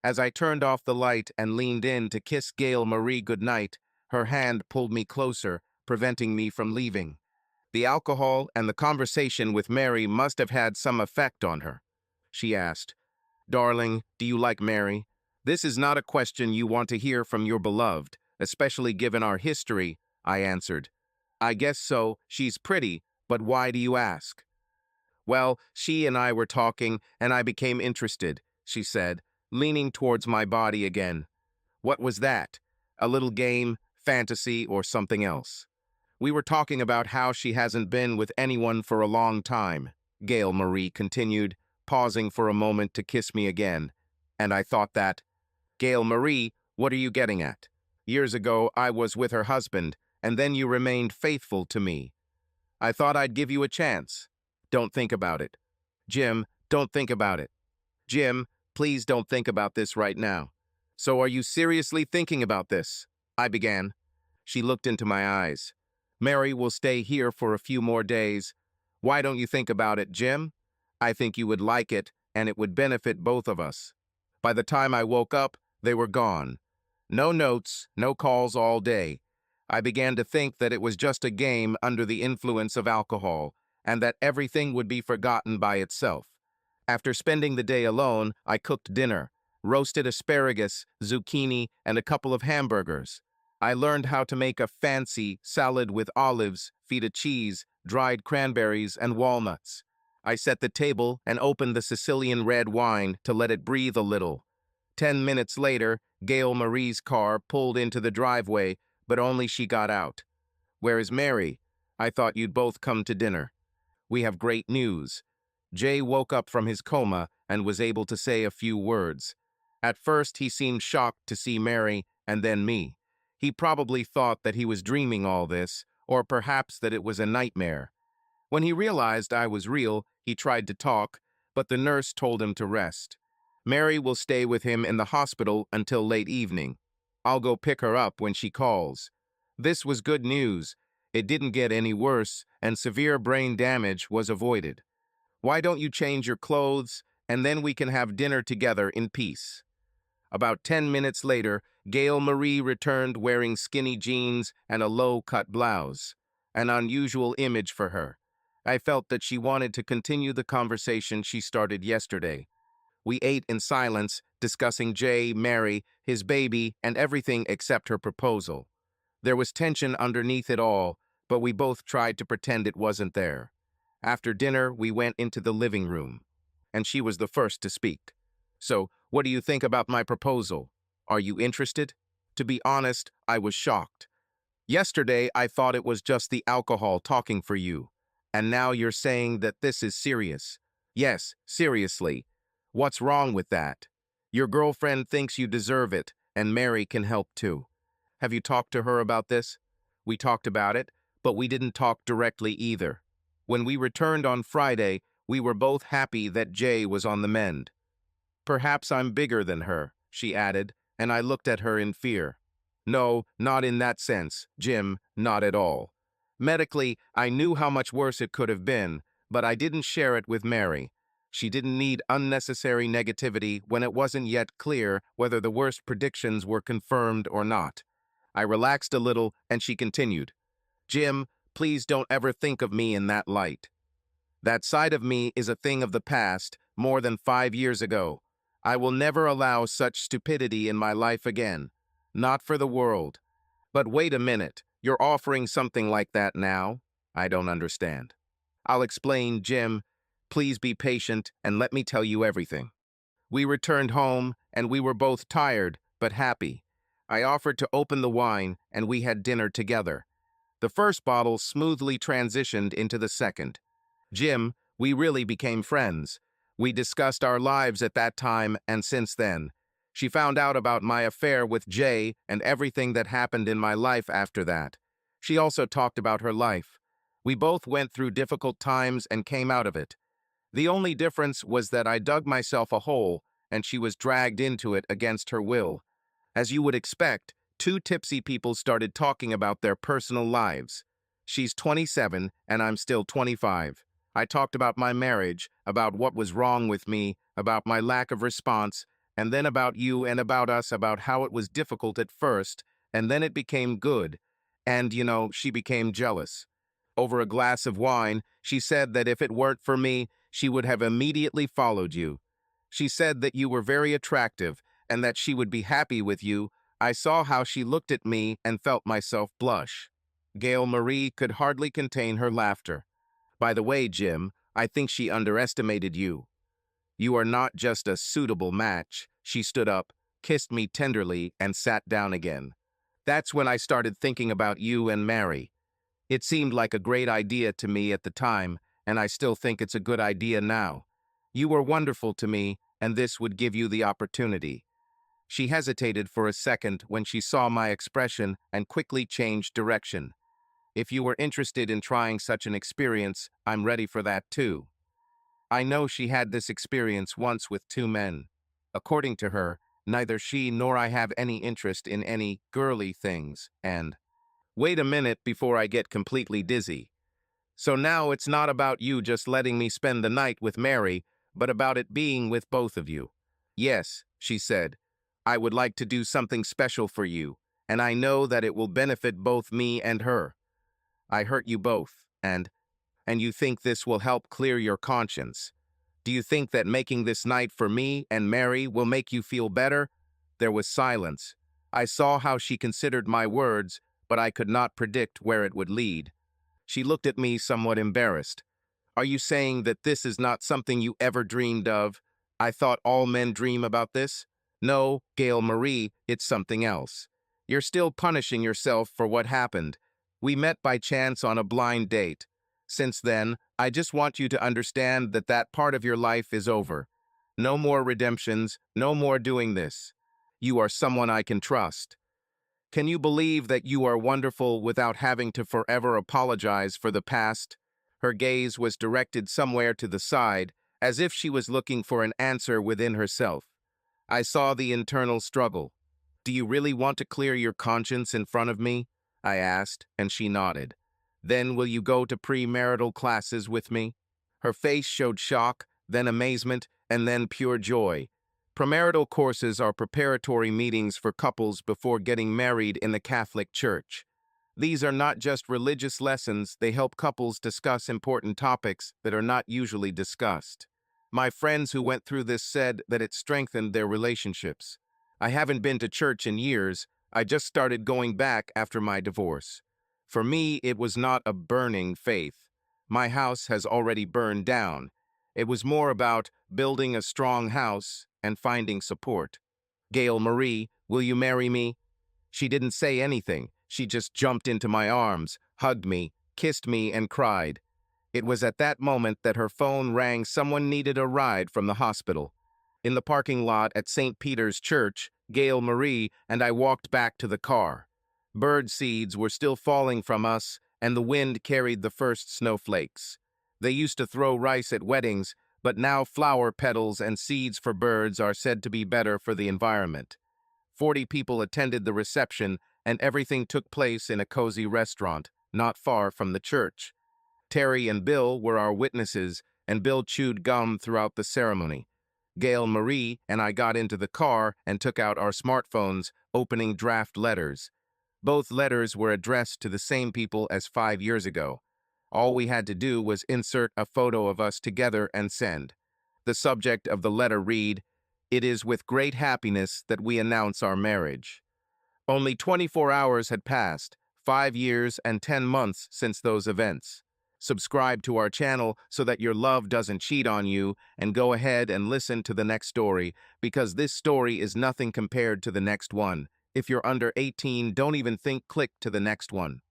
As I turned off the light and leaned in to kiss Gail Marie goodnight, her hand pulled me closer, preventing me from leaving. The alcohol and the conversation with Mary must have had some effect on her. She asked, "Darling, do you like Mary?" This is not a question you want to hear from your beloved, especially given our history, I answered. I guess so, she's pretty, but why do you ask? Well, she and I were talking, and I became interested, she said, leaning towards my body again. What was that? A little game, fantasy, or something else? We were talking about how she hasn't been with anyone for a long time, Gail Marie continued, pausing for a moment to kiss me again. And I thought that, Gail Marie, what are you getting at? Years ago, I was with her husband, and then you remained faithful to me. I thought I'd give you a chance. Don't think about it. Jim, don't think about it. Jim, please don't think about this right now. So are you seriously thinking about this? I began. She looked into my eyes. Mary will stay here for a few more days. Why don't you think about it, Jim? I think you would like it, and it would benefit both of us. By the time I woke up, they were gone. No notes, no calls all day. I began to think that it was just a game under the influence of alcohol, and that everything would be forgotten by itself. After spending the day alone, I cooked dinner, roasted asparagus, zucchini, and a couple of hamburgers. I learned how to make a fancy salad with olives, feta cheese, dried cranberries, and walnuts. I set the table and opened the Sicilian red wine to let it breathe a little. 10 minutes later, Gail Marie's car pulled into the driveway, but only she got out. Where is Mary? I thought you'd both come to dinner. We have great news. Jay woke up from his coma and was able to say a few words. At first, he seemed shocked to see Mary and then me. He probably thought that he was dreaming all this, or perhaps that it was a nightmare. When he realized I was real, he tried to talk, but the nurse told him to rest. Mary will stay with him in the hospital until late evening. I'll go pick her up when she calls. This was good news. It didn't get any worse, and severe brain damage was avoided. Why don't you change your clothes, and then we can have dinner together in peace? About 10 minutes later, Gail Marie returned wearing skinny jeans and a low-cut blouse, an unusual image for her. I felt that she wanted to continue the conversation she started yesterday. We ate in silence, discussing Jay, Mary, his baby, and everything except her proposal. There was tension underneath it all, but we both tried to pretend it wasn't there. After dinner, we went into the living room, and she was the first to speak. So, what do you think about my proposal? Are you interested? To be honest, I was shocked. Yesterday, I thought it was just the alcohol talking for you, and now you're saying that this is serious. Yes, seriously. What's wrong with that? Your girlfriend thinks you deserve it, and Mary can help too. Have you talked to her about this? We talked about it, but we didn't talk directly either. When we returned on Friday, we were both happy that Jay was on the mend. Perhaps I'm bigger than her, she added, and I looked at her in fear. No, not in that sense, Jim, not at all. Medically, I knew how much worse it could have been, but I didn't share it with Mary. She didn't need unnecessary negativity when it wasn't yet clear whether the worst predictions were confirmed or not. I relaxed a little, and she continued, Jim, please don't ever think of me in that light. That side of me is a thing of the past, more than 5 years ago. I will never allow such stupidity in my life again. Not for the world. But wait a minute, you're offering something like that now? I don't understand. I'll explain, Jim. Please be patient and let me tell you everything. We returned home, and we were both tired, but happy. I offered to open the wine, and we had dinner together. The first bottle smoothly transitioned into the second. Jim, we really became friends. We discussed our lives at that time and since then. She found out about my affair with Jay and everything that happened in my life after that. She also talked about her life. We both went through difficult times and came out of it. The only difference was that I dug myself a hole and she was dragged into it against her will. As you would expect, two tipsy people started talking about their personal lives. She's 27 and I'm still 25. I talked about my marriage, about what was wrong with me, about my lack of response, and then about you and about us, about how it was difficult at first, and then it became good. And, she became jealous. Over a glass of wine, she said that if it weren't for me, she would have immediately followed you. She said that you were very attractive and that she would be happy with you. I saw how she looked at me and felt myself blush. Gail Marie could hardly contain her laughter. By the way, Jim, I think she underestimated you. You are not just a suitable match. She stood up, kissed me tenderly, and sat down again. That's when I started thinking about you and Mary. It seemed like a great idea to me at the time, and I still think it's a good idea now. You were wonderful to me, and this would give you the opportunity. She hesitated for a second when she saw my expression and quickly changed direction. If you were interested in trying such an experience, I'm ready for that too. I know she had this experience once with two men. According to her, neither she nor I have any interest in any girly things, and wait a minute before I get completely dizzy. So now it's not about you just letting me spend the night with Mary, but about it being with both of you. Yes, she said, I would like to do something special for you, and I know that it will benefit both me and her. I hurt you both, and you think this will help clear your conscience. Do you think that making this night for me and Mary will make you feel better? There was silence. I saw how she considered my words, but I could not predict where it would lead. She looked at me somewhat embarrassed. Are you saying that this is not something you ever dreamed of? I thought all men dream about this. No, Gail Marie, it's something else. You're still punishing yourself for what happened. We met by chance on a blind date. Since then, I just want you to understand that that part of your life is over. No more redemptions, no more doing this. You are someone I can trust. Can you believe that you are wonderful without having to forever apologize for the past? Her gaze was directed somewhere to the side, as if she was looking for an answer within herself. I saw the internal struggle. Do you really want to clear your conscience in front of me? I asked, and she nodded. Then will you go to premarital classes with me? Her face showed shock, then amazement, and then pure joy. Premarital courses are preparatory meetings for couples before getting married in the Catholic Church. These are not just religious lessons, they help couples discuss important topics that are not usually discussed. My friends who went through this said that it strengthened their relationships. I haven't been to church in years. I just started going back after my divorce. For me, it was not a burning faith. My house has already burned down. It was more about building a strong house and finding support. Gail Marie, will you marry me? She didn't say anything. She just jumped into my arms, hugged me, kissed me, and cried. It was at that moment that her phone rang. Someone needed a ride from the hospital. In the parking lot at St. Peter's Church, Gail Marie and I walked back to the car. Bird seeds were still falling from us, and the wind carried the first snowflakes. They used to throw rice at weddings, but now flower petals and seeds for birds are said to be better for the environment. 40 people attended the reception, and everything took place in a cozy restaurant, not far from the church. Terry and Bill were our witnesses, and Bill chewed gum throughout the ceremony. Gail Marie and I got into the car and took out our smartphones, opening draft letters. Both letters were addressed to the same people as 5 years ago. All we had to do was insert a photo of us together and send. The subject of the letter read, "It is with great happiness that we announce our marriage." Only 24 hours had passed, 5 years and 10 months since those events. Subscribe to our channel so that your love doesn't cheat on you, and go ahead and listen to the next story, because this story is nothing compared to the next one. If you're under 18, don't even think click to the next one.